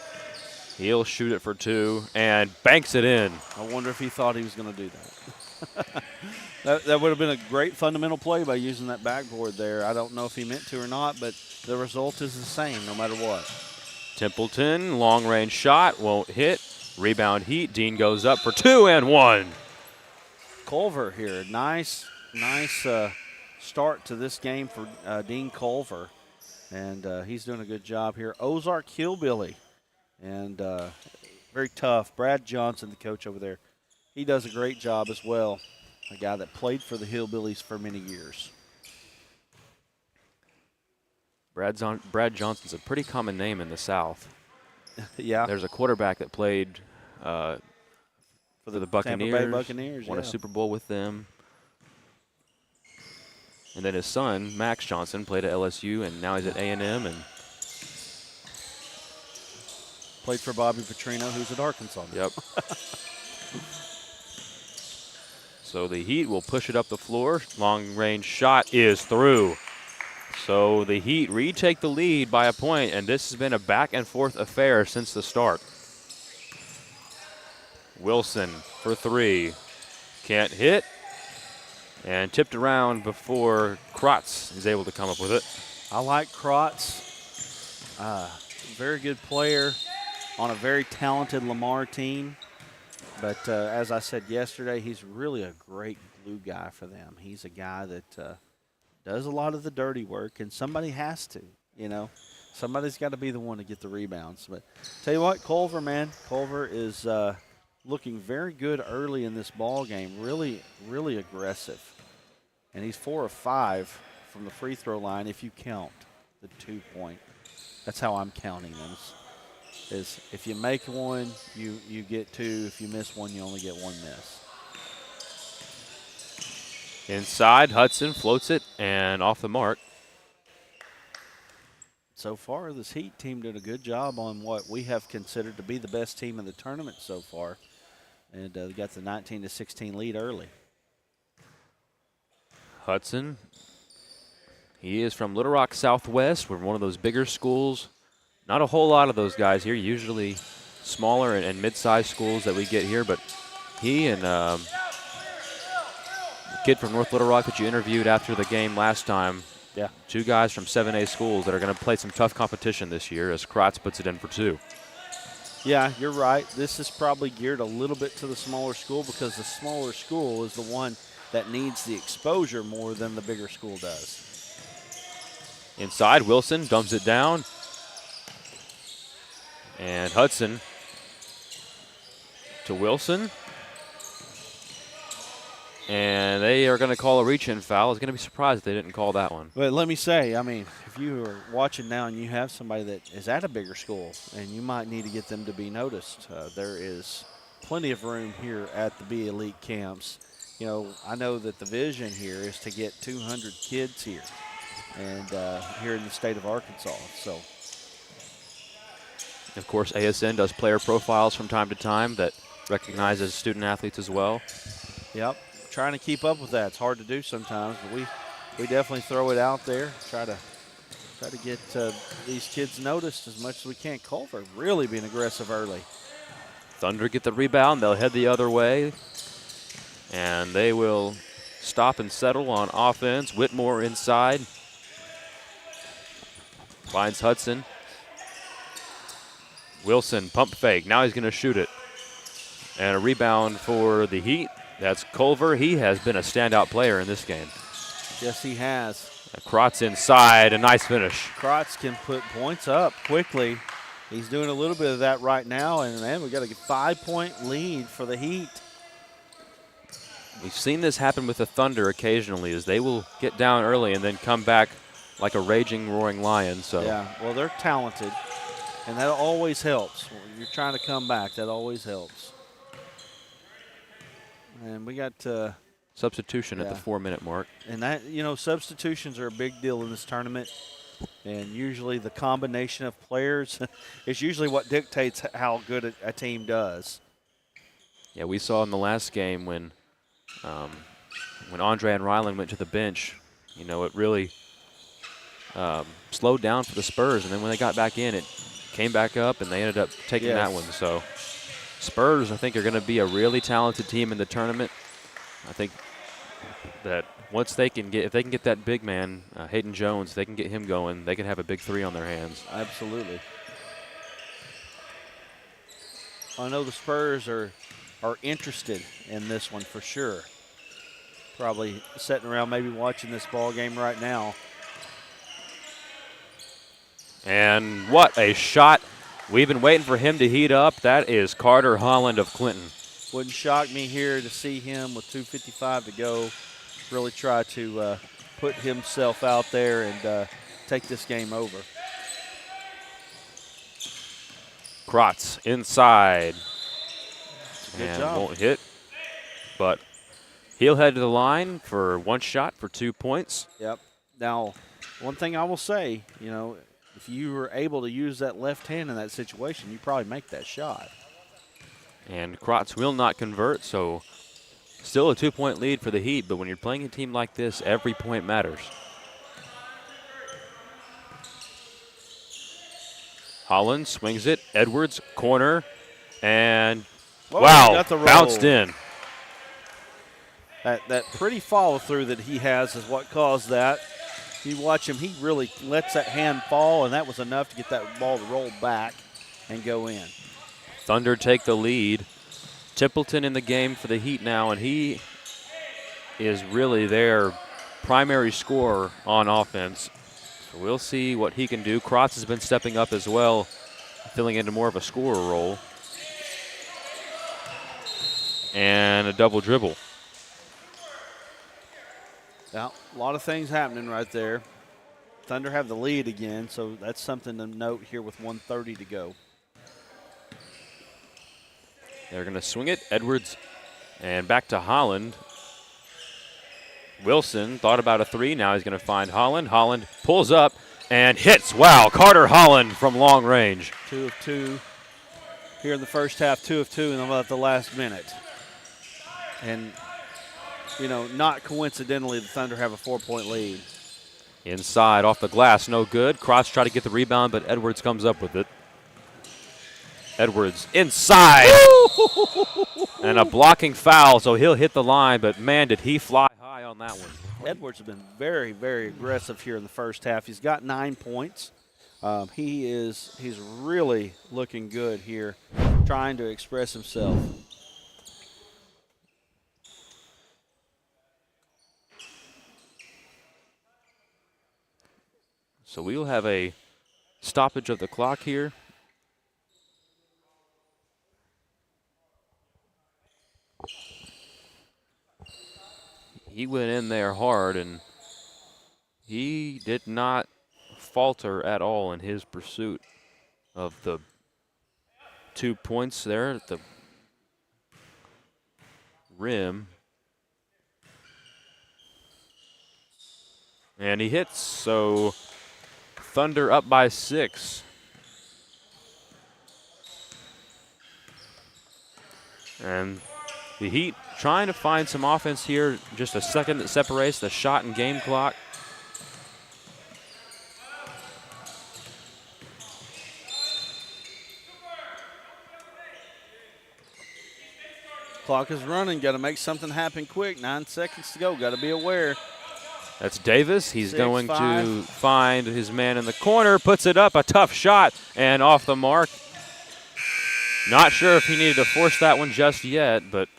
He'll shoot it for 2 and banks it in. I wonder if he thought he was going to do that. that would have been a great fundamental play by using that backboard there. I don't know if he meant to or not, but the result is the same no matter what. Templeton, long-range shot, won't hit. Rebound Heat. Dean goes up for 2 and 1. Culver here. Nice start to this game for Dean Culver. And he's doing a good job here. Ozark Hillbilly. And very tough. Brad Johnson, the coach over there, he does a great job as well. A guy that played for the Hillbillies for many years. Brad Johnson's a pretty common name in the South. Yeah. There's a quarterback that played for the Buccaneers. Tampa Bay Buccaneers, won a Super Bowl with them. And then his son, Max Johnson, played at LSU, and now he's at A&M. And played for Bobby Petrino, who's at Arkansas. Yep. So the Heat will push it up the floor. Long-range shot is through. So the Heat retake the lead by a point, and this has been a back-and-forth affair since the start. Wilson for 3. Can't hit. And tipped around before Krotz is able to come up with it. I like Krotz. Very good player on a very talented Lamar team. But as I said yesterday, he's really a great glue guy for them. He's a guy that does a lot of the dirty work, and somebody has to, you know. Somebody's got to be the one to get the rebounds. But tell you what, Culver, man, Culver is looking very good early in this ball game. Really, really aggressive. And he's 4 of 5 from the free throw line if you count the 2-point. That's how I'm counting them. Is if you make one, you get 2. If you miss one, you only get 1 miss. Inside, Hudson floats it and off the mark. So far, this Heat team did a good job on what we have considered to be the best team in the tournament so far. And they got the 19-16 lead early. Hudson, he is from Little Rock Southwest. We're one of those bigger schools. Not a whole lot of those guys here, usually smaller and mid-sized schools that we get here, but he and the kid from North Little Rock that you interviewed after the game last time, 2 guys from 7A schools that are going to play some tough competition this year as Krotz puts it in for 2. Yeah, you're right. This is probably geared a little bit to the smaller school because the smaller school is the one that needs the exposure more than the bigger school does. Inside, Wilson dumps it down. And Hudson to Wilson. And they are going to call a reach-in foul. I was going to be surprised if they didn't call that one. But let me say, I mean, if you are watching now and you have somebody that is at a bigger school, and you might need to get them to be noticed, there is plenty of room here at the Be Elite camps. You know, I know that the vision here is to get 200 kids here, and here in the state of Arkansas. So, of course, ASN does player profiles from time to time that recognizes student athletes as well. Yep. Trying to keep up with that. It's hard to do sometimes, but we definitely throw it out there. Try to get these kids noticed as much as we can. Culver really being aggressive early. Thunder get the rebound. They'll head the other way. And they will stop and settle on offense. Whitmore inside. Finds Hudson. Wilson, pump fake. Now he's going to shoot it. And a rebound for the Heat. That's Culver. He has been a standout player in this game. Yes, he has. Krotz inside. A nice finish. Krotz can put points up quickly. He's doing a little bit of that right now. And, man, we got a 5-point lead for the Heat. We've seen this happen with the Thunder occasionally, as they will get down early and then come back like a raging, roaring lion. So yeah, well, they're talented, and that always helps. When you're trying to come back, that always helps. And we got substitution at the 4-minute mark. And that, substitutions are a big deal in this tournament. And usually the combination of players is usually what dictates how good a team does. Yeah, we saw in the last game when Andre and Ryland went to the bench, it really slowed down for the Spurs. And then when they got back in, it came back up, and they ended up taking that one. So Spurs, I think, are going to be a really talented team in the tournament. I think that once they can get, if they can get that big man, Hayden Jones, if they can get him going, they can have a big 3 on their hands. Absolutely. I know the Spurs are interested in this one for sure. Probably sitting around maybe watching this ball game right now. And what a shot. We've been waiting for him to heat up. That is Carter Holland of Clinton. Wouldn't shock me here to see him with 2:55 to go really try to put himself out there and take this game over. Krotz inside. Good job. Won't hit, but he'll head to the line for one shot for 2 points. Yep. Now, one thing I will say, if you were able to use that left hand in that situation, you probably make that shot. And Krotz will not convert, so still a 2-point lead for the Heat, but when you're playing a team like this, every point matters. Holland swings it. Edwards, corner, and wow, bounced in. That pretty follow-through that he has is what caused that. You watch him, he really lets that hand fall, and that was enough to get that ball to roll back and go in. Thunder take the lead. Templeton in the game for the Heat now, and he is really their primary scorer on offense. So we'll see what he can do. Krotz has been stepping up as well, filling into more of a scorer role. And a double dribble. Now, a lot of things happening right there. Thunder have the lead again, so that's something to note here with 1:30 to go. They're going to swing it. Edwards and back to Holland. Wilson thought about a 3. Now he's going to find Holland. Holland pulls up and hits. Wow, Carter Holland from long range. 2 of 2 here in the first half, 2 of 2 in about the last minute. And, not coincidentally, the Thunder have a 4-point lead. Inside, off the glass, no good. Krotz tried to get the rebound, but Edwards comes up with it. Edwards inside. And a blocking foul, so he'll hit the line, but man, did he fly high on that one. Edwards has been very, very aggressive here in the first half. He's got 9 points. He's really looking good here, trying to express himself. So we will have a stoppage of the clock here. He went in there hard, and he did not falter at all in his pursuit of the 2 points there at the rim. And he hits, so Thunder up by 6. And the Heat trying to find some offense here. Just a second that separates the shot and game clock. Clock is running. Got to make something happen quick. 9 seconds to go. Got to be aware. That's Davis. He's 6'5". going to find his man in the corner, puts it up, a tough shot, and off the mark. Not sure if he needed to force that one just yet, but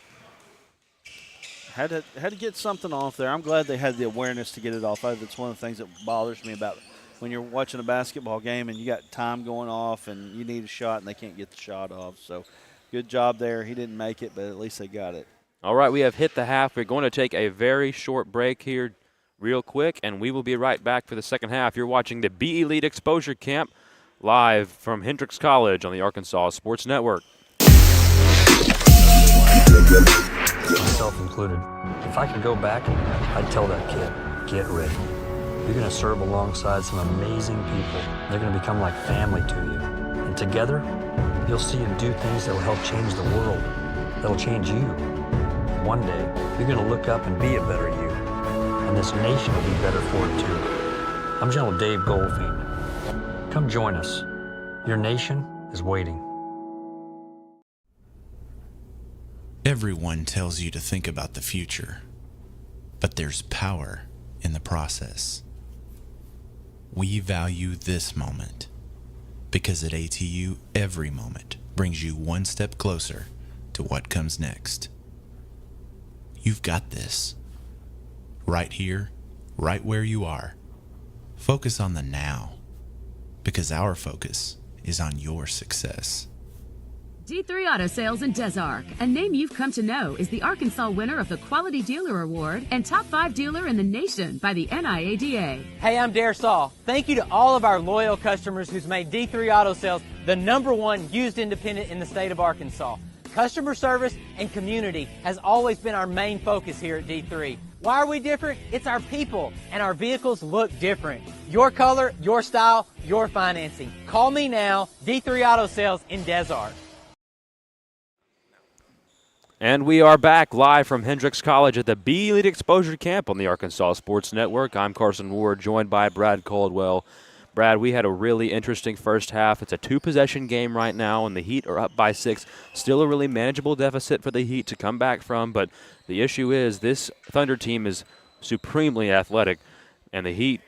had to get something off there. I'm glad they had the awareness to get it off. That's one of the things that bothers me about when you're watching a basketball game and you got time going off and you need a shot and they can't get the shot off. So good job there. He didn't make it, but at least they got it. All right, we have hit the half. We're going to take a very short break here real quick, and we will be right back for the second half. You're watching the Be Elite Exposure Camp live from Hendrix College on the Arkansas Sports Network. Myself included. If I could go back, I'd tell that kid, get ready. You're going to serve alongside some amazing people. They're going to become like family to you. And together, you'll see them do things that will help change the world, that'll change you. One day, you're going to look up and be a better you. And this nation will be better for it too. I'm General Dave Goldfein. Come join us. Your nation is waiting. Everyone tells you to think about the future, but there's power in the process. We value this moment because at ATU, every moment brings you one step closer to what comes next. You've got this. Right here, right where you are. Focus on the now, because our focus is on your success. D3 Auto Sales in Des Arc, a name you've come to know, is the Arkansas winner of the Quality Dealer Award and top 5 dealer in the nation by the NIADA. Hey, I'm Dare Saul. Thank you to all of our loyal customers who's made D3 Auto Sales the #1 used independent in the state of Arkansas. Customer service and community has always been our main focus here at D3. Why are we different? It's our people, and our vehicles look different. Your color, your style, your financing. Call me now, D3 Auto Sales in Des Arc. And we are back live from Hendrix College at the Be Elite Exposure Camp on the Arkansas Sports Network. I'm Carson Ward, joined by Brad Caldwell. Brad, we had a really interesting first half. It's a 2-possession game right now, and the Heat are up by 6. Still a really manageable deficit for the Heat to come back from, but the issue is this Thunder team is supremely athletic, and the Heat,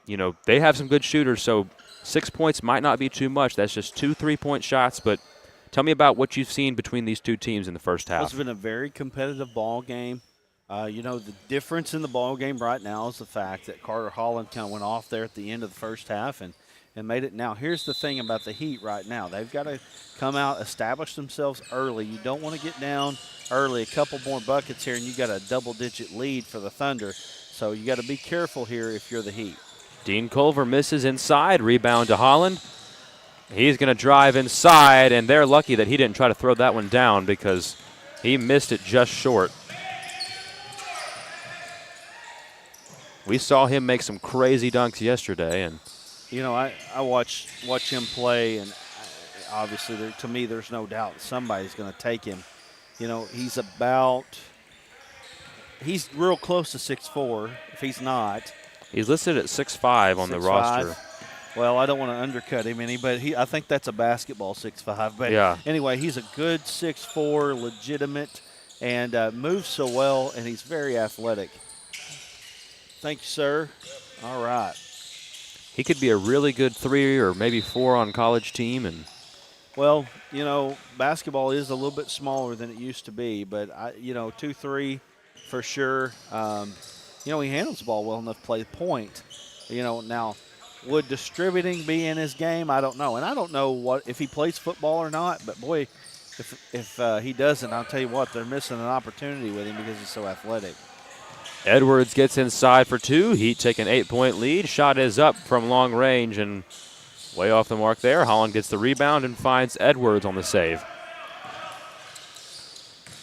you know, they have some good shooters, so 6 points might not be too much. That's just 2 3-point shots, but tell me about what you've seen between these two teams in the first half. It's been a very competitive ball game. You know, the difference in the ball game right now is the fact that Carter Holland kind of went off there at the end of the first half and made it. Now, here's the thing about the Heat right now. They've got to come out, establish themselves early. You don't want to get down early. A couple more buckets here, and you got a double-digit lead for the Thunder. So you got to be careful here if you're the Heat. Dean Culver misses inside. Rebound to Holland. He's going to drive inside, and they're lucky that he didn't try to throw that one down because he missed it just short. We saw him make some crazy dunks yesterday, and you know, I watch him play, and obviously, to me, there's no doubt somebody's going to take him. You know, he's real close to 6'4", if he's not. He's listed at 6'5" on the roster. Well, I don't want to undercut him any, but I think that's a basketball 6'5". But yeah. Anyway, he's a good 6'4", legitimate, and moves so well, and he's very athletic. Thank you, sir. All right. He could be a really good 3 or maybe 4 on college team. And well, you know, basketball is a little bit smaller than it used to be, but, 2-3 for sure. You know, he handles the ball well enough to play the point. You know, now, would distributing be in his game? I don't know. And I don't know if he plays football or not, but, boy, if he doesn't, I'll tell you what, they're missing an opportunity with him because he's so athletic. Edwards gets inside for 2. Heat take an 8-point lead. Shot is up from long range and way off the mark there. Holland gets the rebound and finds Edwards on the save.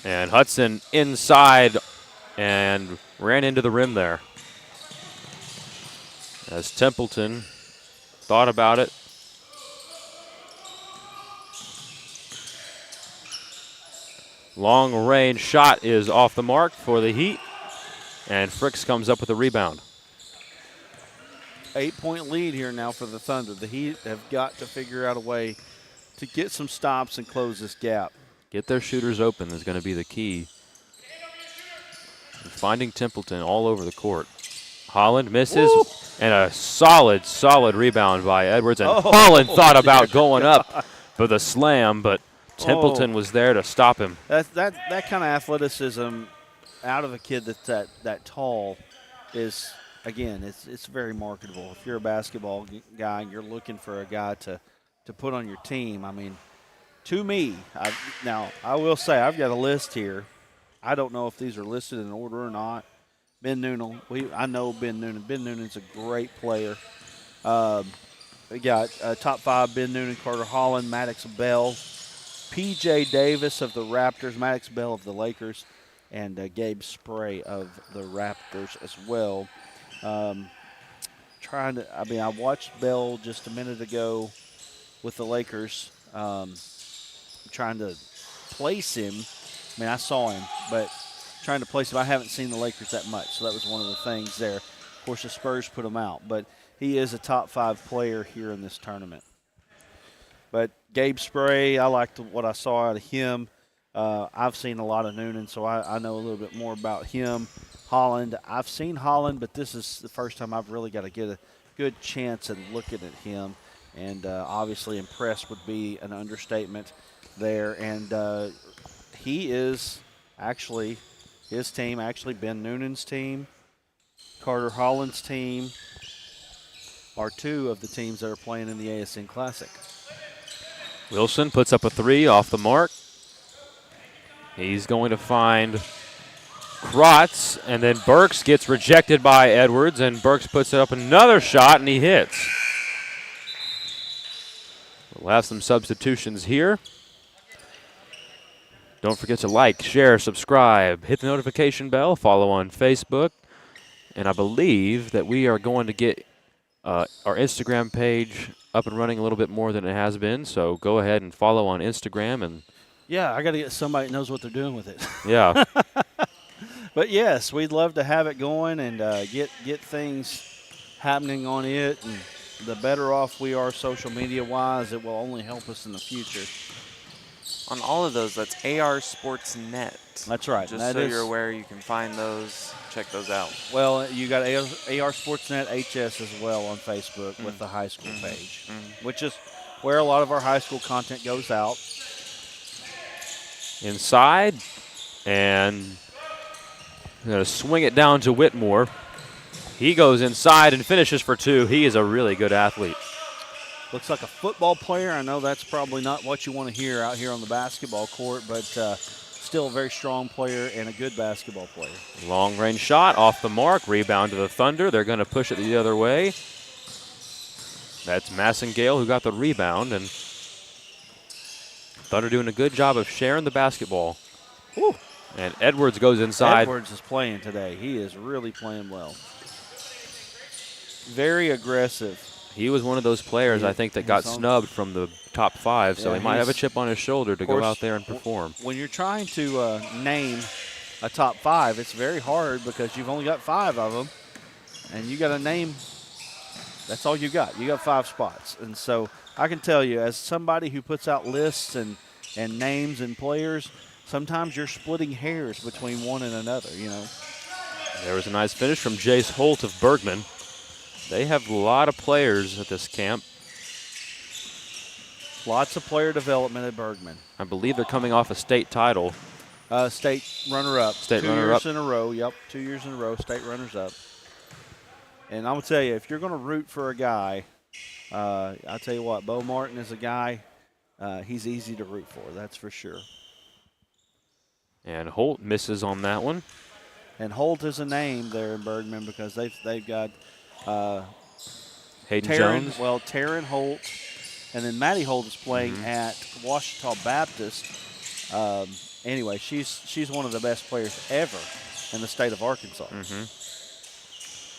And Hudson inside and ran into the rim there. As Templeton thought about it. Long range shot is off the mark for the Heat. And Fricks comes up with a rebound. 8-point lead here now for the Thunder. The Heat have got to figure out a way to get some stops and close this gap. Get their shooters open is going to be the key. And finding Templeton all over the court. Holland misses, and a solid rebound by Edwards. And Holland thought about going up for the slam, but Templeton was there to stop him. That kind of athleticism out of a kid that's that tall is, again, it's very marketable. If you're a basketball guy and you're looking for a guy to put on your team, I mean, to me, now I will say I've got a list here. I don't know if these are listed in order or not. Ben Noonan, I know Ben Noonan. Ben Noonan's a great player. We got top 5: Ben Noonan, Carter Holland, Maddox Bell, P.J. Davis of the Raptors, Maddox Bell of the Lakers, and Gabe Spray of the Raptors as well. I watched Bell just a minute ago with the Lakers, trying to place him. I mean, I saw him, but trying to place him, I haven't seen the Lakers that much, so that was one of the things there. Of course, the Spurs put him out, but he is a top 5 player here in this tournament. But Gabe Spray, I liked what I saw out of him. I've seen a lot of Noonan, so I know a little bit more about him. Holland, I've seen Holland, but this is the first time I've really got to get a good chance at looking at him. And obviously impressed would be an understatement there. And he is actually, his team, actually Ben Noonan's team, Carter Holland's team, are 2 of the teams that are playing in the ASN Classic. Wilson puts up a 3 off the mark. He's going to find Kratz, and then Burks gets rejected by Edwards, and Burks puts up another shot, and he hits. We'll have some substitutions here. Don't forget to like, share, subscribe, hit the notification bell, follow on Facebook, and I believe that we are going to get our Instagram page up and running a little bit more than it has been, so go ahead and follow on Instagram. And yeah, I got to get somebody that knows what they're doing with it. Yeah. But yes, we'd love to have it going and get things happening on it. And the better off we are social media-wise, it will only help us in the future. On all of those, that's AR Sports Net. That's right. Just so you're aware, you can find those, check those out. Well, you got AR Sportsnet HS as well on Facebook with the high school page, which is where a lot of our high school content goes out. Inside, and going to swing it down to Whitmore. He goes inside and finishes for 2. He is a really good athlete. Looks like a football player. I know that's probably not what you want to hear out here on the basketball court, but still a very strong player and a good basketball player. Long range shot off the mark. Rebound to the Thunder. They're going to push it the other way. That's Massengale who got the rebound, and Thunder doing a good job of sharing the basketball. Woo. And Edwards goes inside. Edwards is playing today. He is really playing well. Very aggressive. He was one of those players, I think, that got snubbed from the top 5, so he might have a chip on his shoulder to go out there and perform. When you're trying to name a top 5, it's very hard because you've only got 5 of them, and you got to name. That's all you got. You got 5 spots, and so I can tell you, as somebody who puts out lists and names and players, sometimes you're splitting hairs between one and another. You know. There was a nice finish from Jace Holt of Bergman. They have a lot of players at this camp. Lots of player development at Bergman. I believe they're coming off a state title. State runner-up. State 2 runner-up. years in a row. Yep, 2 years in a row, state runners-up. And I'm going to tell you, if you're going to root for a guy, I'll tell you what, Bo Martin is a guy, he's easy to root for, that's for sure. And Holt misses on that one. And Holt is a name there in Bergman because they've got Hayden Jones. Well, Taryn Holt, and then Maddie Holt is playing at Washita Baptist. Anyway, she's one of the best players ever in the state of Arkansas.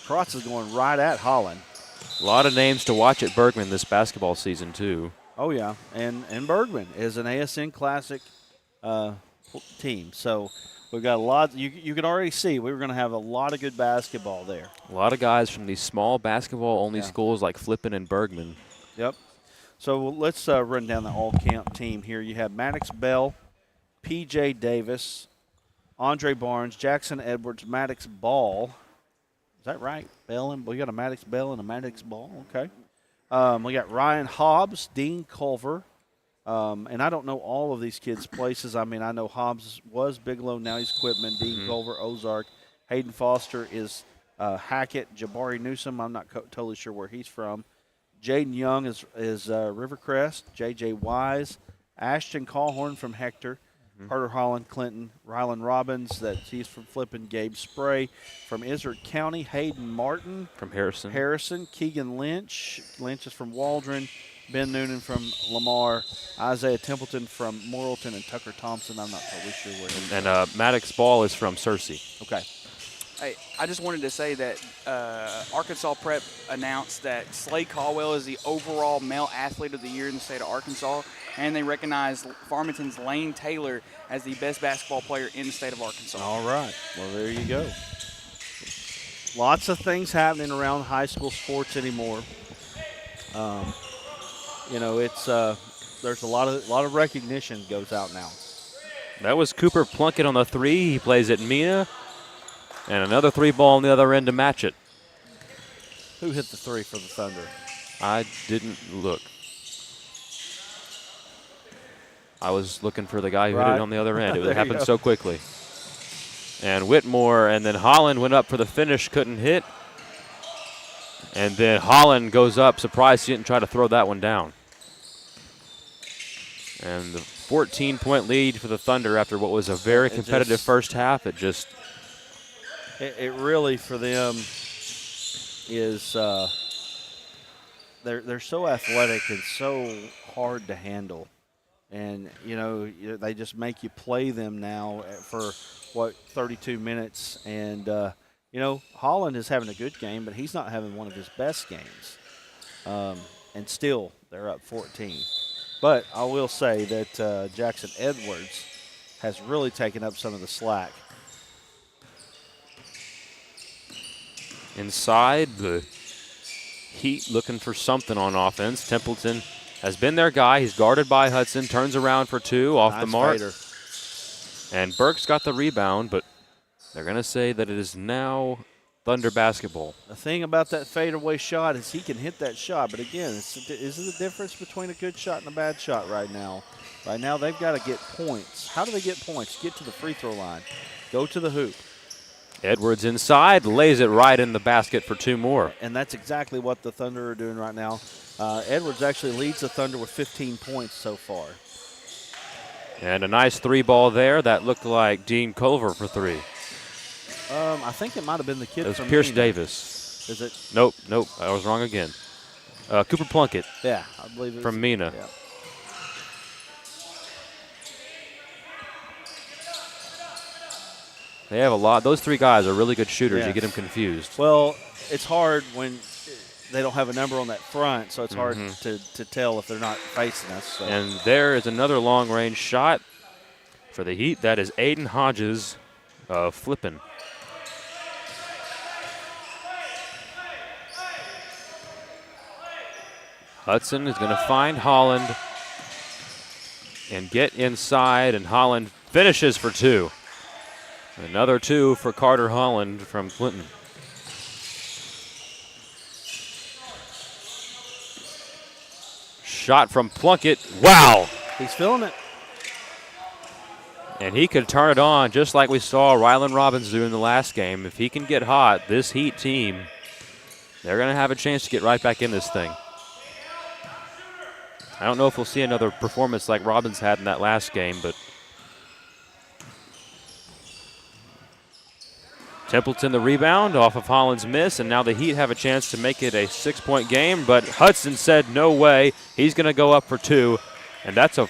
Kratz is going right at Holland. A lot of names to watch at Bergman this basketball season, too. Oh, yeah. And Bergman is an ASN Classic team. So we've got a lot. You can already see we're going to have a lot of good basketball there. A lot of guys from these small basketball-only schools like Flippin and Bergman. Yep. So let's run down the all-camp team here. You have Maddox Bell P.J. Davis, Andre Barnes, Jackson Edwards, Maddox Ball. Is that right? We got a Maddox Bell and a Maddox Ball. Okay. We got Ryan Hobbs, Dean Culver. And I don't know all of these kids' places. I mean, I know Hobbs was Bigelow, now he's Quitman. Dean Culver, Ozark. Hayden Foster is Hackett. Jabari Newsom, I'm not totally sure where he's from. Jaden Young is Rivercrest. J.J. Wise. Ashton Callhorn from Hector. Carter Holland, Clinton. Rylan Robbins, he's from Flippin. Gabe Spray from Izard County. Hayden Martin. From Harrison. Keegan Lynch. Lynch is from Waldron. Ben Noonan from Lamar. Isaiah Templeton from Morrilton. And Tucker Thompson, I'm not totally sure where he's from. And Maddox Ball is from Searcy. Okay. Hey, I just wanted to say that Arkansas Prep announced that Slade Caldwell is the overall male athlete of the year in the state of Arkansas, and they recognized Farmington's Lane Taylor as the best basketball player in the state of Arkansas. All right. Well, there you go. Lots of things happening around high school sports anymore. It's there's a lot of recognition goes out now. That was Cooper Plunkett on the 3. He plays at Mina. And another 3 ball on the other end to match it. Who hit the 3 for the Thunder? I didn't look. I was looking for the guy who hit it on the other end. It happened so quickly. And Whitmore, and then Holland went up for the finish, couldn't hit. And then Holland goes up, surprised he didn't try to throw that one down. And the 14-point lead for the Thunder after what was a very competitive first half. It really, for them, is they're so athletic and so hard to handle. And, they just make you play them now for, 32 minutes. And, Holland is having a good game, but he's not having one of his best games. And still, they're up 14. But I will say that Jackson Edwards has really taken up some of the slack. Inside, the Heat looking for something on offense. Templeton has been their guy. He's guarded by Hudson, turns around for 2 off the mark. Fader. And Burke's got the rebound, but they're going to say that it is now Thunder basketball. The thing about that fadeaway shot is he can hit that shot, but again, is it the difference between a good shot and a bad shot right now? Right now, they've got to get points. How do they get points? Get to the free throw line. Go to the hoop. Edwards inside, lays it right in the basket for 2 more. And that's exactly what the Thunder are doing right now. Edwards actually leads the Thunder with 15 points so far. And a nice 3 ball there. That looked like Dean Culver for 3. I think it might have been the kid it was from Pierce Mina. Davis. Is it? Nope. I was wrong again. Cooper Plunkett. Yeah, I believe it from Mina. Yeah. They have a lot. Those 3 guys are really good shooters. Yes. You get them confused. Well, it's hard when they don't have a number on that front, so it's hard to tell if they're not facing us. So. And there is another long-range shot for the Heat. That is Aiden Hodges of Flippin. Hudson is going to find Holland and get inside, and Holland finishes for 2. Another 2 for Carter Holland from Clinton. Shot from Plunkett. Wow. He's feeling it. And he could turn it on just like we saw Rylan Robbins do in the last game. If he can get hot, this Heat team, they're going to have a chance to get right back in this thing. I don't know if we'll see another performance like Robbins had in that last game, but Templeton the rebound off of Holland's miss, and now the Heat have a chance to make it a 6-point game, but Hudson said no way. He's going to go up for 2, and that's a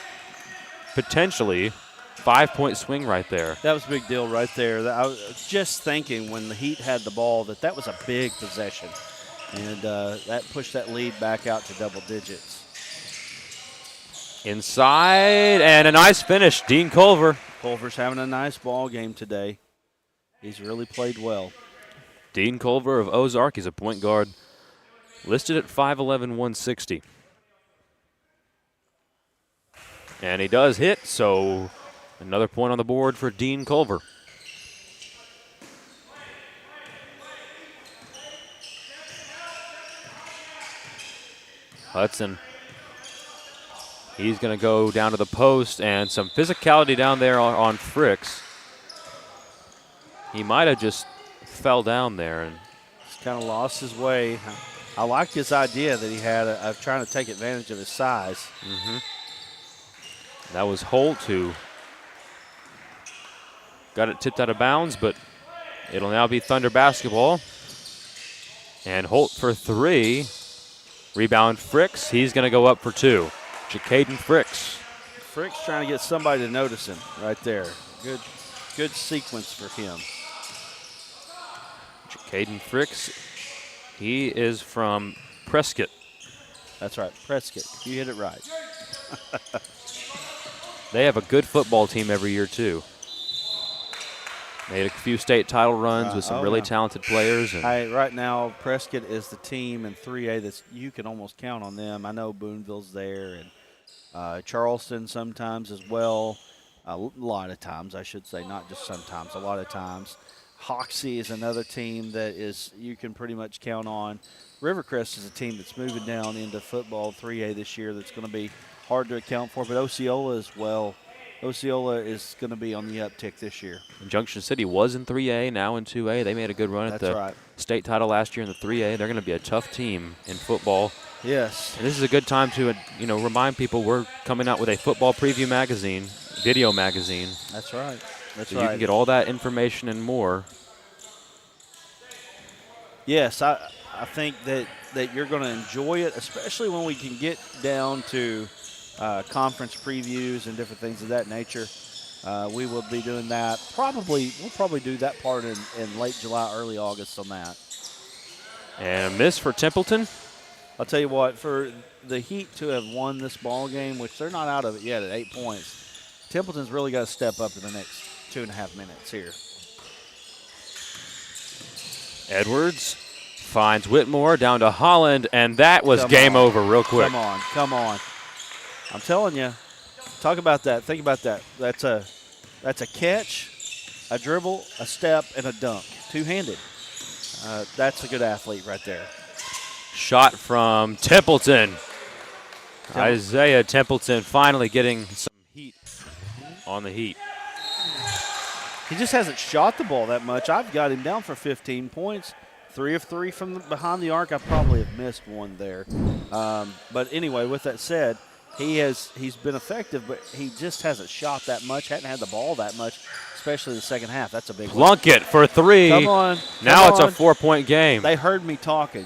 potentially 5-point swing right there. That was a big deal right there. I was just thinking when the Heat had the ball that was a big possession, and that pushed that lead back out to double digits. Inside, and a nice finish, Dean Culver. Culver's having a nice ball game today. He's really played well. Dean Culver of Ozark. He's a point guard, listed at 5'11", 160. And he does hit, so Another point on the board for Dean Culver. Hudson. He's going to go down to the post, and some physicality down there on Fricks. He might have just fell down there. And he's kind of lost his way. I liked his idea that he had of trying to take advantage of his size. That was Holt who got it tipped out of bounds, but it'll now be Thunder basketball. And Holt for 3. Rebound Fricks. He's going to go up for 2. Jacaden Fricks. Fricks trying to get somebody to notice him right there. Good sequence for him. Jacaden Fricks. He is from Prescott. That's right, Prescott. You hit it right. They have a good football team every year, too. Made a few state title runs with some really talented players. And right now, Prescott is the team in 3A that you can almost count on them. I know Boonville's there, and Charleston sometimes as well. A lot of times, I should say, not just sometimes, a lot of times. Hoxie is another team that you can pretty much count on. Rivercrest is a team that's moving down into football 3A this year that's going to be hard to account for, but Osceola as well. Osceola is going to be on the uptick this year. Junction City was in 3A, now in 2A. They made a good run at the state title last year in the 3A. They're going to be a tough team in football. Yes. And this is a good time to remind people we're coming out with a football preview magazine, video magazine. That's right. So you can get all that information and more. Yes, I think that you're going to enjoy it, especially when we can get down to conference previews and different things of that nature. We will be doing that. We'll probably do that part in late July, early August on that. And a miss for Templeton. I'll tell you what, for the Heat to have won this ball game, which they're not out of it yet at 8 points, Templeton's really got to step up in the next 2.5 minutes here. Edwards finds Whitmore down to Holland, and that was game over real quick. Come on. I'm telling you, talk about that. Think about that. That's a catch, a dribble, a step, and a dunk. Two-handed. That's a good athlete right there. Shot from Templeton. Isaiah Templeton finally getting some heat on the Heat. He just hasn't shot the ball that much. I've got him down for 15 points. 3 of 3 from behind the arc. I probably have missed one there. But anyway, with that said, he's been effective, but he just hasn't shot that much, hadn't had the ball that much, especially the second half. That's a big one. Plunkett for 3. Come on. Now it's a 4-point game. They heard me talking.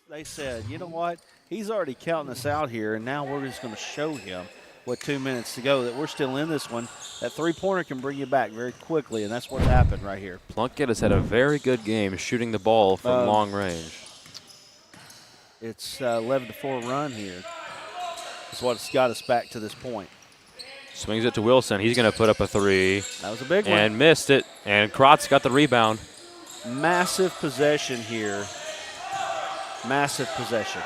They said, you know what? He's already counting us out here, and now we're just going to show him with 2 minutes to go that we're still in this one. That three-pointer can bring you back very quickly, and that's what's happened right here. Plunkett has had a very good game shooting the ball from long range. It's 11-4 run here. That's what's got us back to this point. Swings it to Wilson. He's going to put up a 3. That was a big one. And missed it. And Krotz got the rebound. Massive possession here. Massive possession.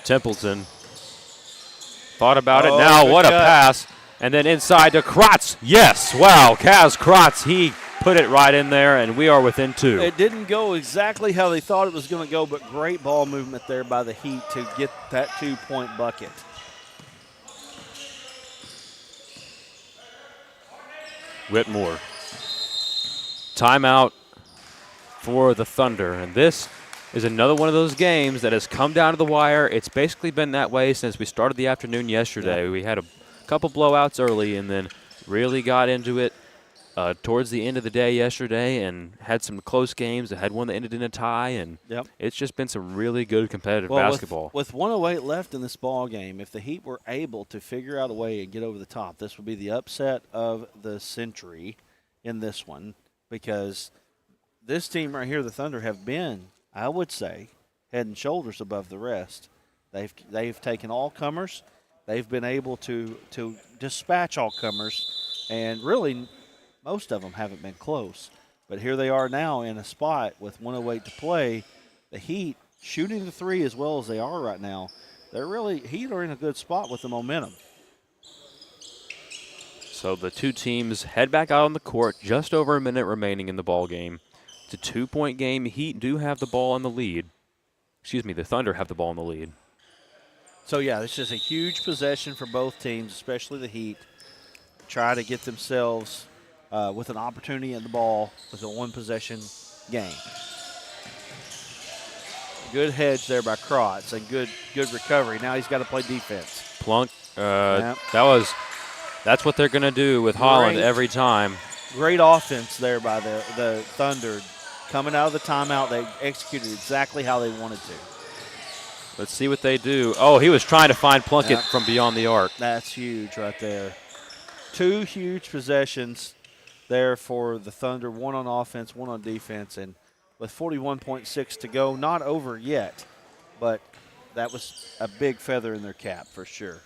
Templeton thought about it. Now what a pass. And then inside to Krotz. Yes. Wow. Kaz Krotz. He put it right in there, and we are within 2. It didn't go exactly how they thought it was going to go, but great ball movement there by the Heat to get that 2-point bucket. Whitmore. Timeout for the Thunder. And this is another one of those games that has come down to the wire. It's basically been that way since we started the afternoon yesterday. Yeah. We had a couple blowouts early and then really got into it towards the end of the day yesterday and had some close games. I had one that ended in a tie, and it's just been some really good competitive basketball. With 1:08 left in this ball game, if the Heat were able to figure out a way and get over the top, this would be the upset of the century in this one, because this team right here, the Thunder, have been, I would say, head and shoulders above the rest. They've taken all comers. They've been able to dispatch all comers, and really most of them haven't been close. But here they are now in a spot with 1:08 to play. The Heat shooting the 3 as well as they are right now. Heat are in a good spot with the momentum. So the two teams head back out on the court. Just over a minute remaining in the ball game. It's a 2-point game. Heat do have the ball in the lead. Excuse me, the Thunder have the ball in the lead. So, yeah, this is a huge possession for both teams, especially the Heat. Try to get themselves with an opportunity in the ball with a one-possession game. Good hedge there by Krotz and good recovery. Now he's got to play defense. Plunk. Yep. That's what they're going to do with Holland every time. Great offense there by the Thunder. Coming out of the timeout, they executed exactly how they wanted to. Let's see what they do. Oh, he was trying to find Plunkett from beyond the arc. That's huge right there. 2 huge possessions there for the Thunder, one on offense, one on defense, and with 41.6 to go, not over yet, but that was a big feather in their cap for sure.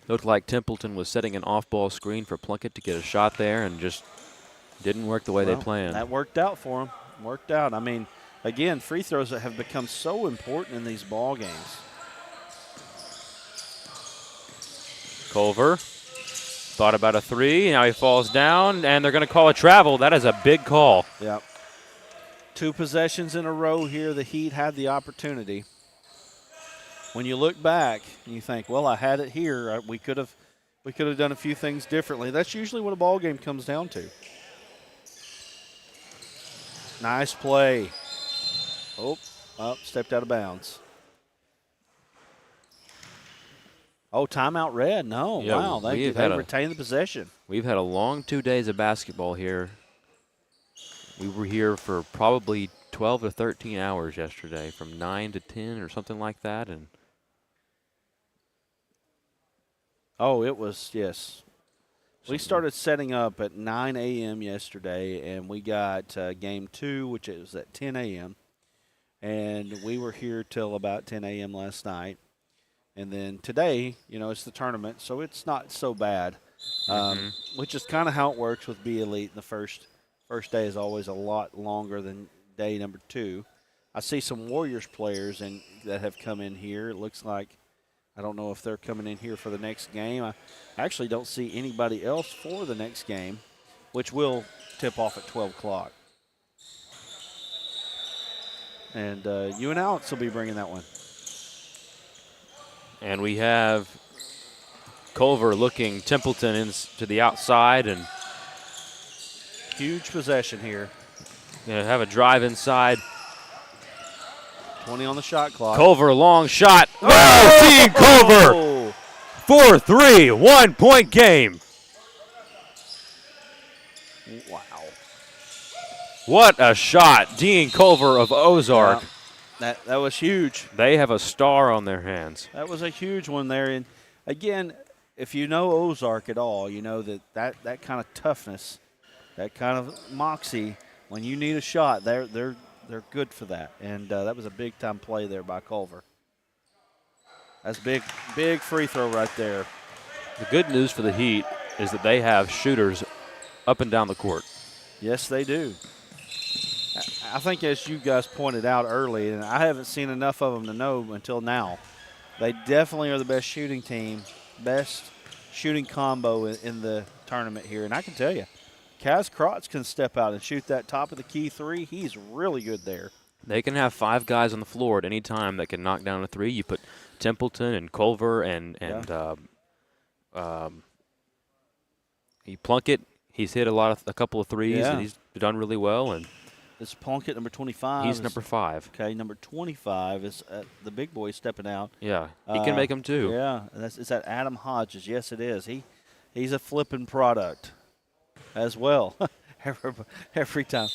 Looked like Templeton was setting an off-ball screen for Plunkett to get a shot there and just didn't work the way they planned. That worked out for him. Worked out. I mean, again, free throws that have become so important in these ball games. Culver thought about a 3. Now he falls down, and they're going to call a travel. That is a big call. Yep. 2 possessions in a row here. The Heat had the opportunity. When you look back and you think, well, I had it here. We could have done a few things differently. That's usually what a ball game comes down to. Nice play. Stepped out of bounds. Oh, timeout red. No, yeah, wow. They retained the possession. We've had a long 2 days of basketball here. We were here for probably 12 to 13 hours yesterday, from 9 to 10 or something like that. And oh, it was, yes. We started setting up at 9 a.m. yesterday, and we got game 2, which was at 10 a.m. And we were here till about 10 a.m. last night. And then today, it's the tournament, so it's not so bad, which is kind of how it works with B Elite. The first day is always a lot longer than day number 2. I see some Warriors players that have come in here. It looks like, I don't know if they're coming in here for the next game. I actually don't see anybody else for the next game, which will tip off at 12 o'clock. And you and Alex will be bringing that one. And we have Culver looking Templeton to the outside. And huge possession here. Going to have a drive inside. 20 on the shot clock. Culver, long shot. Oh, Dean Culver. 4-3, 1-point game. Wow. What a shot. Dean Culver of Ozark. Yeah. That was huge. They have a star on their hands. That was a huge one there. And, again, if you know Ozark at all, you know that kind of toughness, that kind of moxie, when you need a shot, they're good for that. And that was a big-time play there by Culver. That's big free throw right there. The good news for the Heat is that they have shooters up and down the court. Yes, they do. I think, as you guys pointed out early, and I haven't seen enough of them to know until now, they definitely are the best shooting team, best shooting combo in the tournament here. And I can tell you, Kaz Krotz can step out and shoot that top of the key 3. He's really good there. They can have 5 guys on the floor at any time that can knock down a 3. You put Templeton and Culver and Plunkett. He's hit a couple of 3s, and he's done really well. And it's Plunkett, number 25. He's number 5. Okay, number 25 is the big boy stepping out. Yeah, he can make them too. Yeah, is that Adam Hodges? Yes, it is. He's a flipping product as well. every time.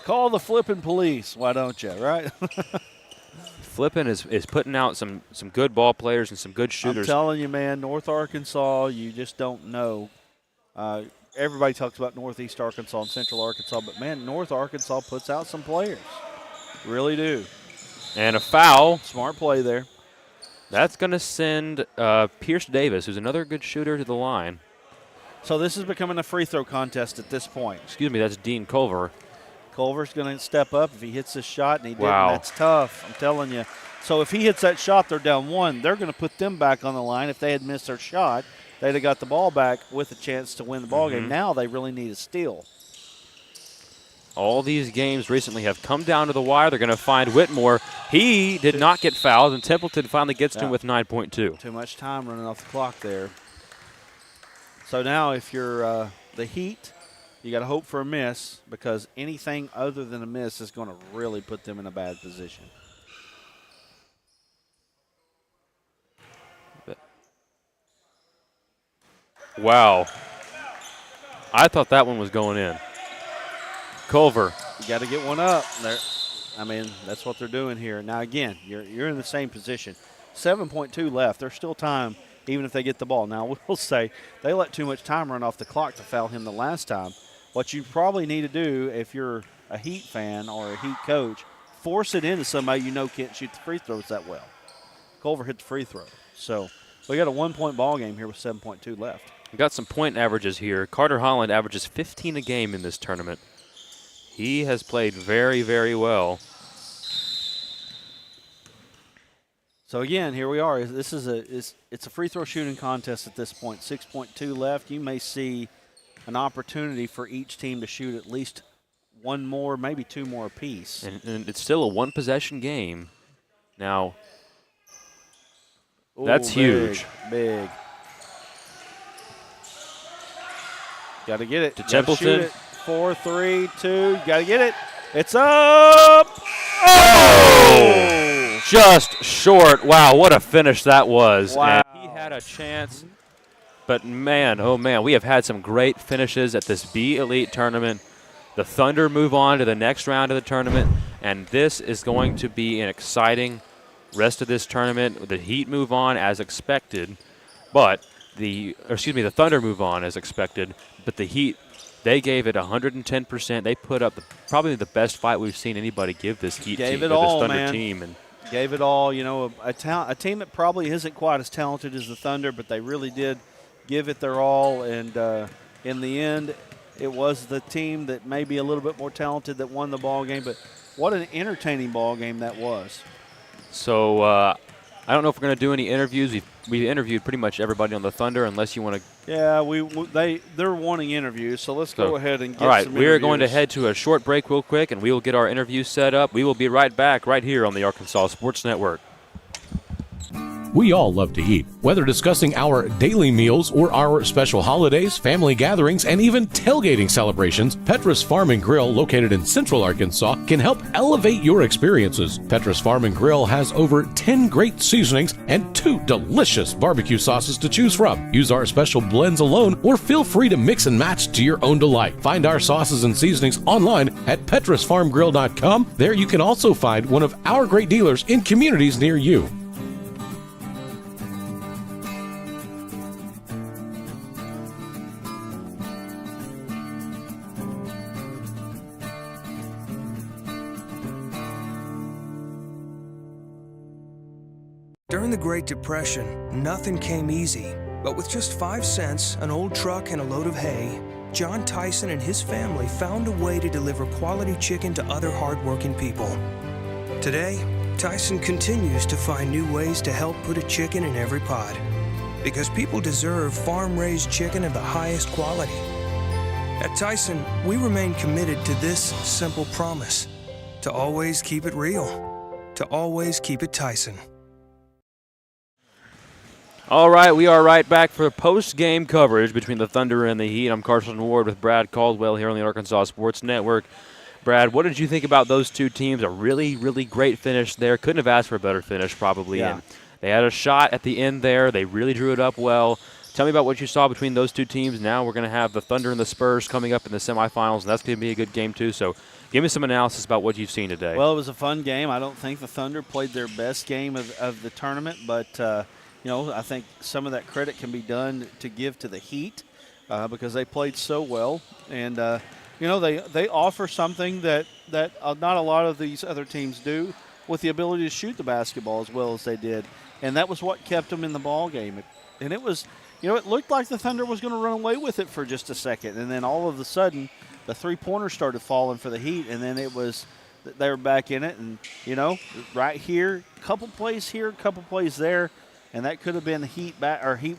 Call the flipping police, why don't you, right? Flippin is putting out some good ball players and some good shooters. I'm telling you, man, North Arkansas, you just don't know. Everybody talks about Northeast Arkansas and Central Arkansas, but, man, North Arkansas puts out some players. Really do. And a foul. Smart play there. That's going to send Pierce Davis, who's another good shooter, to the line. So this is becoming a free throw contest at this point. Excuse me, that's Dean Culver. Culver's going to step up if he hits this shot, and he did. That's tough, I'm telling you. So if he hits that shot, they're down 1. They're going to put them back on the line if they had missed their shot. they'd have got the ball back with a chance to win the ball Mm-hmm. game. Now they really need a steal. All these games recently have come down to the wire. They're going to find Whitmore. He did not get fouled, and Templeton finally gets to him with 9.2. Too much time running off the clock there. So now if you're the Heat, you got to hope for a miss, because anything other than a miss is going to really put them in a bad position. Wow. I thought that one was going in. Culver. You got to get one up. There, I mean, that's what they're doing here. Now, again, you're in the same position. 7.2 left. There's still time, even if they get the ball. Now, we'll say they let too much time run off the clock to foul him the last time. What you probably need to do if you're a Heat fan or a Heat coach, force it into somebody you know can't shoot the free throws that well. Culver hit the free throw. So we got a 1-point ball game here with 7.2 left. We got some point averages here. Carter Holland averages 15 a game in this tournament. He has played very, very well. So again, here we are. This is it's a free throw shooting contest at this point. 6.2 left. You may see an opportunity for each team to shoot at least one more, maybe two more apiece. And it's still a one-possession game. Now, Ooh, that's huge. Big. Got to get it. To Gotta Templeton. shoot it. 4, 3, 2. Got to get it. It's up. Oh! Just short. Wow, what a finish that was. Wow. And he had a chance. But, man, oh, man, we have had some great finishes at this B Elite tournament. The Thunder move on to the next round of the tournament, and this is going to be an exciting rest of this tournament. The Heat move on as expected, but the Thunder move on as expected, but the Heat, they gave it 110%. They put up probably the best fight we've seen anybody give this Heat Gave team, it all, this Thunder man. team. And gave it all. You know, a team that probably isn't quite as talented as the Thunder, but they really did give it their all. And in the end, it was the team that may be a little bit more talented that won the ball game. But what an entertaining ball game that was. So I don't know if we're going to do any interviews. We've interviewed pretty much everybody on the Thunder, unless you want to. Yeah, they're wanting interviews, so let's go ahead and get all right, some we are going to interviews. head to a short break real quick, and we will get our interview set up. We will be right back right here on the Arkansas Sports Network. We all love to eat. Whether discussing our daily meals or our special holidays, family gatherings, and even tailgating celebrations, Petrus Farm and Grill, located in Central Arkansas, can help elevate your experiences. Petrus Farm and Grill has over 10 great seasonings and 2 delicious barbecue sauces to choose from. Use our special blends alone, or feel free to mix and match to your own delight. Find our sauces and seasonings online at petrusfarmgrill.com. There you can also find one of our great dealers in communities near you. During the Great Depression, nothing came easy. But with just 5 cents, an old truck, and a load of hay, John Tyson and his family found a way to deliver quality chicken to other hardworking people. Today, Tyson continues to find new ways to help put a chicken in every pot. Because people deserve farm-raised chicken of the highest quality. At Tyson, we remain committed to this simple promise: to always keep it real, to always keep it Tyson. All right, we are right back for post-game coverage between the Thunder and the Heat. I'm Carson Ward with Brad Caldwell here on the Arkansas Sports Network. Brad, what did you think about those two teams? A really, really great finish there. Couldn't have asked for a better finish, probably. Yeah. And they had a shot at the end there. They really drew it up well. Tell me about what you saw between those two teams. Now we're going to have the Thunder and the Spurs coming up in the semifinals, and that's going to be a good game too. So give me some analysis about what you've seen today. Well, it was a fun game. I don't think the Thunder played their best game of the tournament, but I think some of that credit can be done to give to the Heat because they played so well. And, they offer something that not a lot of these other teams do, with the ability to shoot the basketball as well as they did. And that was what kept them in the ball game. And it was, it looked like the Thunder was going to run away with it for just a second. And then all of a sudden, the three-pointers started falling for the Heat, and then it was they were back in it. And, right here, a couple plays here, a couple plays there. and that could have been heat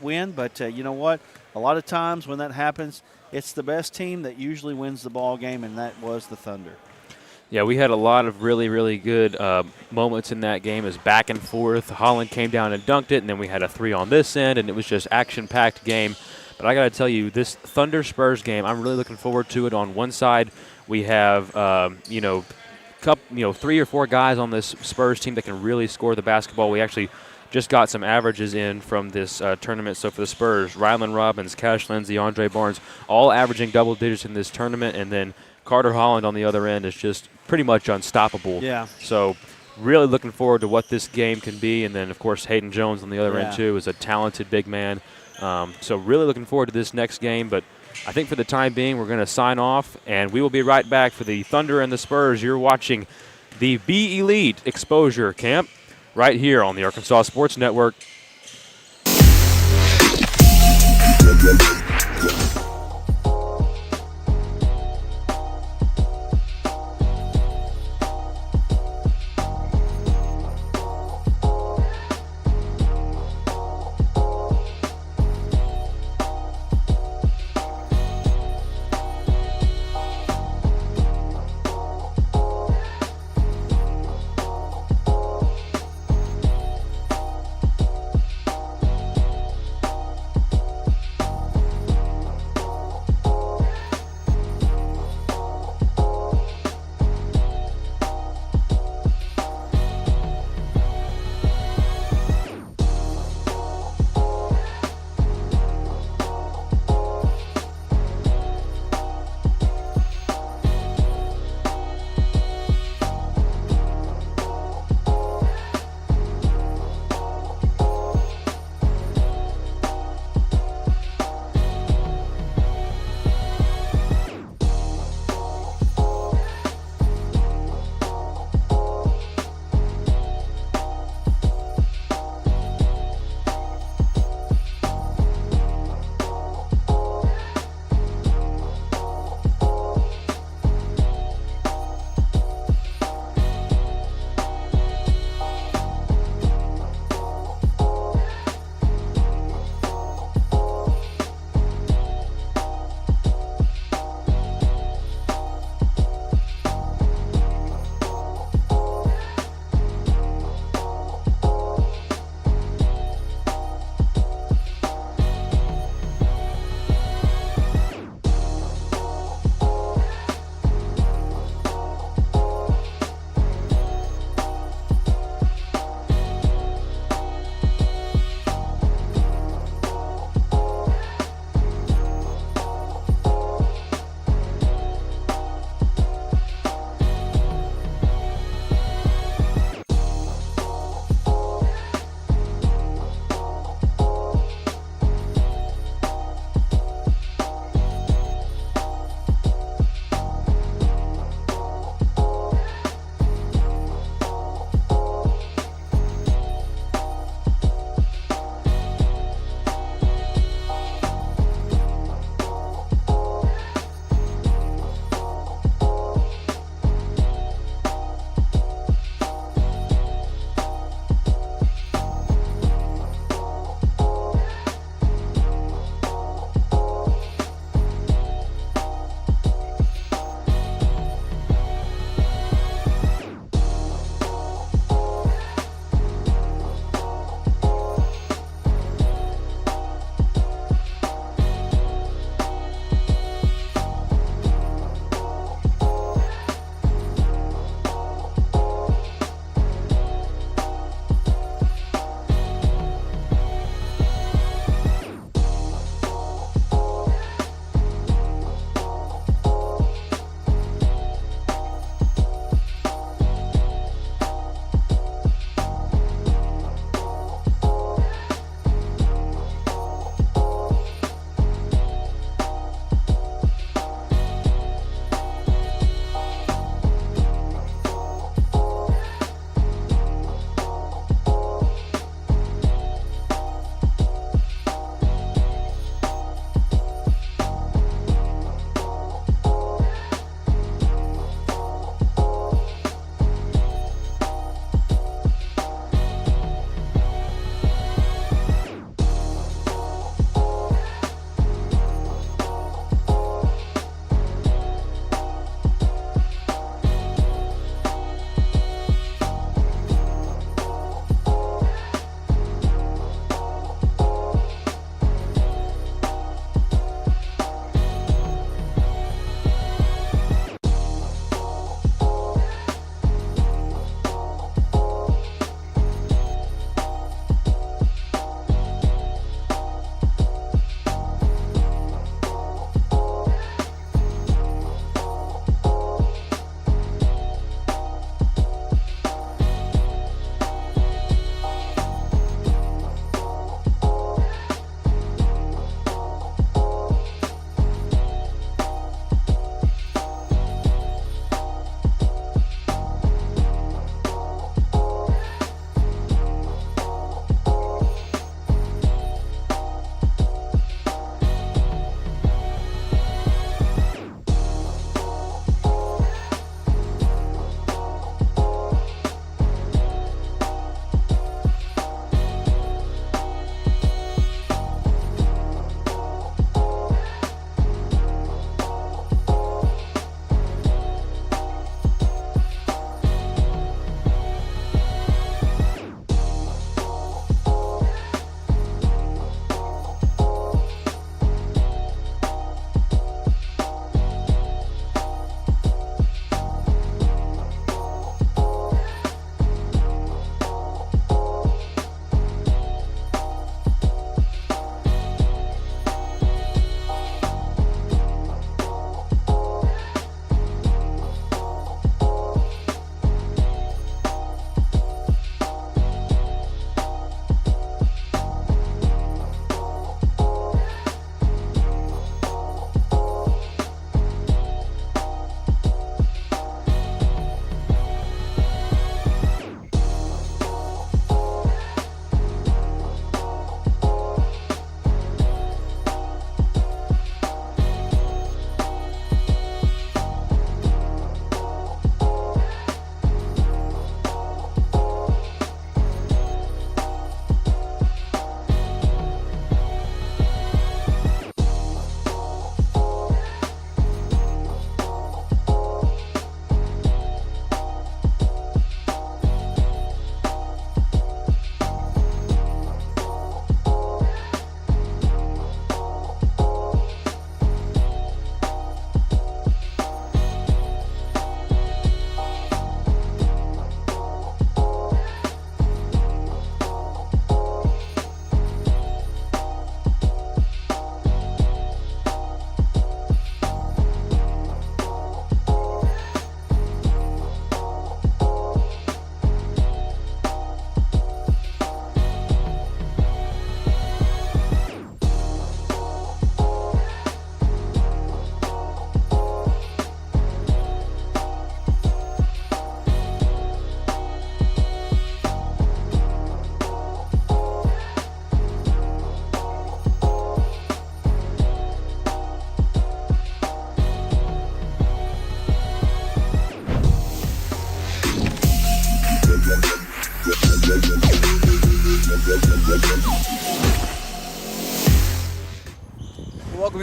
win. But you know what? A lot of times when that happens, it's the best team that usually wins the ball game, and that was the Thunder. Yeah, we had a lot of really, really good moments in that game as back and forth. Holland came down and dunked it, and then we had a 3 on this end, and it was just action-packed game. But I got to tell you, this Thunder-Spurs game, I'm really looking forward to it. On one side, we have, 3 or 4 guys on this Spurs team that can really score the basketball. We actually just got some averages in from this tournament. So for the Spurs, Rylan Robbins, Cash Lindsay, Andre Barnes, all averaging double digits in this tournament, and then Carter Holland on the other end is just pretty much unstoppable. Yeah. So really looking forward to what this game can be. And then, of course, Hayden Jones on the other end, too, is a talented big man. So really looking forward to this next game. But I think for the time being, we're going to sign off, and we will be right back for the Thunder and the Spurs. You're watching the Be Elite Exposure Camp right here on the Arkansas Sports Network.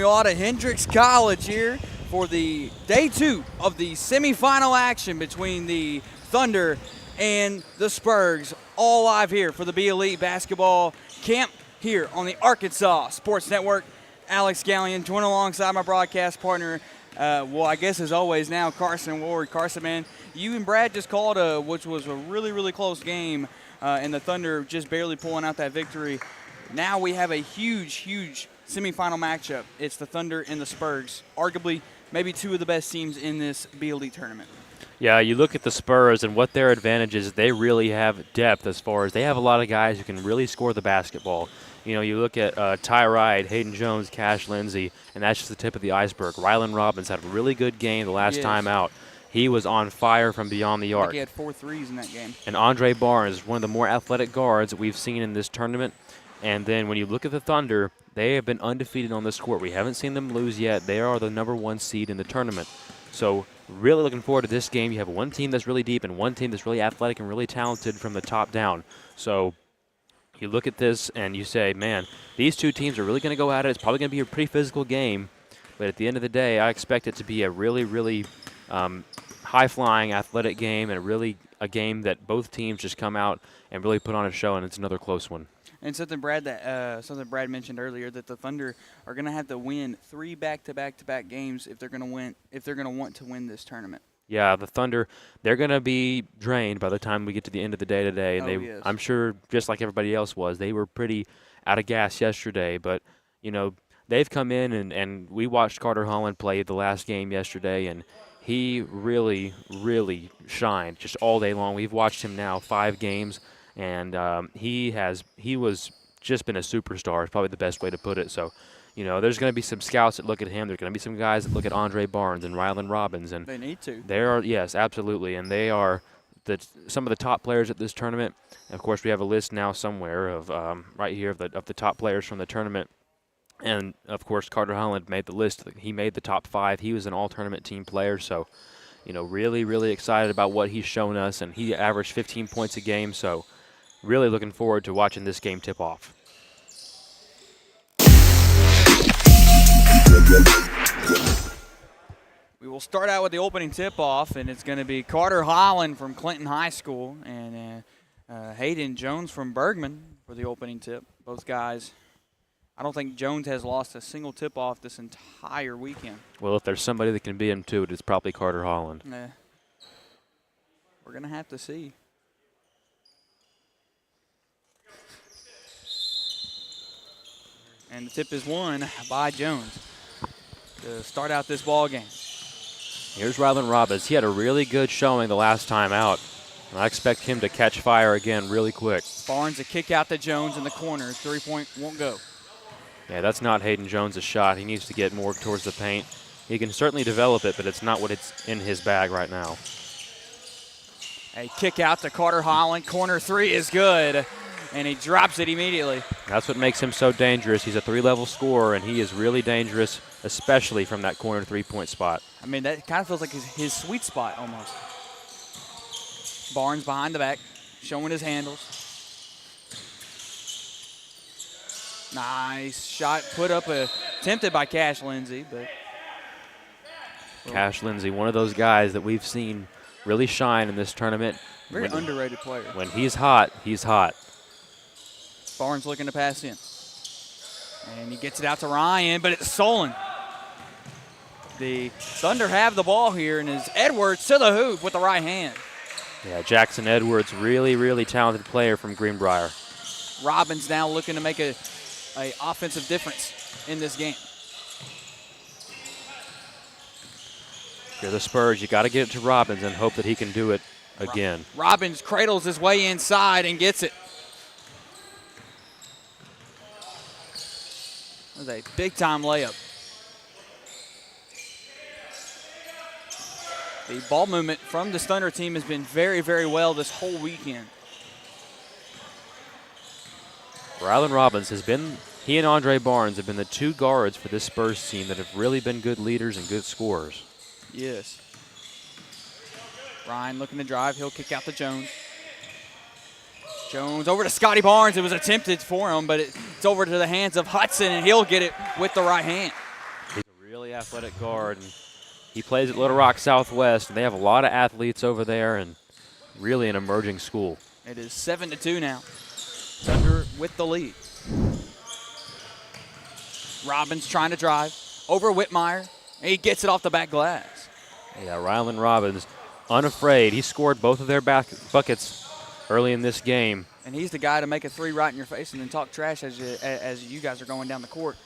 welcome you all to Hendrix College here for the day 2 of the semifinal action between the Thunder and the Spurs. All live here for the Be Elite basketball camp here on the Arkansas Sports Network. Alex Gallion, joined alongside my broadcast partner, well, I guess as always now, Carson Ward. Carson, man, you and Brad just called which was a really, really close game, and the Thunder just barely pulling out that victory. Now we have a huge, huge semifinal matchup. It's the Thunder and the Spurs, arguably maybe 2 of the best teams in this Be Elite tournament. Yeah, you look at the Spurs and what their advantage is. They really have depth as far as they have a lot of guys who can really score the basketball. You know, you look at Ty Wright, Hayden Jones, Cash Lindsey, and that's just the tip of the iceberg. Rylan Robbins had a really good game the last time out. He was on fire from beyond the arc. I think he had 4 threes in that game. And Andre Barnes is one of the more athletic guards that we've seen in this tournament. And then when you look at the Thunder, they have been undefeated on this court. We haven't seen them lose yet. They are the #1 seed in the tournament. So really looking forward to this game. You have one team that's really deep and one team that's really athletic and really talented from the top down. So you look at this and you say, man, these 2 teams are really going to go at it. It's probably going to be a pretty physical game. But at the end of the day, I expect it to be a really, really high-flying athletic game, and really a game that both teams just come out and really put on a show, and it's another close one. And something Brad mentioned earlier, that the Thunder are going to have to win 3 back-to-back games if they're going to want to win this tournament. Yeah, the Thunder, they're going to be drained by the time we get to the end of the day today. And yes. I'm sure, just like everybody else was, they were pretty out of gas yesterday. But, you know, they've come in, and we watched Carter Holland play the last game yesterday, and he really, really shined just all day long. We've watched him now 5 games. And he was just been a superstar is probably the best way to put it. So, you know, there's going to be some scouts that look at him. There's going to be some guys that look at Andre Barnes and Rylan Robbins. And they need to. They are, yes, absolutely. And they are some of the top players at this tournament. And of course, we have a list now somewhere of right here of the top players from the tournament. And, of course, Carter Holland made the list. He made the top 5. He was an all-tournament team player. So, you know, really, really excited about what he's shown us. And he averaged 15 points a game. So, really looking forward to watching this game tip off. We will start out with the opening tip-off, and it's going to be Carter Holland from Clinton High School and Hayden Jones from Bergman for the opening tip. Both guys, I don't think Jones has lost a single tip-off this entire weekend. Well, if there's somebody that can beat him to it, it's probably Carter Holland. We're going to have to see. And the tip is won by Jones to start out this ball game. Here's Rylan Robbins. He had a really good showing the last time out, and I expect him to catch fire again really quick. Barnes a kick out to Jones in the corner. 3-point won't go. Yeah, that's not Hayden Jones' shot. He needs to get more towards the paint. He can certainly develop it, but it's not what it's in his bag right now. A kick out to Carter Holland. Corner 3 is good. And he drops it immediately. That's what makes him so dangerous. He's a 3-level scorer, and he is really dangerous, especially from that corner 3-point spot. I mean, that kind of feels like his sweet spot almost. Barnes behind the back, showing his handles. Nice shot put up, attempted by Cash Lindsey. But Cash Lindsey, one of those guys that we've seen really shine in this tournament. Very underrated player. When he's hot, he's hot. Barnes looking to pass in. And he gets it out to Ryan, but it's stolen. The Thunder have the ball here, and it's Edwards to the hoop with the right hand. Yeah, Jackson Edwards, really, really talented player from Greenbrier. Robbins now looking to make a offensive difference in this game. If you're the Spurs, you got to get it to Robbins and hope that he can do it again. Robbins cradles his way inside and gets it. That was a big-time layup. The ball movement from the Thunder team has been very, very well this whole weekend. Rylan Robbins he and Andre Barnes have been the 2 guards for this Spurs team that have really been good leaders and good scorers. Yes. Ryan looking to drive. He'll kick out to Jones. Jones over to Scotty Barnes. It was attempted for him, but it's over to the hands of Hudson, and he'll get it with the right hand. really athletic guard. And he plays at Little Rock Southwest, and they have a lot of athletes over there and really an emerging school. It is 7-2 now. Thunder with the lead. Robbins trying to drive over Whitmire. And he gets it off the back glass. Yeah, Rylan Robbins, unafraid. He scored both of their buckets early in this game. And he's the guy to make a three right in your face and then talk trash as you guys are going down the court.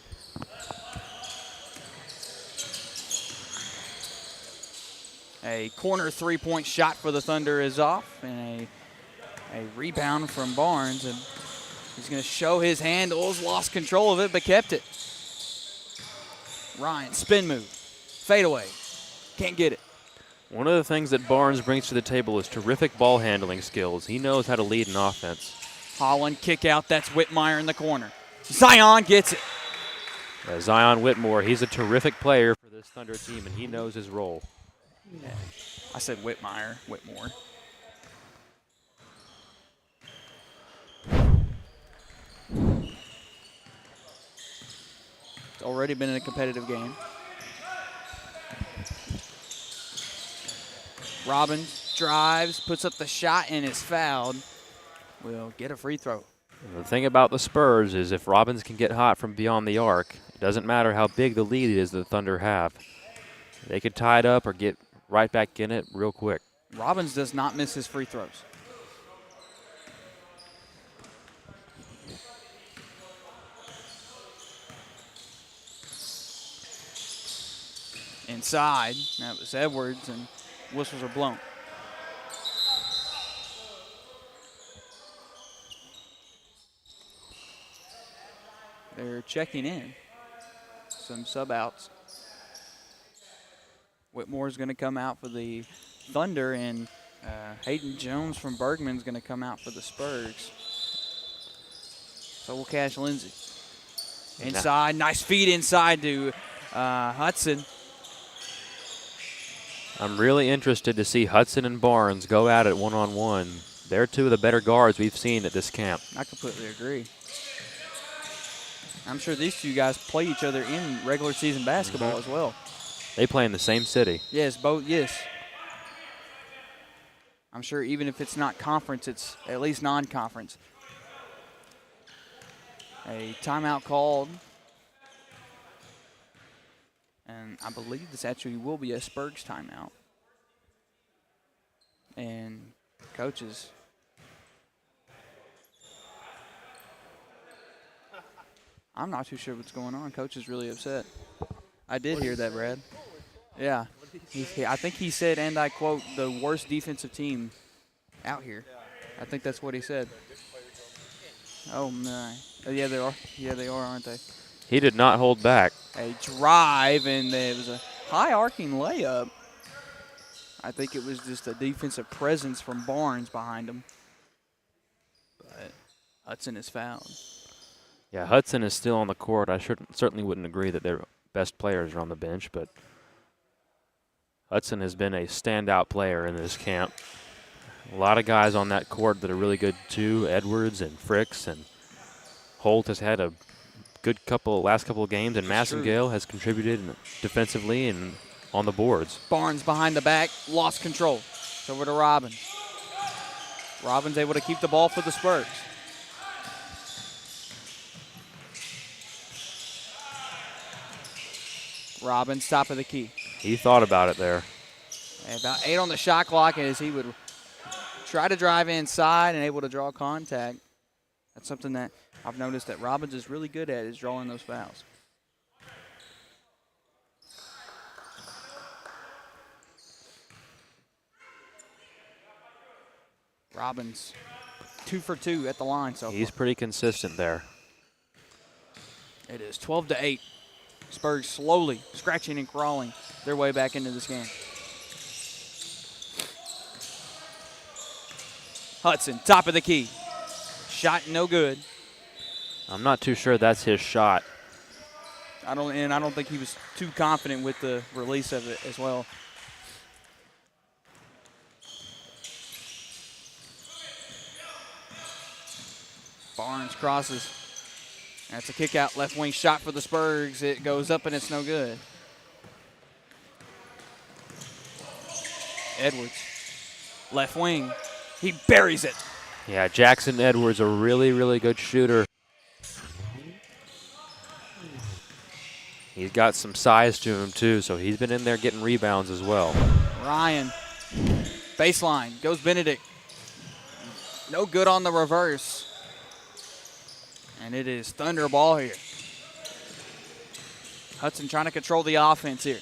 A corner three-point shot for the Thunder is off, and a rebound from Barnes. And he's going to show his handles, lost control of it, but kept it. Ryan, spin move, fade away, can't get it. One of the things that Barnes brings to the table is terrific ball handling skills. He knows how to lead an offense. Holland kick out, that's Whitmire in the corner. Zion gets it. Zion Whitmore, he's a terrific player for this Thunder team, and he knows his role. Yeah. I said Whitmore. It's already been a competitive game. Robbins drives, puts up the shot, and is fouled. Will get a free throw. The thing about the Spurs is if Robbins can get hot from beyond the arc, it doesn't matter how big the lead is the Thunder have. They could tie it up or get right back in it real quick. Robbins does not miss his free throws. Inside, that was Edwards, and whistles are blown. They're checking in. Some sub-outs. Whitmore's going to come out for the Thunder, and Hayden Jones from Bergman's going to come out for the Spurs. So will Cash Lindsay. Inside, nice feed inside to Hudson. I'm really interested to see Hudson and Barnes go at it one-on-one. They're two of the better guards we've seen at this camp. I completely agree. I'm sure these two guys play each other in regular season basketball as well. They play in the same city. Yes, both, yes. I'm sure even if it's not conference, it's at least non-conference. A timeout called. And I believe this actually will be a Spurs timeout. And coaches. I'm not too sure what's going on. Coach is really upset. I did hear that, Brad. Yeah. I think he said, and I quote, the worst defensive team out here. I think that's what he said. Oh, my. Yeah, they are. Yeah, they are, aren't they? He did not hold back. A drive, and it was a high arcing layup. I think it was just a defensive presence from Barnes behind him. But Hudson is fouled. Yeah, Hudson is still on the court. I certainly wouldn't agree that their best players are on the bench, but Hudson has been a standout player in this camp. A lot of guys on that court that are really good too. Edwards and Fricks, and Holt has had a good last couple of games, and Massengale has contributed defensively and on the boards. Barnes behind the back, lost control. It's over to Robbins. Robbins able to keep the ball for the Spurs. Robbins, top of the key. He thought about it there. And about 8 on the shot clock as he would try to drive inside and able to draw contact. That's something that I've noticed that Robbins is really good at, is drawing those fouls. Robbins, 2 for 2 at the line so He's far. pretty consistent there. It is 12-8. Spurs slowly scratching and crawling their way back into this game. Hudson, top of the key. Shot no good. I'm not too sure that's his shot. I don't think he was too confident with the release of it as well. Barnes crosses. That's a kick out left wing shot for the Spurs. It goes up and it's no good. Edwards, left wing. He buries it. Yeah, Jackson Edwards, a really, really good shooter. He's got some size to him, too, so he's been in there getting rebounds as well. Ryan, baseline, goes Benedict. No good on the reverse. And it is Thunder ball here. Hudson trying to control the offense here.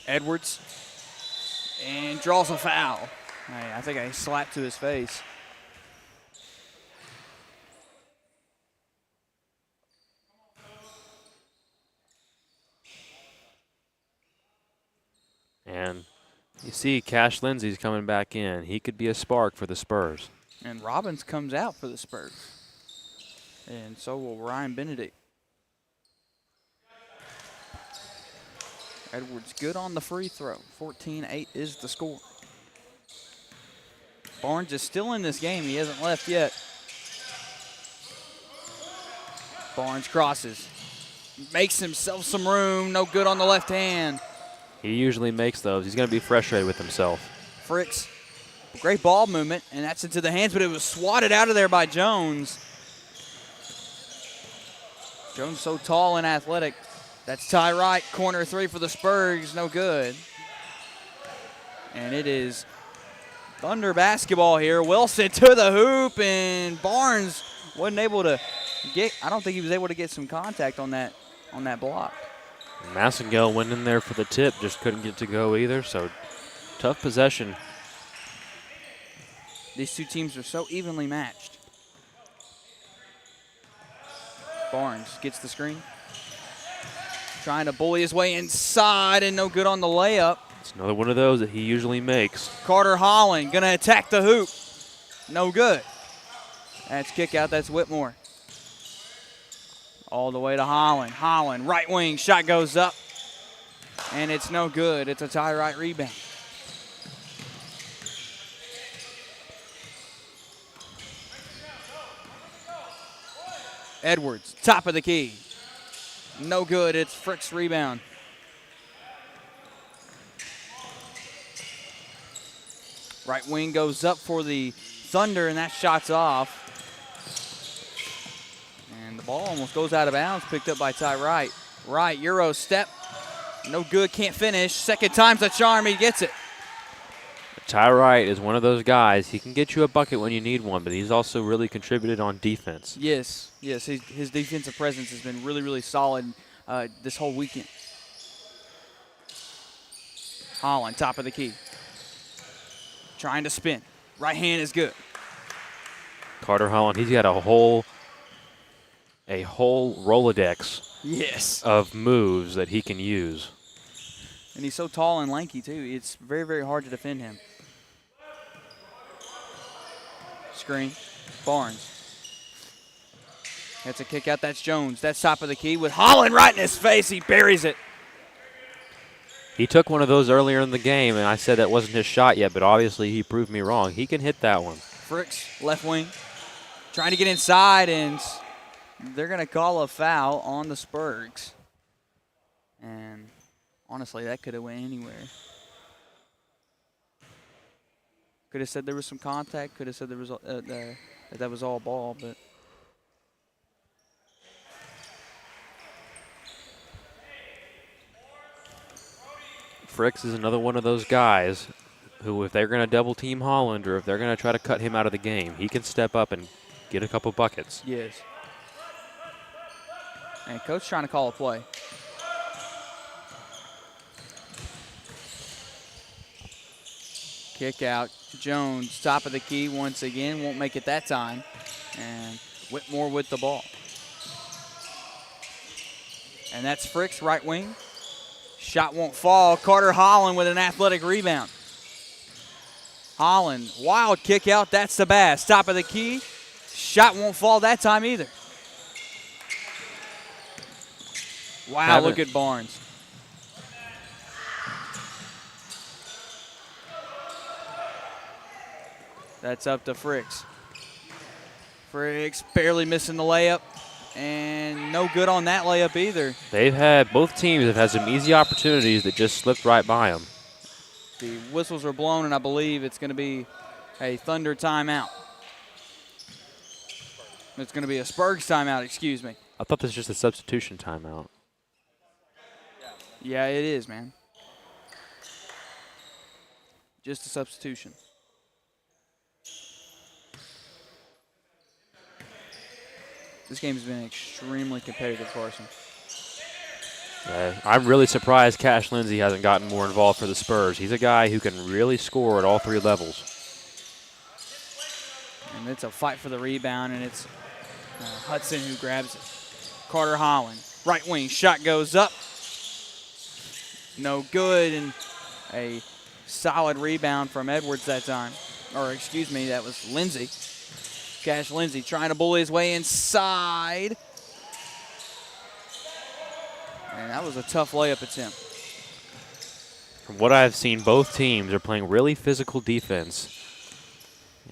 Edwards, and draws a foul. Hey, I think I slapped to his face. And you see Cash Lindsey's coming back in. He could be a spark for the Spurs. And Robbins comes out for the Spurs. And so will Ryan Benedict. Edwards good on the free throw. 14-8 is the score. Barnes is still in this game. He hasn't left yet. Barnes crosses. Makes himself some room. No good on the left hand. He usually makes those. He's going to be frustrated with himself. Fricks, great ball movement, and that's into the hands, but it was swatted out of there by Jones. Jones so tall and athletic. That's Ty Wright, corner three for the Spurs, no good. And it is Thunder basketball here. Wilson to the hoop, and Barnes wasn't able to get, I don't think he was able to get some contact on that block. Massengale went in there for the tip, just couldn't get to go either, so tough possession. These two teams are so evenly matched. Barnes gets the screen. Trying to bully his way inside, and no good on the layup. It's another one of those that he usually makes. Carter Holland going to attack the hoop. No good. That's kick out. That's Whitmore. All the way to Holland. Holland, right wing, shot goes up. And it's no good. It's a Ty Wright rebound. Edwards, top of the key. No good. It's Frick's rebound. Right wing goes up for the Thunder, and that shot's off. And the ball almost goes out of bounds, picked up by Ty Wright. Wright, Euro step. No good, can't finish. Second time's a charm, he gets it. Ty Wright is one of those guys. He can get you a bucket when you need one, but he's also really contributed on defense. Yes. His defensive presence has been really, really solid this whole weekend. Holland, top of the key. Trying to spin. Right hand is good. Carter Holland, he's got a whole Rolodex of moves that he can use. And he's so tall and lanky, too. It's very, very hard to defend him. Screen. Barnes. That's a kick out. That's Jones. That's top of the key with Holland right in his face. He buries it. He took one of those earlier in the game, and I said that wasn't his shot yet, but obviously he proved me wrong. He can hit that one. Fricks, left wing. Trying to get inside, and they're going to call a foul on the Spurs. And honestly, that could have went anywhere. Could have said there was some contact. Could have said there was that was all ball, but. Fricks is another one of those guys who, if they're going to double team Holland or if they're going to try to cut him out of the game, he can step up and get a couple buckets. Yes. And coach trying to call a play. Kick out. Jones, top of the key once again. Won't make it that time. And Whitmore with the ball. And that's Fricks, right wing. Shot won't fall. Carter Holland with an athletic rebound. Holland, wild kick out. That's the Bass. Top of the key. Shot won't fall that time either. Wow, look at Barnes. That's up to Fricks. Fricks barely missing the layup. And no good on that layup either. Both teams have had some easy opportunities that just slipped right by them. The whistles are blown, and I believe it's going to be a Thunder timeout. It's going to be a Spurgs timeout, excuse me. I thought this was just a substitution timeout. Yeah, it is, man. Just a substitution. This game's been extremely competitive, Carson. I'm really surprised Cash Lindsay hasn't gotten more involved for the Spurs. He's a guy who can really score at all three levels. And it's a fight for the rebound, and it's Hudson who grabs it. Carter Holland, right wing, shot goes up. No good, and a solid rebound from Edwards that time. Or excuse me, that was Lindsay. Cash Lindsay trying to bully his way inside. And that was a tough layup attempt. From what I've seen, both teams are playing really physical defense.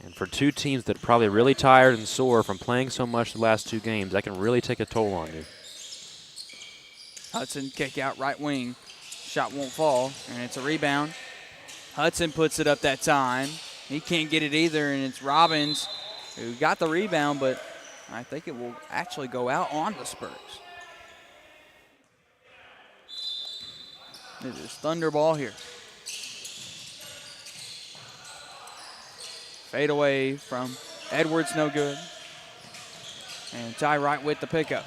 And for two teams that are probably really tired and sore from playing so much the last two games, that can really take a toll on you. Hudson kick out right wing. Shot won't fall, and it's a rebound. Hudson puts it up that time. He can't get it either, and it's Robbins who got the rebound, but I think it will actually go out on the Spurs. It is Thunder ball here. Fade away from Edwards, no good. And Ty Wright with the pickup.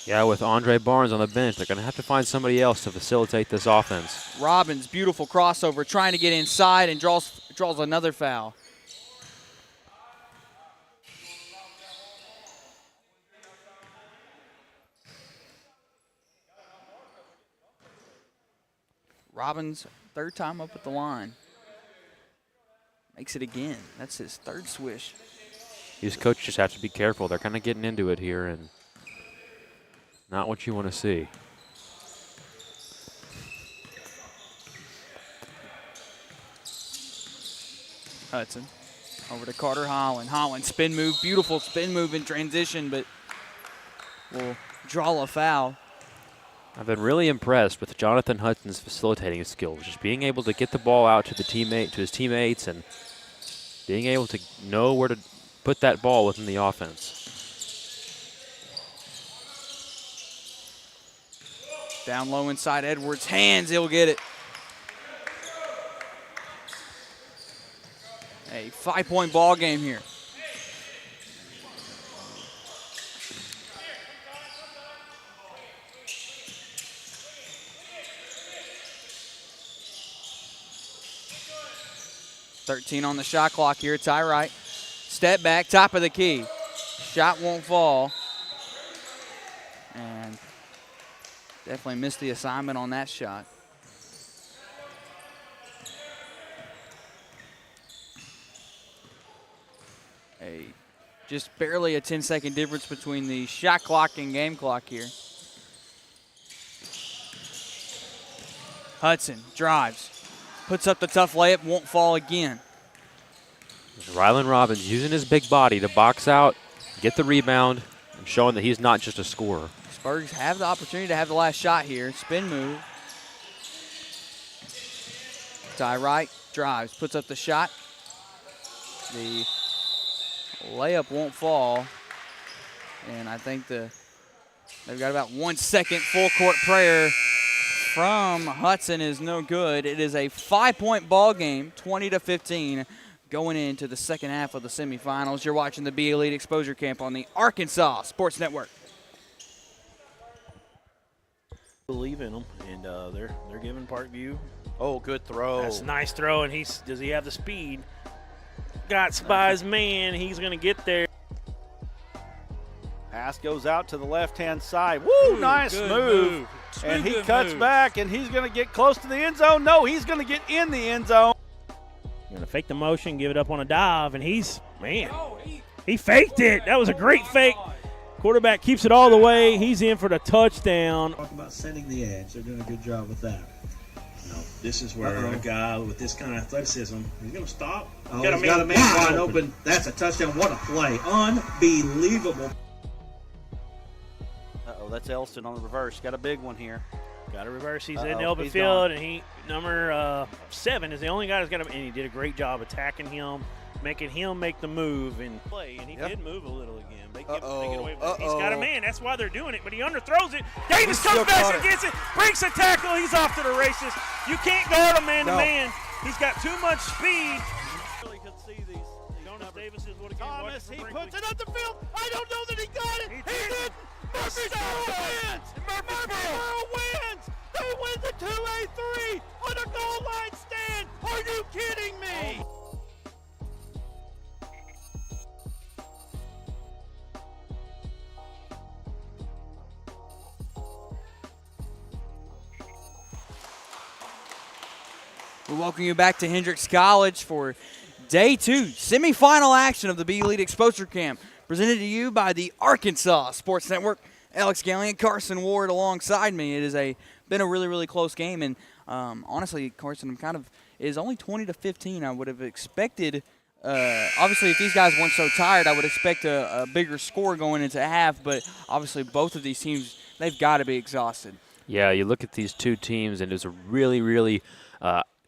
Yeah, with Andre Barnes on the bench, they're going to have to find somebody else to facilitate this offense. Robbins, beautiful crossover, trying to get inside and draws another foul. Robbins, third time up at the line. Makes it again. That's his third swish. These coaches just have to be careful. They're kind of getting into it here, and not what you want to see. Hudson over to Carter Holland. Holland spin move, beautiful spin move in transition, but will draw a foul. I've been really impressed with Jonathan Hudson's facilitating skills, just being able to get the ball out to his teammates, and being able to know where to put that ball within the offense. Down low inside Edwards' hands, he'll get it. A 5-point ball game here. .13 on the shot clock here. Ty Wright. Step back, top of the key. Shot won't fall. And definitely missed the assignment on that shot. Just barely a 10-second difference between the shot clock and game clock here. Hudson drives. Puts up the tough layup, won't fall again. Rylan Robbins using his big body to box out, get the rebound, and showing that he's not just a scorer. Spurs have the opportunity to have the last shot here. Spin move. Ty Wright drives, puts up the shot. The layup won't fall. And I think they've got about 1 second. Full court prayer from Hudson is no good. It is a 5-point ball game, 20-15, going into the second half of the semifinals. You're watching the Be Elite Exposure Camp on the Arkansas Sports Network. Believe in them, and they're giving Parkview. Oh, good throw. That's a nice throw, and does he have the speed? Got by his man. He's going to get there. Pass goes out to the left-hand side. Woo, nice move. And he cuts back, and he's going to get close to the end zone. No, he's going to get in the end zone. Going to fake the motion, give it up on a dive, and he faked it. That was a great fake. Quarterback keeps it all the way. He's in for the touchdown. Talk about setting the edge. They're doing a good job with that. This is where a guy with this kind of athleticism, he's going to stop. Oh, he's got a man wide open. That's a touchdown. What a play. Unbelievable. Uh-oh, that's Elston on the reverse. Got a big one here. Got a reverse. He's in the open field, and he number 7 is the only guy that's got him. And he did a great job attacking him, making him make the move and play. And he did move a little again. They get away with it. He's got a man. That's why they're doing it. But he underthrows it. Davis comes back and gets it. Breaks a tackle. He's off to the races. You can't guard him man to man. He's got too much speed. Really could see these. Jonas Davis is what again? Thomas, he puts it up the field. I don't know that he got it. He did. Murfreesboro wins. Murfreesboro wins. They win the 2A3 on a goal line stand. Are you kidding me? We welcome you back to Hendrix College for Day 2, semifinal action of the B Elite Exposure Camp, presented to you by the Arkansas Sports Network. Alex Gallion, Carson Ward alongside me. It has been a really, really close game, and honestly, Carson, it is only 20-15. I would have expected, obviously, if these guys weren't so tired, I would expect a bigger score going into half, but obviously both of these teams, they've got to be exhausted. Yeah, you look at these two teams, and it was a really, really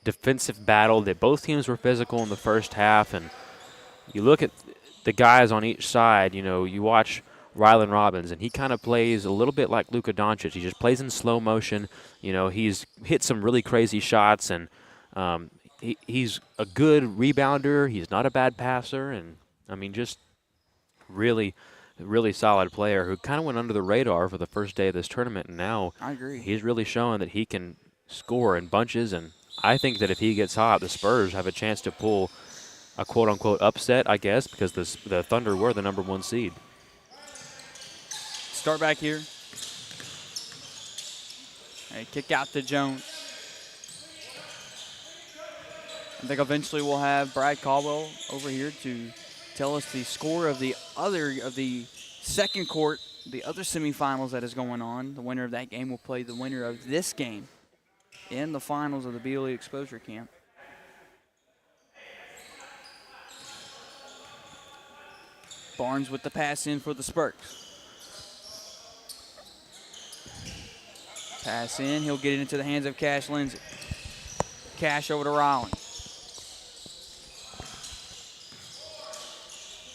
defensive battle. That both teams were physical in the first half, and you look at the guys on each side. You watch Rylan Robbins, and he kind of plays a little bit like Luka Doncic. He just plays in slow motion. He's hit some really crazy shots, and he's a good rebounder. He's not a bad passer, and just really, really solid player who kind of went under the radar for the first day of this tournament, and now I agree. He's really showing that he can score in bunches, and I think that if he gets hot, the Spurs have a chance to pull a quote-unquote upset, I guess, because the Thunder were the number 1 seed. Start back here. Kick out to Jones. I think eventually we'll have Brad Caldwell over here to tell us the score of the second court, the other semifinals that is going on. The winner of that game will play the winner of this game in the finals of the B Elite Exposure Camp. Barnes with the pass in for the Spurs. Pass in, he'll get it into the hands of Cash Lindsay. Cash over to Rollins.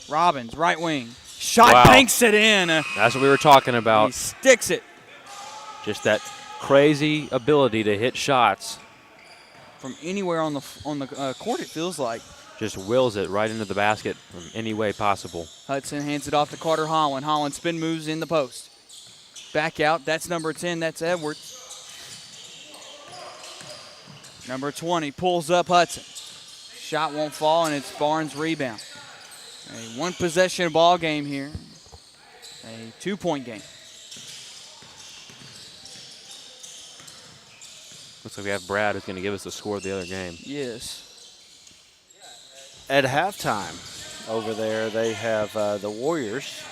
Robbins, right wing. Shot, banks it in. That's what we were talking about. He sticks it. Just that crazy ability to hit shots from anywhere on the court, it feels like. Just wills it right into the basket from any way possible. Hudson hands it off to Carter Holland. Holland spin moves in the post. Back out, that's number 10, that's Edwards. Number 20 pulls up Hudson. Shot won't fall, and it's Barnes' rebound. A one-possession ball game here. A 2-point game. Looks like we have Brad who's going to give us the score of the other game. Yes. At halftime over there, they have the Warriors,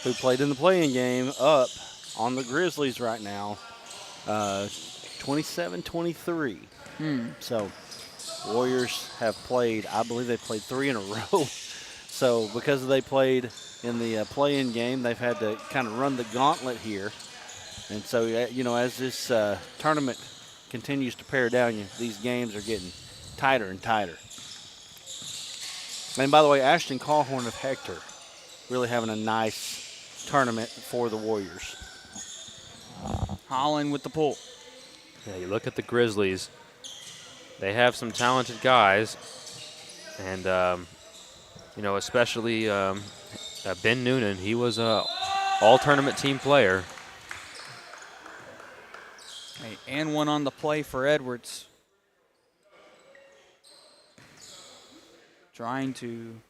who played in the play-in game, up on the Grizzlies right now, 27-23. So Warriors have played, I believe they played 3 in a row. So because they played in the play-in game, they've had to kind of run the gauntlet here. And so, as this tournament continues to pare down, these games are getting tighter and tighter. And by the way, Ashton Callhorn of Hector really having a nice tournament for the Warriors. Holland with the pull. Yeah, you look at the Grizzlies. They have some talented guys. And, especially Ben Noonan. He was an all-tournament team player. And one on the play for Edwards. Trying to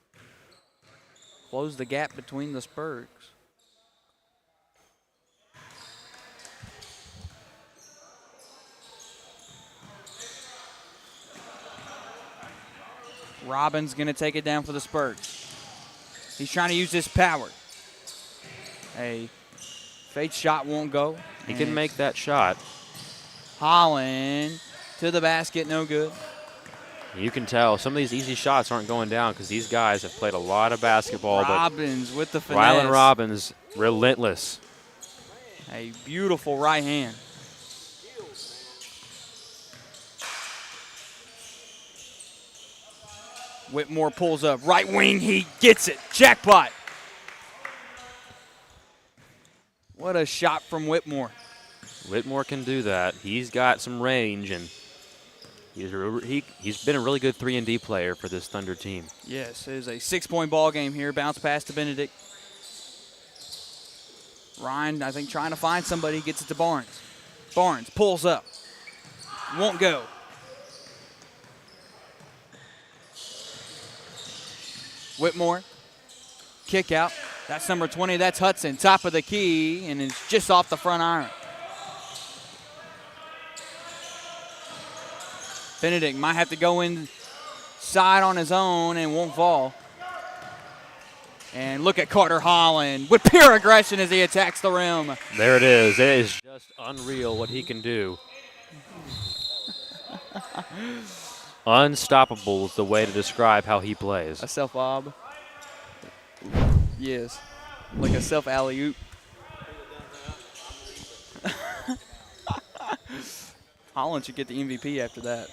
close the gap between the Spurs. Robbins going to take it down for the Spurs. He's trying to use his power. A fake shot won't go. He can make that shot. Holland to the basket, no good. You can tell some of these easy shots aren't going down because these guys have played a lot of basketball. Robbins with the finesse. Rylan Robbins, relentless. A beautiful right hand. Whitmore pulls up. Right wing, he gets it. Jackpot. What a shot from Whitmore. Whitmore can do that. He's got some range, and he's been a really good 3-and-D player for this Thunder team. Yes, it is a 6-point ball game here. Bounce pass to Benedict. Ryan, I think, trying to find somebody. Gets it to Barnes. Barnes pulls up. Won't go. Whitmore. Kick out. That's number 20. That's Hudson. Top of the key, and it's just off the front iron. Benedict might have to go inside on his own and won't fall. And look at Carter Holland with pure aggression as he attacks the rim. There it is. It is just unreal what he can do. Unstoppable is the way to describe how he plays. A self-bob. Yes. Like a self-alley-oop. Holland should get the MVP after that.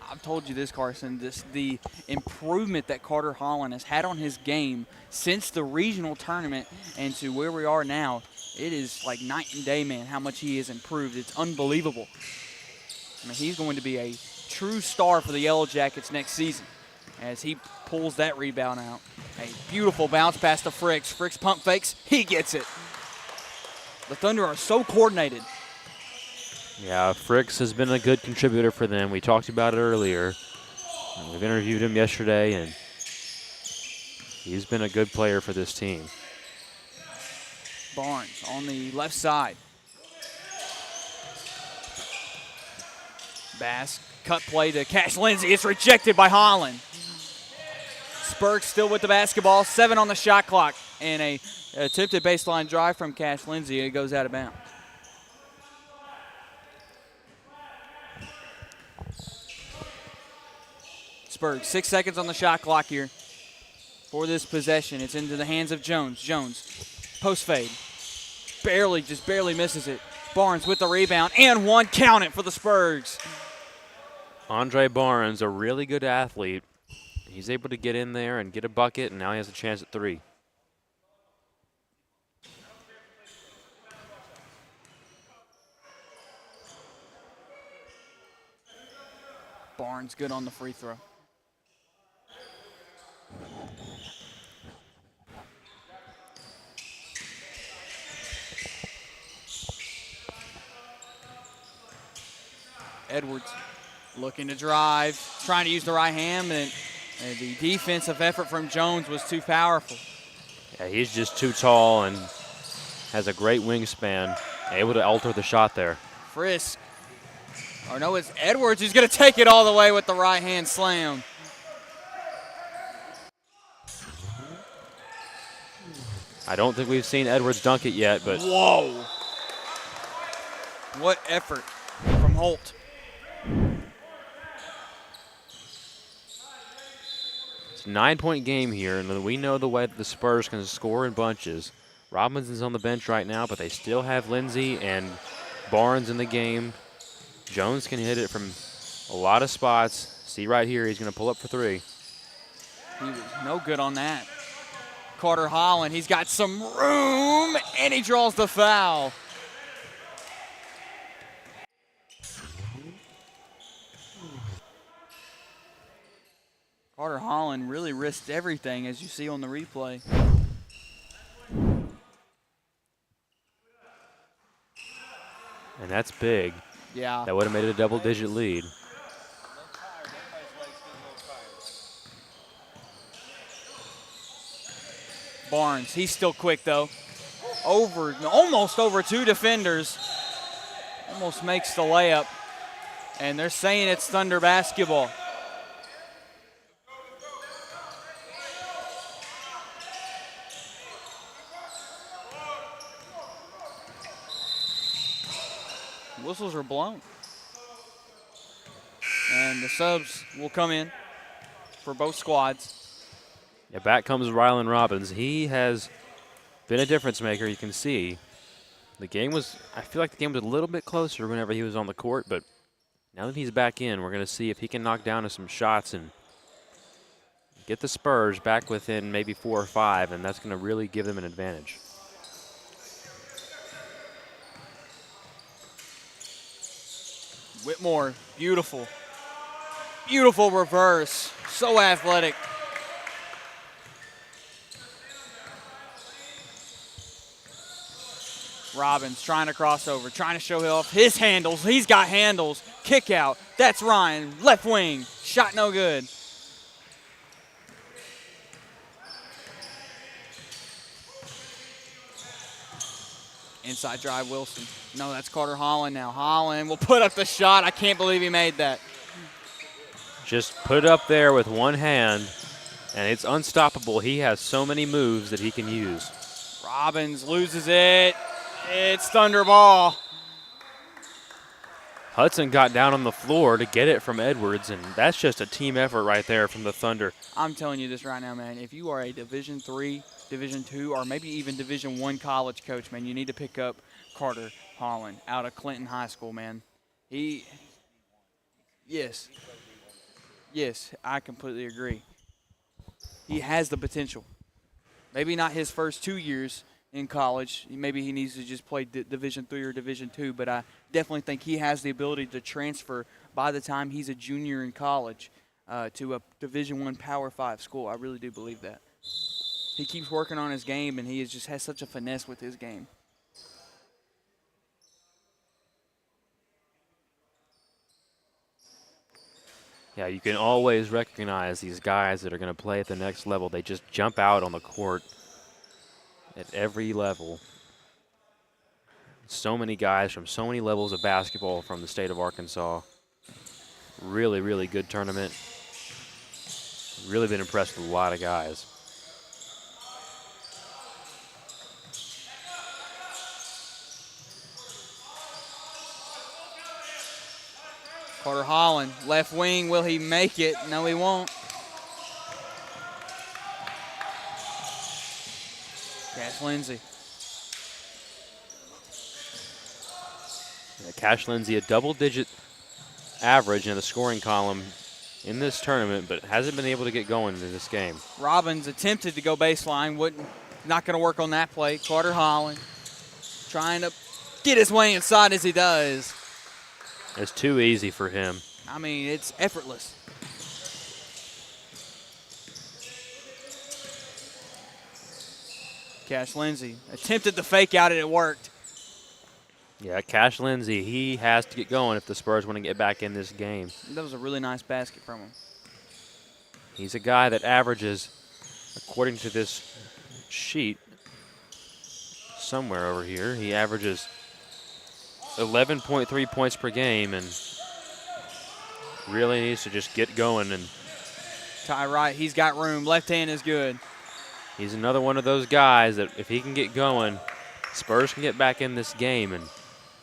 I've told you this, Carson, the improvement that Carter Holland has had on his game since the regional tournament and to where we are now, it is like night and day, man, how much he has improved. It's unbelievable. I mean, he's going to be a true star for the Yellow Jackets next season as he pulls that rebound out. A beautiful bounce pass to Fricks. Fricks pump fakes. He gets it. The Thunder are so coordinated. Yeah, Fricks has been a good contributor for them. We talked about it earlier. We've interviewed him yesterday, and he's been a good player for this team. Barnes on the left side. Bass, cut play to Cash Lindsay. It's rejected by Holland. Spurks still with the basketball. 7 on the shot clock. And a attempted baseline drive from Cash Lindsay. It goes out of bounds. Spurks, 6 seconds on the shot clock here for this possession. It's into the hands of Jones. Jones, post fade. Just barely misses it. Barnes with the rebound and one. Count it for the Spurs. Andre Barnes, a really good athlete. He's able to get in there and get a bucket, and now he has a chance at 3. Barnes good on the free throw. Edwards looking to drive, trying to use the right hand, and the defensive effort from Jones was too powerful. Yeah, he's just too tall and has a great wingspan, able to alter the shot there. Frisk. Or no, it's Edwards who's going to take it all the way with the right hand slam. I don't think we've seen Edwards dunk it yet, but. Whoa. What effort from Holt. It's a 9-point game here, and we know the way that the Spurs can score in bunches. Robinson's on the bench right now, but they still have Lindsay and Barnes in the game. Jones can hit it from a lot of spots. See right here, he's going to pull up for 3. He was no good on that. Carter Holland, he's got some room, and he draws the foul. Carter Holland really risked everything, as you see on the replay. And that's big. Yeah. That would have made it a double-digit lead. Barnes, he's still quick though. Almost over 2 defenders. Almost makes the layup. And they're saying it's Thunder basketball. Whistles are blown. And the subs will come in for both squads. Yeah, back comes Rylan Robbins. He has been a difference maker, you can see. I feel like the game was a little bit closer whenever he was on the court, but now that he's back in, we're going to see if he can knock down some shots and get the Spurs back within maybe 4 or 5, and that's going to really give them an advantage. Whitmore, beautiful. Beautiful reverse. So athletic. Robbins trying to cross over, trying to show off his handles. He's got handles. Kick out. That's Ryan. Left wing. Shot no good. Inside drive, Wilson. No, that's Carter Holland now. Holland will put up the shot. I can't believe he made that. Just put it up there with one hand, and it's unstoppable. He has so many moves that he can use. Robbins loses it. It's Thunder ball. Hudson got down on the floor to get it from Edwards, and that's just a team effort right there from the Thunder. I'm telling you this right now, man. If you are a Division III, Division II, or maybe even Division I college coach, man, you need to pick up Carter Holland out of Clinton High School, man. Yes, I completely agree. He has the potential. Maybe not his first 2 years in college. Maybe he needs to just play Division III or Division II, but I definitely think he has the ability to transfer by the time he's a junior in college to a Division I Power 5 school. I really do believe that. He keeps working on his game, and he just has such a finesse with his game. Yeah, you can always recognize these guys that are going to play at the next level. They just jump out on the court at every level. So many guys from so many levels of basketball from the state of Arkansas. Really, really good tournament. Really been impressed with a lot of guys. Carter Holland, left wing, will he make it? No, he won't. Cash Lindsay. Yeah, Cash Lindsay, a double-digit average in the scoring column in this tournament, but hasn't been able to get going in this game. Robbins attempted to go baseline, not going to work on that play. Carter Holland trying to get his way inside as he does. It's too easy for him. I mean, it's effortless. Cash Lindsay attempted the fake out and it worked. Yeah, Cash Lindsay, he has to get going if the Spurs want to get back in this game. That was a really nice basket from him. He's a guy that averages, according to this sheet, somewhere over here, he averages 11.3 points per game and really needs to just get going. And Ty Wright, he's got room. Left hand is good. He's another one of those guys that if he can get going, Spurs can get back in this game. And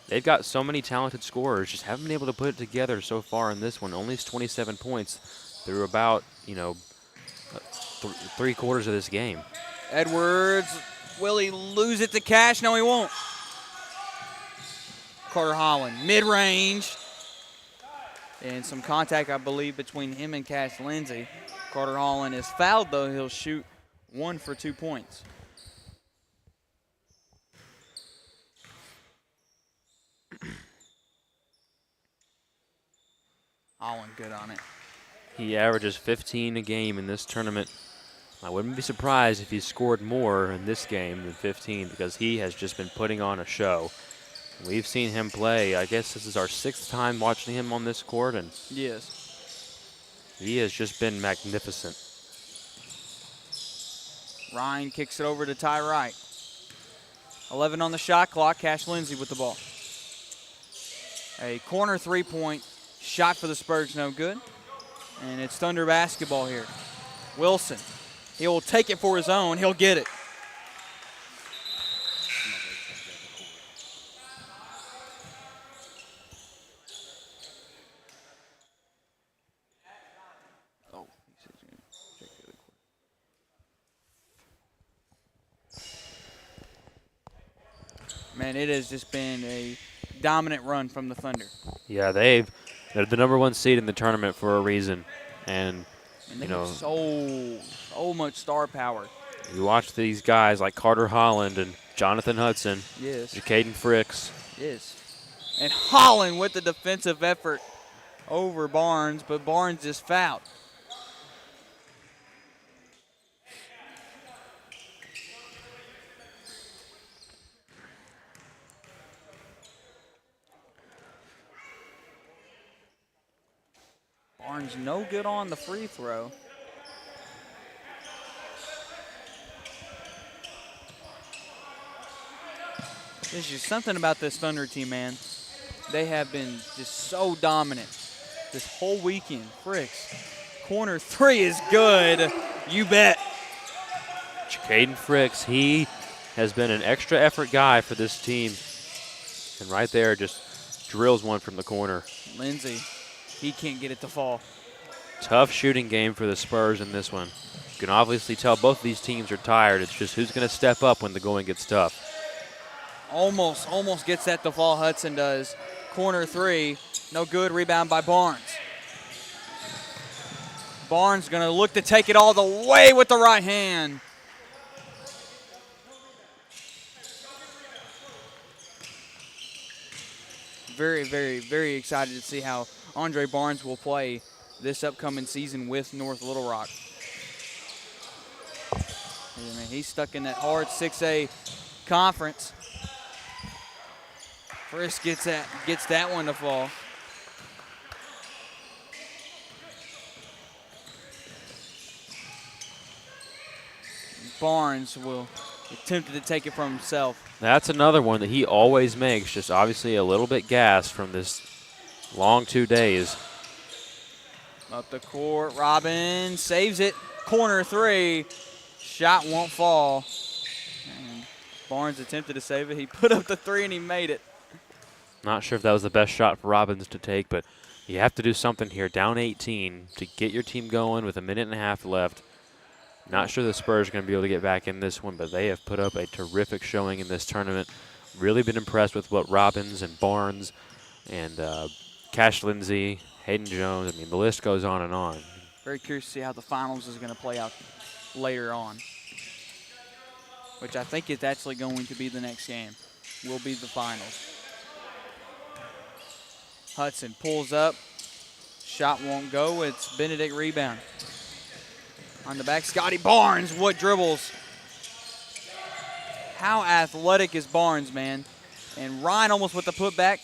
they've got so many talented scorers, just haven't been able to put it together so far in this one. Only 27 points through about, 3/4 of this game. Edwards, will he lose it to Cash? No, he won't. Carter Holland, mid-range. And some contact, I believe, between him and Cash Lindsay. Carter Holland is fouled, though. He'll shoot 1 for 2 points. Holland good on it. He averages 15 a game in this tournament. I wouldn't be surprised if he scored more in this game than 15 because he has just been putting on a show. We've seen him play. I guess this is our 6th time watching him on this court, and yes, he has just been magnificent. Ryan kicks it over to Ty Wright. 11 on the shot clock. Cash Lindsay with the ball. A corner three-point shot for the Spurs, no good. And it's Thunder basketball here. Wilson, he will take it for his own. He'll get it. Man, it has just been a dominant run from the Thunder. Yeah, they're the #1 seed in the tournament for a reason, and they have so much star power. You watch these guys like Carter Holland and Jonathan Hudson, yes, Caden Fricks. Yes, and Holland with the defensive effort over Barnes, but Barnes just fouled. Barnes no good on the free throw. There's just something about this Thunder team, man. They have been just so dominant this whole weekend. Fricks, corner 3 is good. You bet. Caden Fricks, he has been an extra effort guy for this team. And right there just drills one from the corner. Lindsey, he can't get it to fall. Tough shooting game for the Spurs in this one. You can obviously tell both of these teams are tired. It's just who's going to step up when the going gets tough. Almost gets that to fall. Hudson does. Corner 3, no good. Rebound by Barnes. Barnes going to look to take it all the way with the right hand. Very, very, very excited to see how Andre Barnes will play this upcoming season with North Little Rock. I mean, he's stuck in that hard 6A conference. Frisk gets that one to fall. Barnes will attempt to take it from himself. That's another one that he always makes, just obviously a little bit gassed from this long 2 days. Up the court, Robin saves it. Corner 3, shot won't fall. And Barnes attempted to save it. He put up the 3 and he made it. Not sure if that was the best shot for Robbins to take, but you have to do something here. Down 18 to get your team going with 1.5 minutes left. Not sure the Spurs are going to be able to get back in this one, but they have put up a terrific showing in this tournament. Really been impressed with what Robbins and Barnes and Cash Lindsey, Hayden Jones, I mean, the list goes on and on. Very curious to see how the finals is going to play out later on, which I think is actually going to be the next game, will be the finals. Hudson pulls up. Shot won't go. It's Benedict rebound. On the back, Scotty Barnes. What dribbles? How athletic is Barnes, man? And Ryan almost with the putback.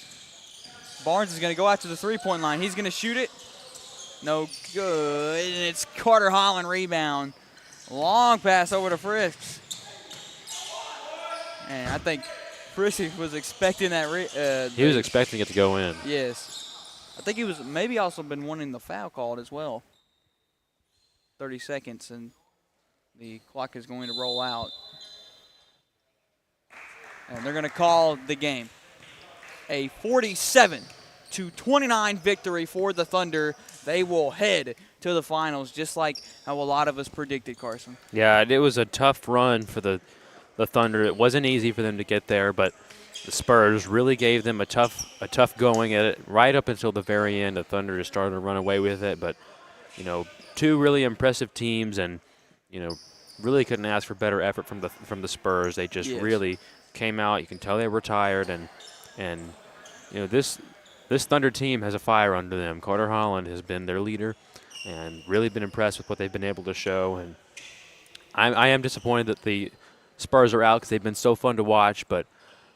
Barnes is going to go out to the three-point line. He's going to shoot it. No good. And it's Carter Holland rebound. Long pass over to Frisks. And I think Frisks was expecting that. He was expecting it to go in. Yes. I think he was maybe also been wanting the foul called as well. 30 seconds, and the clock is going to roll out. And they're going to call the game. A 47-29 victory for the Thunder. They will head to the finals, just like how a lot of us predicted, Carson. Yeah, it was a tough run for the Thunder. It wasn't easy for them to get there, but the Spurs really gave them a tough going at it right up until the very end. The Thunder just started to run away with it, but you know, two really impressive teams, and you know, really couldn't ask for better effort from the Spurs. They just really came out. You can tell they were tired, and you know, this Thunder team has a fire under them. Carter Holland has been their leader, and really been impressed with what they've been able to show. And I am disappointed that the Spurs are out because they've been so fun to watch, but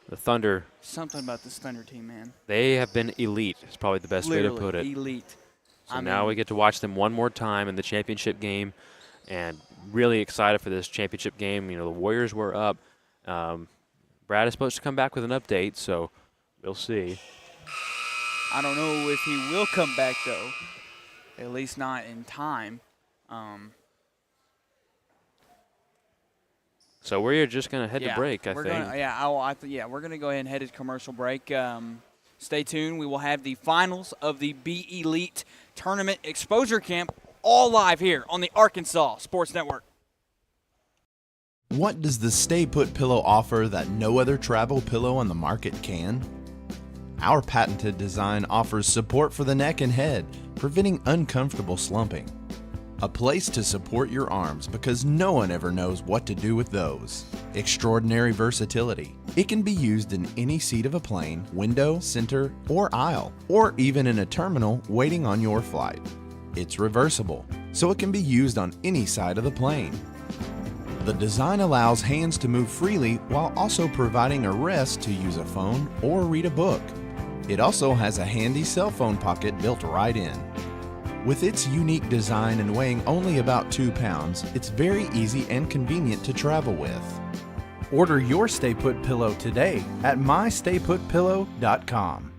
the Thunder. Something about this Thunder team, man. They have been elite. Is probably the best way to put it. Elite. So now we get to watch them one more time in the championship game, and really excited for this championship game. You know, the Warriors were up. Brad is supposed to come back with an update, so we'll see. I don't know if he will come back, though, at least not in time. So we're just going to head to break, I think. We're going to go ahead and head to commercial break. Stay tuned. We will have the finals of the B Elite Tournament Exposure Camp all live here on the Arkansas Sports Network. What does the Stay Put pillow offer that no other travel pillow on the market can? Our patented design offers support for the neck and head, preventing uncomfortable slumping. A place to support your arms because no one ever knows what to do with those. Extraordinary versatility. It can be used in any seat of a plane, window, center, or aisle, or even in a terminal waiting on your flight. It's reversible, so it can be used on any side of the plane. The design allows hands to move freely while also providing a rest to use a phone or read a book. It also has a handy cell phone pocket built right in. With its unique design and weighing only about 2 pounds, it's very easy and convenient to travel with. Order your Stay Put pillow today at mystayputpillow.com.